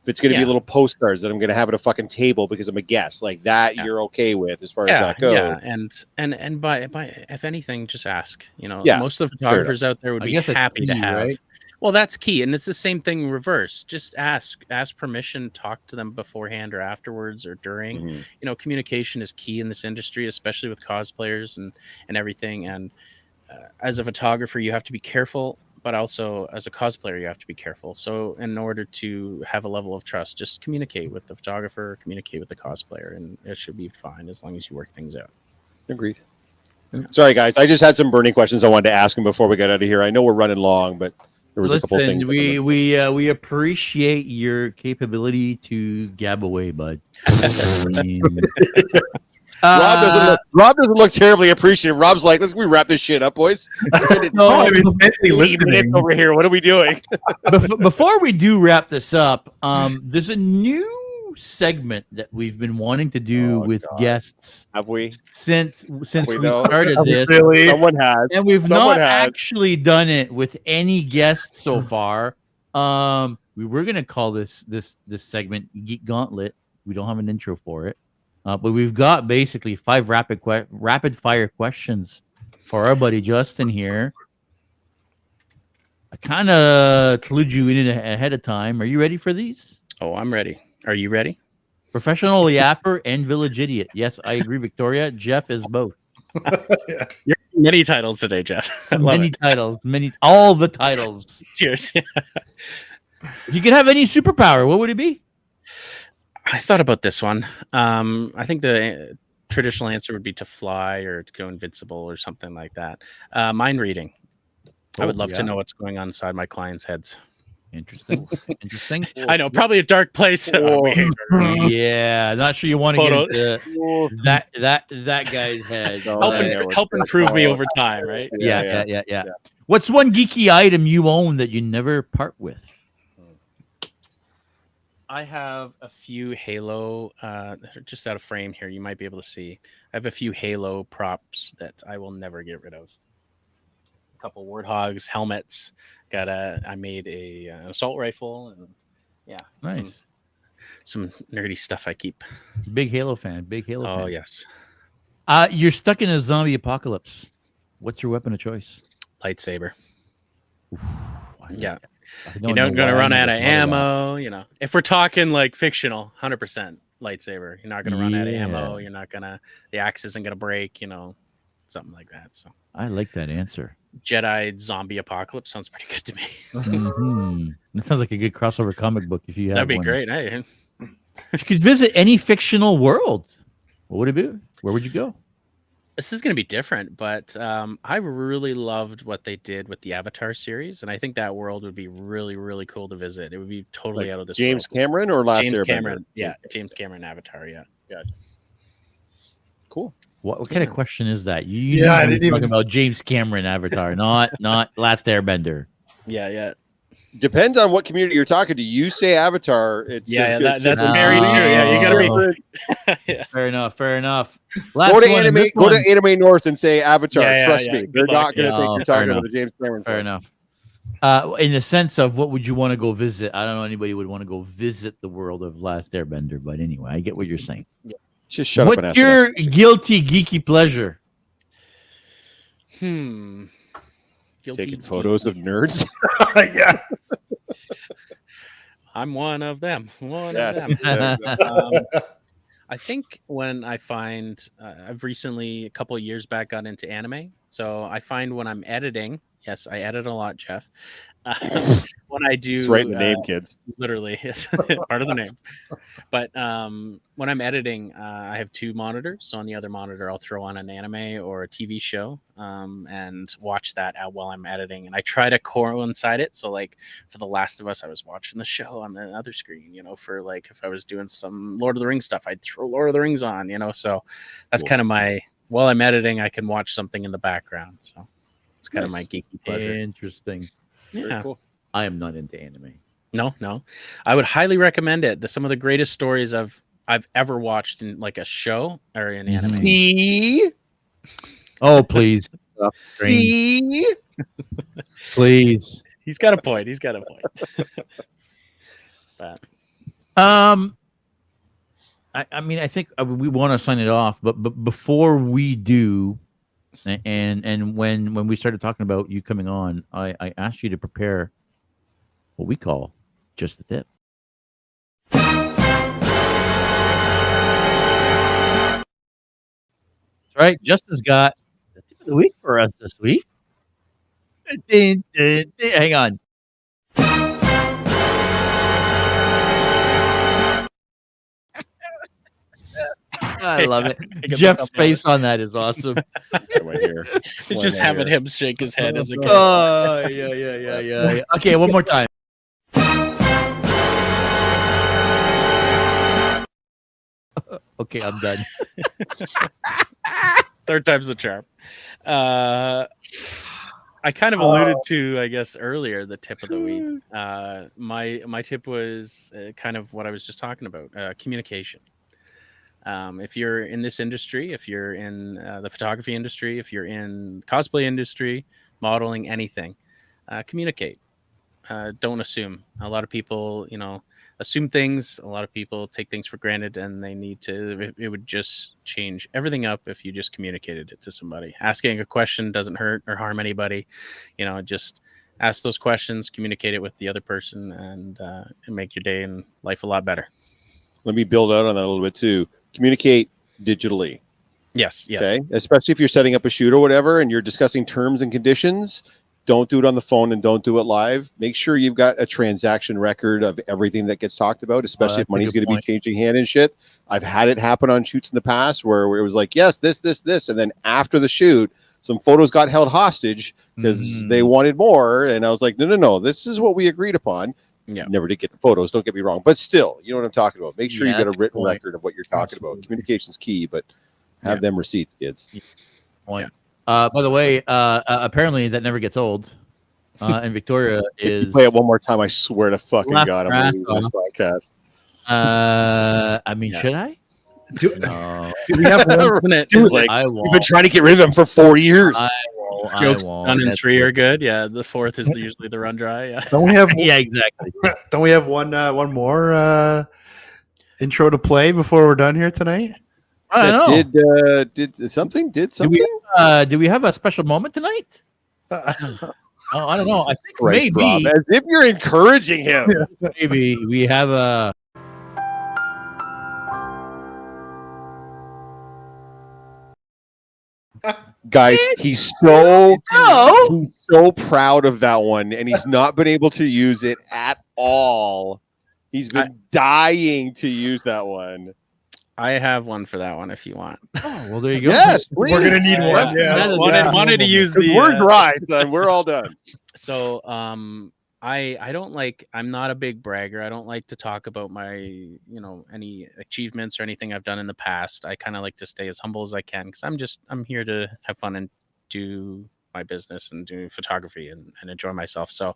[SPEAKER 3] it's going to be little postcards that I'm going to have at a fucking table because I'm a guest, like that, you're okay with as far as that goes.
[SPEAKER 4] Yeah, and by if anything, just ask. You know, most of the photographers out there would be happy to have. Right? Well, that's key, and it's the same thing in reverse. Just ask permission, talk to them beforehand or afterwards or during. You know, communication is key in this industry, especially with cosplayers and everything. And as a photographer, you have to be careful. But also as a cosplayer, you have to be careful. So in order to have a level of trust, just communicate with the photographer, communicate with the cosplayer, and it should be fine as long as you work things out.
[SPEAKER 3] Agreed. Sorry, guys. I just had some burning questions I wanted to ask him before we got out of here. I know we're running long, but there was a couple things.
[SPEAKER 1] We appreciate your capability to gab away, bud.
[SPEAKER 3] Rob doesn't look terribly appreciative. Rob's like, let's wrap this shit up, boys.
[SPEAKER 2] Listening
[SPEAKER 3] over here. What are we doing?
[SPEAKER 1] Before we do wrap this up, there's a new segment that we've been wanting to do with guests.
[SPEAKER 3] Have we?
[SPEAKER 1] Since we started this.
[SPEAKER 2] Really?
[SPEAKER 3] Someone has.
[SPEAKER 1] And we've actually done it with any guest so far. We were gonna call this segment Geek Gauntlet. We don't have an intro for it, but we've got basically 5 rapid fire questions for our buddy Justin here. I kind of clued you in it ahead of time. Are you ready for these?
[SPEAKER 4] Oh, I'm ready. Are you ready?
[SPEAKER 1] Professional yapper and village idiot. Yes, I agree, Victoria. Jeff is both.
[SPEAKER 2] Yeah.
[SPEAKER 4] You're many titles today, Jeff. I love
[SPEAKER 1] Many
[SPEAKER 4] it.
[SPEAKER 1] titles, all the titles.
[SPEAKER 4] Cheers.
[SPEAKER 1] If you could have any superpower, what would it be?
[SPEAKER 4] I thought about this one. I think the traditional answer would be to fly or to go invincible or something like that. Mind reading. I would love to know what's going on inside my clients' heads.
[SPEAKER 1] Interesting. Interesting.
[SPEAKER 4] I know, probably a dark place.
[SPEAKER 1] Yeah, not sure you want to
[SPEAKER 4] Photo-
[SPEAKER 1] get into that guy's head.
[SPEAKER 4] help improve me over time, right?
[SPEAKER 1] Yeah. What's one geeky item you own that you never part with?
[SPEAKER 4] I have a few Halo, just out of frame here. You might be able to see. I have a few Halo props that I will never get rid of. A couple Warthogs, helmets. I made an assault rifle, and
[SPEAKER 1] Nice.
[SPEAKER 4] some nerdy stuff I keep.
[SPEAKER 1] Big Halo fan. Big Halo fan.
[SPEAKER 4] Oh yes,
[SPEAKER 1] You're stuck in a zombie apocalypse. What's your weapon of choice?
[SPEAKER 4] lightsaber. Yeah.
[SPEAKER 1] You're
[SPEAKER 4] You're not going to run out of ammo. You know, if we're talking like fictional, 100% lightsaber. You're not going to run out of ammo. You're not going to. The axe isn't going to break. You know, something like that. So
[SPEAKER 1] I like that answer.
[SPEAKER 4] Jedi zombie apocalypse sounds pretty good to me.
[SPEAKER 1] Mhm. That sounds like a good crossover comic book. If you have
[SPEAKER 4] That'd be
[SPEAKER 1] one.
[SPEAKER 4] great. Hey,
[SPEAKER 1] If you could visit any fictional world, what would it be? Where would you go?
[SPEAKER 4] this is going to be different, but I really loved what they did with the Avatar series, and I think that world would be really, really cool to visit. It would be totally out of this
[SPEAKER 3] James
[SPEAKER 4] world.
[SPEAKER 3] Cameron or Last
[SPEAKER 4] James
[SPEAKER 3] Airbender?
[SPEAKER 4] Cameron, yeah, James Cameron Avatar, yeah.
[SPEAKER 3] Cool.
[SPEAKER 1] What kind of question is that? You
[SPEAKER 2] Yeah,
[SPEAKER 1] know
[SPEAKER 2] I
[SPEAKER 1] you're
[SPEAKER 2] didn't
[SPEAKER 1] talking
[SPEAKER 2] even-
[SPEAKER 1] about James Cameron Avatar, not Last Airbender.
[SPEAKER 4] Yeah.
[SPEAKER 3] Depends on what community you're talking to. You say Avatar, it's
[SPEAKER 4] That's
[SPEAKER 3] it's
[SPEAKER 4] very true. Yeah, you gotta be.
[SPEAKER 1] Fair enough.
[SPEAKER 3] Go to anime. Go to Anime North and say Avatar.
[SPEAKER 4] Yeah,
[SPEAKER 3] Trust
[SPEAKER 4] yeah.
[SPEAKER 3] me,
[SPEAKER 4] Good
[SPEAKER 3] they're
[SPEAKER 4] luck.
[SPEAKER 3] not going to
[SPEAKER 1] Yeah,
[SPEAKER 3] think you're
[SPEAKER 1] fair
[SPEAKER 3] talking
[SPEAKER 1] enough.
[SPEAKER 3] about the James Cameron.
[SPEAKER 1] Fair
[SPEAKER 3] film.
[SPEAKER 1] enough. In the sense of what would you want to go visit? I don't know anybody would want to go visit the world of Last Airbender, but anyway, I get what you're saying.
[SPEAKER 3] Just shut up and
[SPEAKER 1] What's
[SPEAKER 3] ask
[SPEAKER 1] your
[SPEAKER 3] me that.
[SPEAKER 1] guilty geeky pleasure?
[SPEAKER 4] Guilty
[SPEAKER 3] Taking photos of nerds.
[SPEAKER 2] Yeah.
[SPEAKER 4] I'm one of them.
[SPEAKER 3] Yes.
[SPEAKER 4] Of them.
[SPEAKER 3] Yeah.
[SPEAKER 4] I think when I find I've recently a couple of years back got into anime, so I find when I'm editing, yes, I edit a lot, Jeff. When I do,
[SPEAKER 3] It's right in the name, kids.
[SPEAKER 4] literally, it's part of the name. But when I'm editing, I have 2 monitors. So on the other monitor, I'll throw on an anime or a TV show and watch that out while I'm editing. And I try to coincide it. So like for The Last of Us, I was watching the show on the other screen. You know, for like if I was doing some Lord of the Rings stuff, I'd throw Lord of the Rings on. You know, so that's kind of my while I'm editing, I can watch something in the background. So it's kind of my geeky pleasure.
[SPEAKER 1] Interesting.
[SPEAKER 4] Yeah.
[SPEAKER 3] Cool.
[SPEAKER 1] I am not into anime.
[SPEAKER 4] No. I would highly recommend it. Some of the greatest stories I've ever watched in like a show or in anime.
[SPEAKER 3] See?
[SPEAKER 1] Oh, please.
[SPEAKER 3] See?
[SPEAKER 1] Please.
[SPEAKER 4] He's got a point. But
[SPEAKER 1] I mean, I think we want to sign it off, but before we do, and when we started talking about you coming on, I asked you to prepare what we call just the tip. That's right. Justin's got the tip of the week for us this week. Hang on. I love it. Jeff's face on that is awesome.
[SPEAKER 3] Right here.
[SPEAKER 4] It's just having him shake his head as a kid.
[SPEAKER 1] Oh, yeah. Okay, one more time. Okay, I'm done.
[SPEAKER 4] Third time's the charm. I kind of alluded to, I guess, earlier the tip of the week. My tip was kind of what I was just talking about: communication. If you're in this industry, if you're in the photography industry, if you're in cosplay industry, modeling, anything, communicate. don't assume. A lot of people, assume things. A lot of people take things for granted, and they need to. It would just change everything up if you just communicated it to somebody. Asking a question doesn't hurt or harm anybody. Just ask those questions, communicate it with the other person, and make your day and life a lot better.
[SPEAKER 3] Let me build out on that a little bit too. Communicate digitally.
[SPEAKER 4] Yes.
[SPEAKER 3] Okay. Especially if you're setting up a shoot or whatever and you're discussing terms and conditions, don't do it on the phone and don't do it live. Make sure you've got a transaction record of everything that gets talked about, especially if money's going to be changing hand and shit. I've had it happen on shoots in the past where it was like, yes, this. And then after the shoot, some photos got held hostage because they wanted more. And I was like, no. This is what we agreed upon.
[SPEAKER 4] Yeah.
[SPEAKER 3] Never did get the photos. Don't get me wrong. But still, you know what I'm talking about. Make sure you get a written record of what you're talking about. Communication's key, but have them receipts, kids.
[SPEAKER 1] Point. By the way, apparently that never gets old. And Victoria is.
[SPEAKER 3] If you play it one more time, I swear to fucking God, I'm going to leave this podcast.
[SPEAKER 1] Should I?
[SPEAKER 2] Do we have one?
[SPEAKER 3] We've been trying to get rid of them for 4 years.
[SPEAKER 4] Jokes done in 3 are good. Yeah, the 4th is usually the run dry. Yeah.
[SPEAKER 2] Don't we have?
[SPEAKER 1] Yeah, exactly.
[SPEAKER 2] Don't we have one more intro to play before we're done here tonight?
[SPEAKER 1] I don't know.
[SPEAKER 3] Did something?
[SPEAKER 1] Do we have a special moment tonight? I don't know. I think
[SPEAKER 3] Christ,
[SPEAKER 1] maybe
[SPEAKER 3] Rob, as if you're encouraging him.
[SPEAKER 1] Maybe we have a.
[SPEAKER 3] Guys, he's so proud of that one, and he's not been able to use it at all. He's been dying to use that one.
[SPEAKER 4] I have one for that one if you want.
[SPEAKER 1] Oh, well, there you go.
[SPEAKER 3] Yes, please.
[SPEAKER 2] We're gonna need one.
[SPEAKER 4] Yeah. Wanted to use the
[SPEAKER 3] word right, son. We're all done.
[SPEAKER 4] So, I don't like. I'm not a big bragger. I don't like to talk about my, any achievements or anything I've done in the past. I kind of like to stay as humble as I can because I'm here to have fun and do my business and do photography and enjoy myself. So,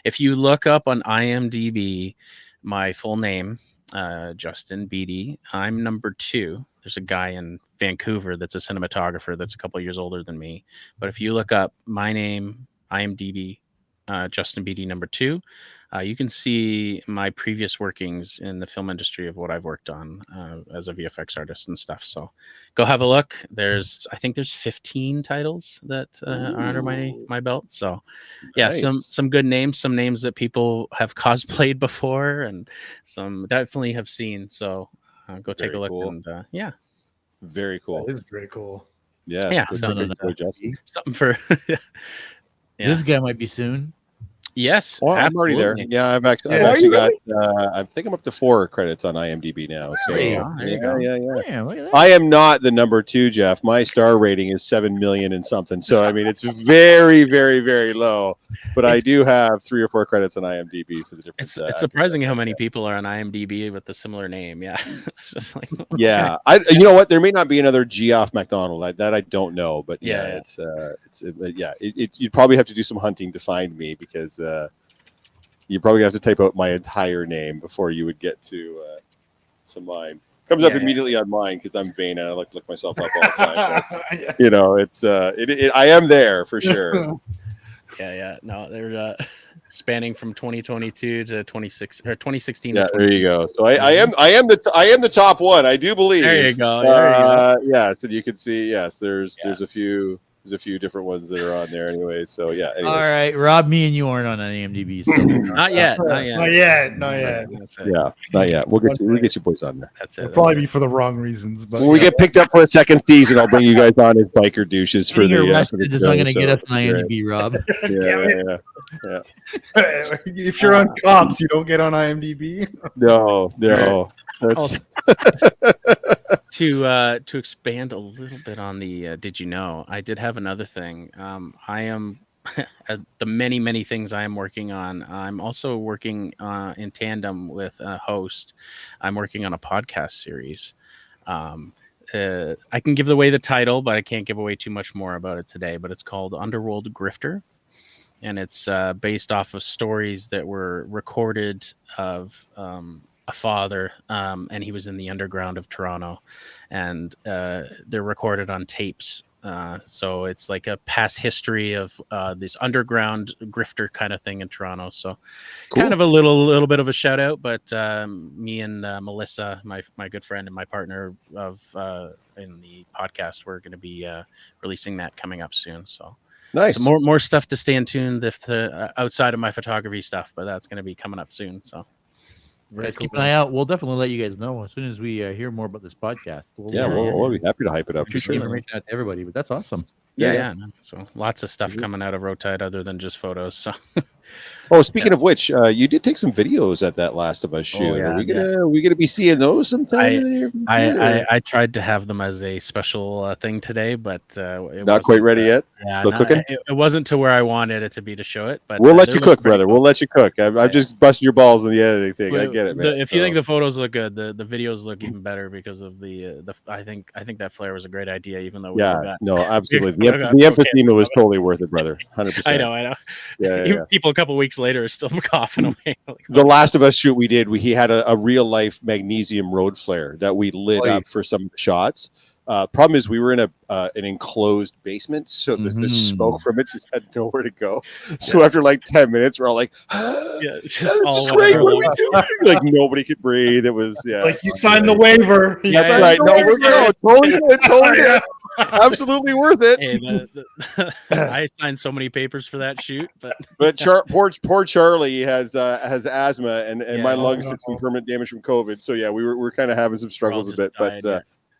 [SPEAKER 4] if you look up on IMDb, my full name. Justin Beatty. I'm number 2. There's a guy in Vancouver that's a cinematographer that's a couple years older than me. But if you look up my name, IMDb, Justin Beatty number 2, you can see my previous workings in the film industry of what I've worked on as a VFX artist and stuff. So go have a look. I think there's 15 titles that are under my belt. So yeah,
[SPEAKER 3] nice.
[SPEAKER 4] some good names, some names that people have cosplayed before and some definitely have seen. So go take a look.
[SPEAKER 3] Cool.
[SPEAKER 4] And yeah.
[SPEAKER 3] Very cool.
[SPEAKER 2] That is very cool.
[SPEAKER 3] Yes,
[SPEAKER 4] yeah.
[SPEAKER 3] Justin.
[SPEAKER 4] Something for
[SPEAKER 1] yeah. This guy might be soon.
[SPEAKER 4] Yes,
[SPEAKER 3] well, I'm already there. Yeah, I've actually got. I think I'm up to 4 credits on IMDb now. So
[SPEAKER 1] there you go.
[SPEAKER 3] Yeah. Look at that. I am not the number 2, Jeff. My star rating is 7 million and something. So I mean, it's very, very, very low. But I do have 3 or 4 credits on IMDb for the different.
[SPEAKER 4] It's surprising how many people are on IMDb with a similar name. Yeah, it's just like
[SPEAKER 3] yeah. You know what? There may not be another Geoff McDonald. That I don't know. But yeah. You'd probably have to do some hunting to find me because. You probably have to type out my entire name before you would get to mine. Comes up immediately on mine because I'm vain and I like to look myself up all the time. But, it's I am there for sure.
[SPEAKER 4] Yeah. No, they're spanning from 2022 to 2016.
[SPEAKER 3] Yeah, there you go. So I am the top one. I do believe.
[SPEAKER 4] There you go.
[SPEAKER 3] Yeah, so you can see. Yes, there's a few. There's a few different ones that are on there anyway. So yeah. Anyways.
[SPEAKER 1] All right, Rob, me and you aren't on IMDb. So
[SPEAKER 4] not yet.
[SPEAKER 2] That's it.
[SPEAKER 3] Yeah, not yet. We'll get you boys on there.
[SPEAKER 4] That's it.
[SPEAKER 2] It'll probably be for the wrong reasons. But
[SPEAKER 3] when we get picked up for a second season, I'll bring you guys on as biker douches for the.
[SPEAKER 1] Is not going to get us on IMDb, Rob.
[SPEAKER 3] Yeah.
[SPEAKER 2] If you're on Cops, you don't get on IMDb.
[SPEAKER 3] No. That's
[SPEAKER 4] to expand a little bit on the did you know, I did have another thing. I am the many things I am working on. I'm also working in tandem with a host. I'm working on a podcast series. I can give away the title, but I can't give away too much more about it today. But it's called Underworld Grifter, and it's based off of stories that were recorded of a father, and he was in the underground of Toronto, and they're recorded on tapes So it's like a past history of this underground grifter kind of thing in Toronto. So kind of a little bit of a shout out, but me and Melissa, my good friend and my partner of in the podcast, we're going to be releasing that coming up soon. So
[SPEAKER 3] Nice.
[SPEAKER 4] so more stuff to stay in tune with outside of my photography stuff, but that's going to be coming up soon. So
[SPEAKER 1] Guys, keep an eye out. We'll definitely let you guys know as soon as we hear more about this podcast.
[SPEAKER 3] We'll be happy to hype it up.
[SPEAKER 1] Shoot the information out to everybody, but that's awesome.
[SPEAKER 4] Yeah. So lots of stuff coming out of Rotide other than just photos. So
[SPEAKER 3] Speaking of which, you did take some videos at that Last of Us shoot. Are we gonna be seeing those sometime in the near future?
[SPEAKER 4] I tried to have them as a special thing today, but it
[SPEAKER 3] not quite ready yet.
[SPEAKER 4] Yeah,
[SPEAKER 3] still cooking.
[SPEAKER 4] It wasn't to where I wanted it to be to show it, but
[SPEAKER 3] we'll let you cook, brother. We'll let you cook. I'm just busting your balls in the editing thing. I get it, man.
[SPEAKER 4] If you think the photos look good, the videos look even better because of the. I think that flare was a great idea, even though
[SPEAKER 3] absolutely. The emphysema was totally worth it, brother. 100%.
[SPEAKER 4] I know.
[SPEAKER 3] Yeah.
[SPEAKER 4] People a couple weeks later are still coughing away.
[SPEAKER 3] The Last of Us shoot we did, he had a real life magnesium road flare that we lit up for some of the shots. Problem is we were in an enclosed basement, so the smoke from it just had nowhere to go. So after like 10 minutes, we're all like,
[SPEAKER 4] it's
[SPEAKER 3] just great. What are we doing? Like nobody could breathe. It was
[SPEAKER 2] like you signed the waiver.
[SPEAKER 3] That's right. Totally did. Absolutely worth it.
[SPEAKER 4] Hey, I signed so many papers for that shoot, but
[SPEAKER 3] poor Charlie has asthma and my lungs took some permanent damage from COVID. So yeah, we're kind of having some struggles a bit, but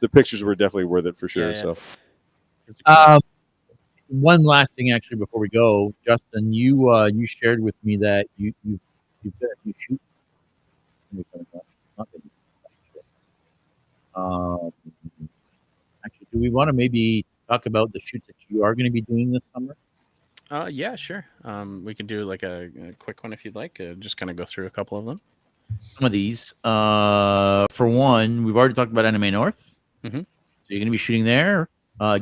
[SPEAKER 3] the pictures were definitely worth it for sure. So
[SPEAKER 1] one last thing actually before we go, Justin, you shared with me that you've got a new shoot. Actually, do we want to maybe talk about the shoots that you are going to be doing this summer?
[SPEAKER 4] Yeah, sure. We can do like a quick one if you'd like. Just kind of go through a couple of them.
[SPEAKER 1] Some of these. For one, we've already talked about Anime North.
[SPEAKER 4] Mm-hmm.
[SPEAKER 1] So you're going to be shooting there.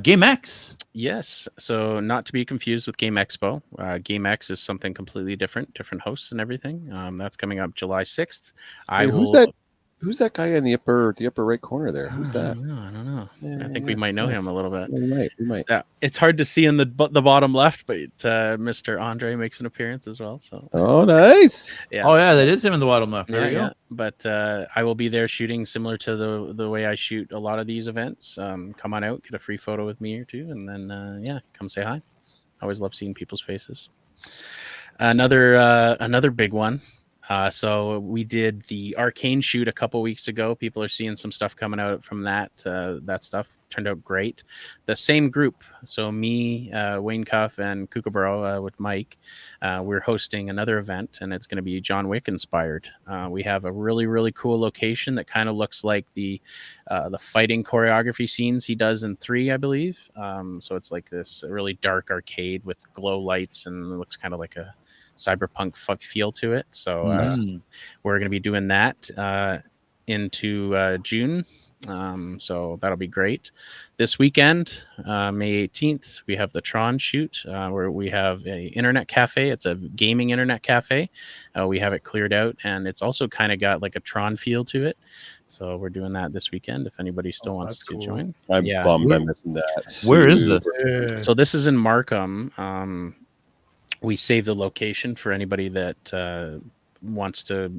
[SPEAKER 1] Game X.
[SPEAKER 4] Yes. So not to be confused with Game Expo. Game X is something completely different hosts and everything. That's coming up July 6th.
[SPEAKER 3] Who's that guy in the upper right corner there? Who's that?
[SPEAKER 4] I don't know. I think we might know him a little bit.
[SPEAKER 3] We might.
[SPEAKER 4] Yeah, it's hard to see in the bottom left, but Mr. Andre makes an appearance as well. So.
[SPEAKER 3] Oh, nice.
[SPEAKER 1] Yeah. Oh, yeah, that is him in the bottom left. There you go.
[SPEAKER 4] But I will be there shooting similar to the way I shoot a lot of these events. Come on out, get a free photo with me or two, and then come say hi. Always love seeing people's faces. Another big one. So we did the Arcane shoot a couple weeks ago. People are seeing some stuff coming out from that. That stuff turned out great. The same group, so me, Wayne Cuff, and Kookaburra with Mike, we're hosting another event, and it's going to be John Wick inspired. We have a really, really cool location that kind of looks like the fighting choreography scenes he does in 3, I believe. So it's like this really dark arcade with glow lights, and it looks kind of like a cyberpunk feel to it. So we're going to be doing that into June. So that'll be great. This weekend, May 18th, we have the Tron shoot where we have a internet cafe. It's a gaming internet cafe. We have it cleared out, and it's also kind of got like a Tron feel to it. So we're doing that this weekend if anybody still wants to join.
[SPEAKER 3] I'm bummed I'm missing that.
[SPEAKER 1] Where is this?
[SPEAKER 4] So this is in Markham. We save the location for anybody that wants to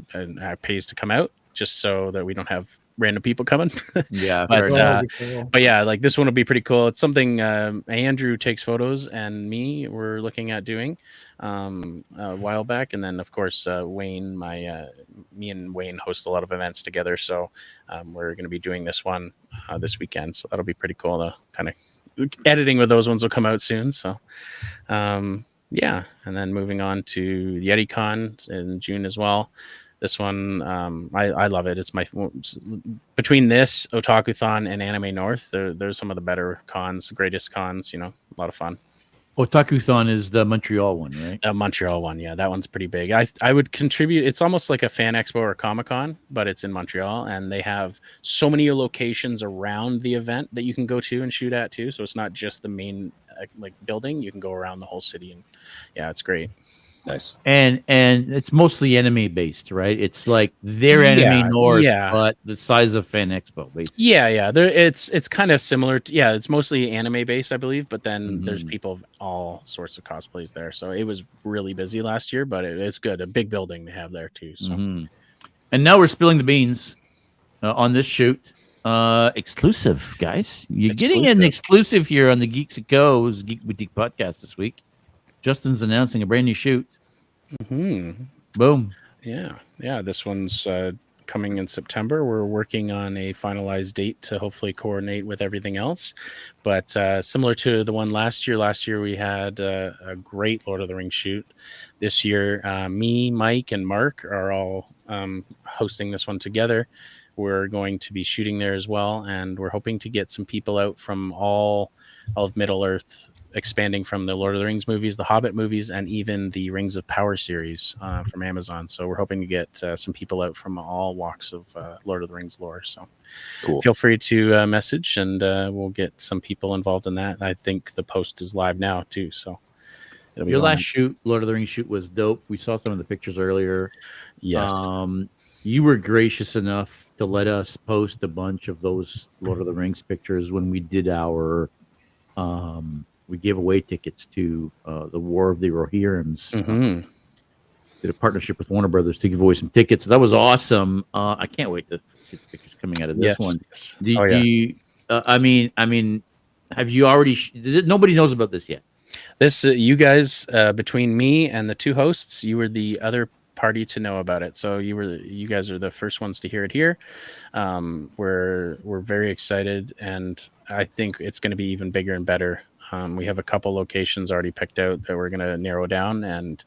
[SPEAKER 4] pays to come out, just so that we don't have random people coming.
[SPEAKER 1] Yeah,
[SPEAKER 4] but yeah, like this one will be pretty cool. It's something Andrew takes photos, and me we're looking at doing a while back, and then of course Wayne, me and Wayne host a lot of events together, so we're going to be doing this one this weekend. So that'll be pretty cool. The kind of editing with those ones will come out soon. So. Yeah, and then moving on to YetiCon in June as well. This one, I love it. It's between this, Otakuthon, and Anime North, they're some of the better cons, greatest cons, a lot of fun.
[SPEAKER 1] Otakuthon is the Montreal one, right?
[SPEAKER 4] Montreal one, yeah. That one's pretty big. I would contribute. It's almost like a fan expo or a Comic-Con, but it's in Montreal, and they have so many locations around the event that you can go to and shoot at too. So it's not just the main building. You can go around the whole city, and yeah, it's great.
[SPEAKER 3] Nice.
[SPEAKER 1] And it's mostly anime based, right? It's like their anime north, but the size of Fan Expo, basically.
[SPEAKER 4] Yeah. It's kind of similar to, it's mostly anime based, I believe, but then there's people of all sorts of cosplays there. So it was really busy last year, but it's good. A big building they have there too. So
[SPEAKER 1] and now we're spilling the beans on this shoot. Exclusive, guys. You're getting an exclusive here on the Geeks and Go's Geek Boutique podcast this week. Justin's announcing a brand new shoot. Boom.
[SPEAKER 4] Yeah. This one's coming in September. We're working on a finalized date to hopefully coordinate with everything else. But similar to the one last year we had a great Lord of the Rings shoot. This year, me, Mike, and Mark are all hosting this one together. We're going to be shooting there as well, and we're hoping to get some people out from all of Middle Earth, expanding from the Lord of the Rings movies, the Hobbit movies, and even the Rings of Power series from Amazon. So we're hoping to get some people out from all walks of Lord of the Rings lore. So feel free to message, and we'll get some people involved in that. I think the post is live now too. So
[SPEAKER 1] your last shoot, Lord of the Rings shoot, was dope. We saw some of the pictures earlier.
[SPEAKER 4] Yes.
[SPEAKER 1] You were gracious enough to let us post a bunch of those Lord of the Rings pictures when we did our we gave away tickets to the War of the Rohirrims. Did a partnership with Warner Brothers to give away some tickets. That was awesome. I can't wait to see the pictures coming out of this one.
[SPEAKER 4] Yes.
[SPEAKER 1] I mean, have you already? Nobody knows about this yet.
[SPEAKER 4] This you guys, between me and the two hosts, you were the other party to know about it. So you guys are the first ones to hear it here. We're very excited, and I think it's going to be even bigger and better. We have a couple locations already picked out that we're going to narrow down, and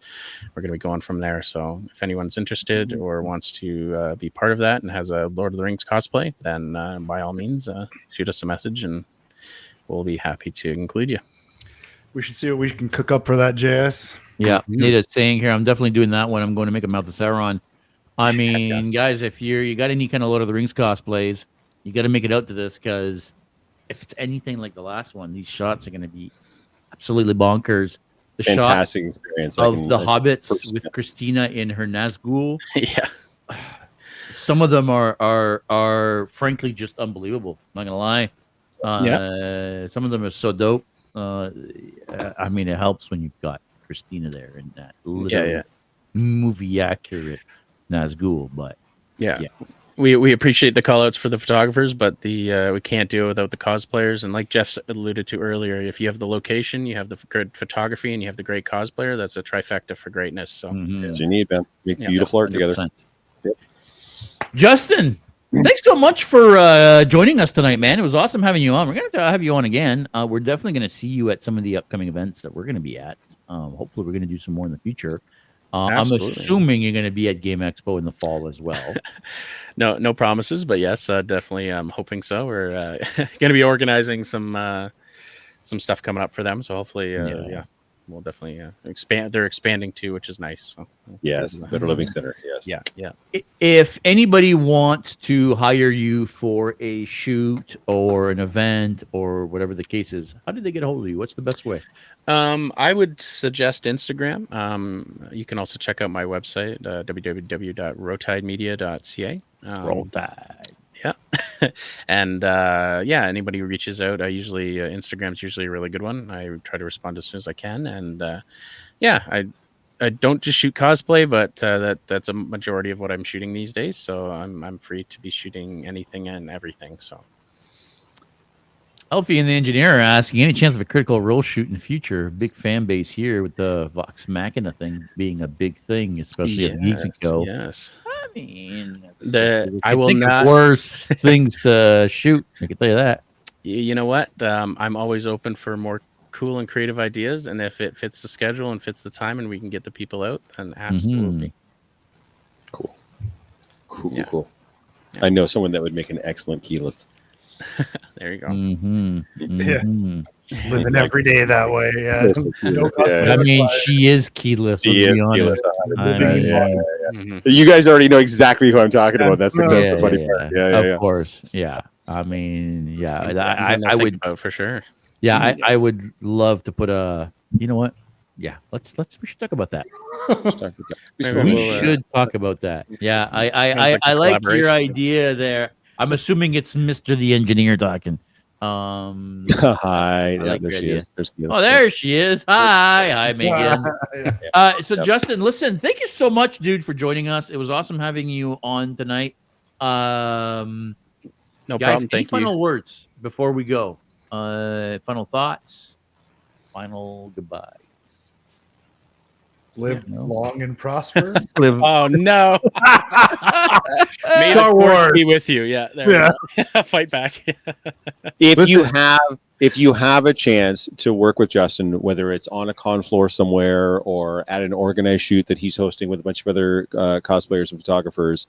[SPEAKER 4] we're going to be going from there. So if anyone's interested or wants to be part of that and has a Lord of the Rings cosplay, then by all means, shoot us a message, and we'll be happy to include you.
[SPEAKER 2] We should see what we can cook up for that, JS.
[SPEAKER 1] Yeah, Nita's saying here, I'm definitely doing that one. I'm going to make a Mouth of Sauron. I mean, guys, if you got any kind of Lord of the Rings cosplays, you got to make it out to this, because if it's anything like the last one, these shots are going to be absolutely bonkers. The
[SPEAKER 3] fantastic
[SPEAKER 1] shot
[SPEAKER 3] experience
[SPEAKER 1] of the hobbits with Christina in her Nazgul. Some of them are frankly just unbelievable. I'm not gonna lie. Some of them are so dope. I mean, it helps when you've got Christina there in that movie accurate Nazgul, but
[SPEAKER 4] we appreciate the call outs for the photographers, but we can't do it without the cosplayers. And like Jeff alluded to earlier, if you have the location, you have the good photography, and you have the great cosplayer, that's a trifecta for greatness. So
[SPEAKER 3] that's what you need, man. Make beautiful art together.
[SPEAKER 1] Yep. Justin, thanks so much for joining us tonight, man. It was awesome having you on. We're going to have you on again. We're definitely going to see you at some of the upcoming events that we're going to be at. Hopefully, we're going to do some more in the future. I'm assuming you're going to be at Game Expo in the fall as well.
[SPEAKER 4] No promises, but yes, definitely. I'm hoping so. We're going to be organizing some stuff coming up for them. So hopefully, we'll definitely expand. They're expanding too, which is nice. So,
[SPEAKER 3] yes, the Better Living Center. Yes.
[SPEAKER 4] Yeah.
[SPEAKER 1] If anybody wants to hire you for a shoot or an event or whatever the case is, how do they get a hold of you? What's the best way?
[SPEAKER 4] I would suggest Instagram. You can also check out my website, www.rotidemedia.ca.
[SPEAKER 1] Rotide.
[SPEAKER 4] Yeah. And anybody who reaches out, Instagram's usually a really good one. I try to respond as soon as I can. And I don't just shoot cosplay, but that's a majority of what I'm shooting these days. So I'm free to be shooting anything and everything. So
[SPEAKER 1] Elfie and the engineer are asking, any chance of a Critical Role shoot in the future? Big fan base here with the Vox Machina thing being a big thing, especially at Geeks and Co.
[SPEAKER 4] Yes.
[SPEAKER 1] I mean,
[SPEAKER 4] I will
[SPEAKER 1] think
[SPEAKER 4] not
[SPEAKER 1] of worse things to shoot. I can tell you that.
[SPEAKER 4] You know what? I'm always open for more cool and creative ideas, and if it fits the schedule and fits the time, and we can get the people out, then absolutely.
[SPEAKER 3] Cool. Yeah. I know someone that would make an excellent keyleth.
[SPEAKER 4] There you go.
[SPEAKER 2] Yeah. Just living every day that way. Yeah.
[SPEAKER 1] I mean, she is keyleth. Let's be honest.
[SPEAKER 3] You guys already know exactly who I'm talking about. That's the funny part.
[SPEAKER 1] Of course. Yeah. I mean, I would
[SPEAKER 4] for sure.
[SPEAKER 1] Yeah, I would love to put a. You know what? Yeah, we should talk about that.
[SPEAKER 4] Maybe
[SPEAKER 1] We
[SPEAKER 4] we'll,
[SPEAKER 1] should talk about that. Yeah,
[SPEAKER 4] Sounds
[SPEAKER 1] I
[SPEAKER 4] like a
[SPEAKER 1] like your
[SPEAKER 4] collaboration.
[SPEAKER 1] idea there. I'm assuming it's Mr. the Engineer talking.
[SPEAKER 3] Hi, yeah,
[SPEAKER 1] like
[SPEAKER 3] there
[SPEAKER 1] your
[SPEAKER 3] she
[SPEAKER 1] idea.
[SPEAKER 3] is. There's Gil.
[SPEAKER 1] Oh, there she is. Hi, Megan. So
[SPEAKER 3] Yep.
[SPEAKER 1] Justin, listen, thank you so much, dude, for joining us. It was awesome having you on tonight.
[SPEAKER 4] No
[SPEAKER 1] Guys,
[SPEAKER 4] problem.
[SPEAKER 1] any
[SPEAKER 4] Thank
[SPEAKER 1] final
[SPEAKER 4] you.
[SPEAKER 1] words before we go? Final thoughts, final goodbyes.
[SPEAKER 2] Live
[SPEAKER 1] Yeah, no.
[SPEAKER 2] long and prosper.
[SPEAKER 1] Live.
[SPEAKER 4] Oh no! May the
[SPEAKER 2] Star
[SPEAKER 4] force be
[SPEAKER 2] Wars.
[SPEAKER 4] with you. Yeah, there we go. Fight back.
[SPEAKER 3] If you have a chance to work with Justin, whether it's on a con floor somewhere or at an organized shoot that he's hosting with a bunch of other cosplayers and photographers,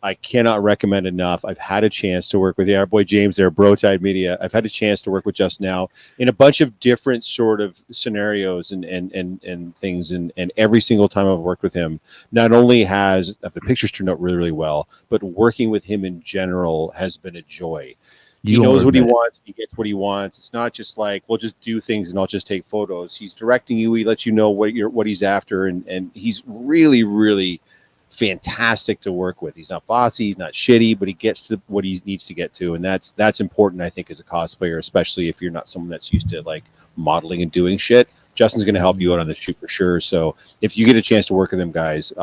[SPEAKER 3] I cannot recommend enough. I've had a chance to work with our boy James there, Rotide Media. I've had a chance to work with Justin now in a bunch of different sort of scenarios and things. And every single time I've worked with him, not only has the pictures turned out really, really well, but working with him in general has been a joy. He knows what he wants. He gets what he wants. It's not just like, we'll just do things and I'll just take photos. He's directing you. He lets you know what he's after. And he's really, really fantastic to work with. He's not bossy. He's not shitty, but he gets to what he needs to get to. And that's important, I think, as a cosplayer, especially if you're not someone that's used to like modeling and doing shit. Justin's going to help you out on the shoot for sure. So if you get a chance to work with them, guys,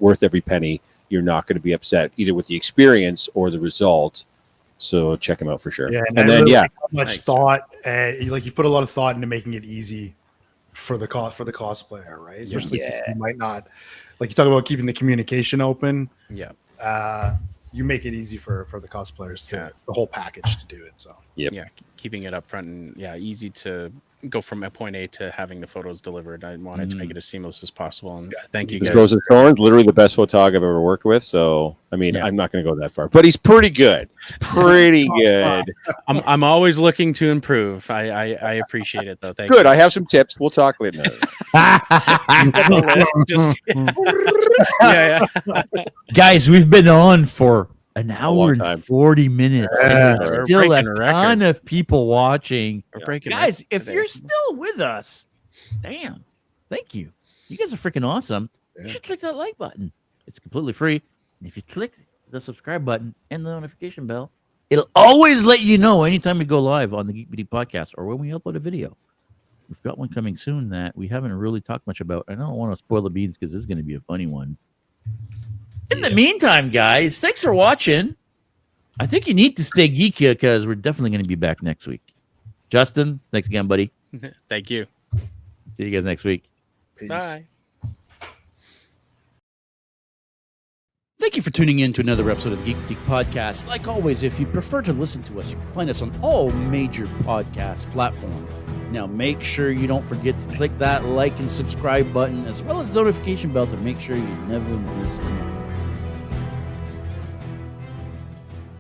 [SPEAKER 3] worth every penny. You're not going to be upset either with the experience or the result. So check him out for sure.
[SPEAKER 2] Yeah,
[SPEAKER 3] And then,
[SPEAKER 2] really much
[SPEAKER 4] Nice.
[SPEAKER 2] thought. You've put a lot of thought into making it easy for the cosplayer, right? Especially people who might not, like you talk about keeping the communication open.
[SPEAKER 4] Yeah.
[SPEAKER 2] You make it easy for the cosplayers to the whole package to do it. So
[SPEAKER 3] Yep.
[SPEAKER 4] Yeah, keeping it up front and easy to go from a point A to having the photos delivered. I wanted to make it as seamless as possible. And thank you
[SPEAKER 3] This
[SPEAKER 4] guys.
[SPEAKER 3] Rose of Thorns, literally the best photog I've ever worked with. So, I mean,
[SPEAKER 4] Yeah.
[SPEAKER 3] I'm not going to go that far, but he's pretty good. It's pretty good.
[SPEAKER 4] I'm always looking to improve. I appreciate it though. Thank
[SPEAKER 3] Good. I have some tips. We'll talk later.
[SPEAKER 4] you. He's got the list. Just,
[SPEAKER 1] Guys, we've been on for an
[SPEAKER 3] long
[SPEAKER 1] hour and
[SPEAKER 3] time.
[SPEAKER 1] 40 minutes.
[SPEAKER 2] Yeah.
[SPEAKER 1] And there's
[SPEAKER 4] We're
[SPEAKER 1] still a
[SPEAKER 4] breaking a record.
[SPEAKER 1] ton of people watching.
[SPEAKER 4] We're breaking
[SPEAKER 1] Guys,
[SPEAKER 4] records
[SPEAKER 1] if
[SPEAKER 4] today.
[SPEAKER 1] you're still with us, damn, thank you. You guys are freaking awesome. You
[SPEAKER 2] Yeah.
[SPEAKER 1] should click that like button. It's completely free. And if you click the subscribe button and the notification bell, it'll always let you know anytime we go live on the Geek Boutique podcast or when we upload a video. We've got one coming soon that we haven't really talked much about. I don't want to spoil the beans because this is going to be a funny one. In the meantime, guys, thanks for watching. I think you need to stay geeky because we're definitely going to be back next week. Justin, thanks again, buddy.
[SPEAKER 4] Thank you.
[SPEAKER 1] See you guys next week.
[SPEAKER 2] peace.
[SPEAKER 4] Bye.
[SPEAKER 1] Thank you for tuning in to another episode of the Geek Boutique Podcast. Like always, if you prefer to listen to us, you can find us on all major podcast platforms. Now, make sure you don't forget to click that like and subscribe button, as well as the notification bell to make sure you never miss an episode.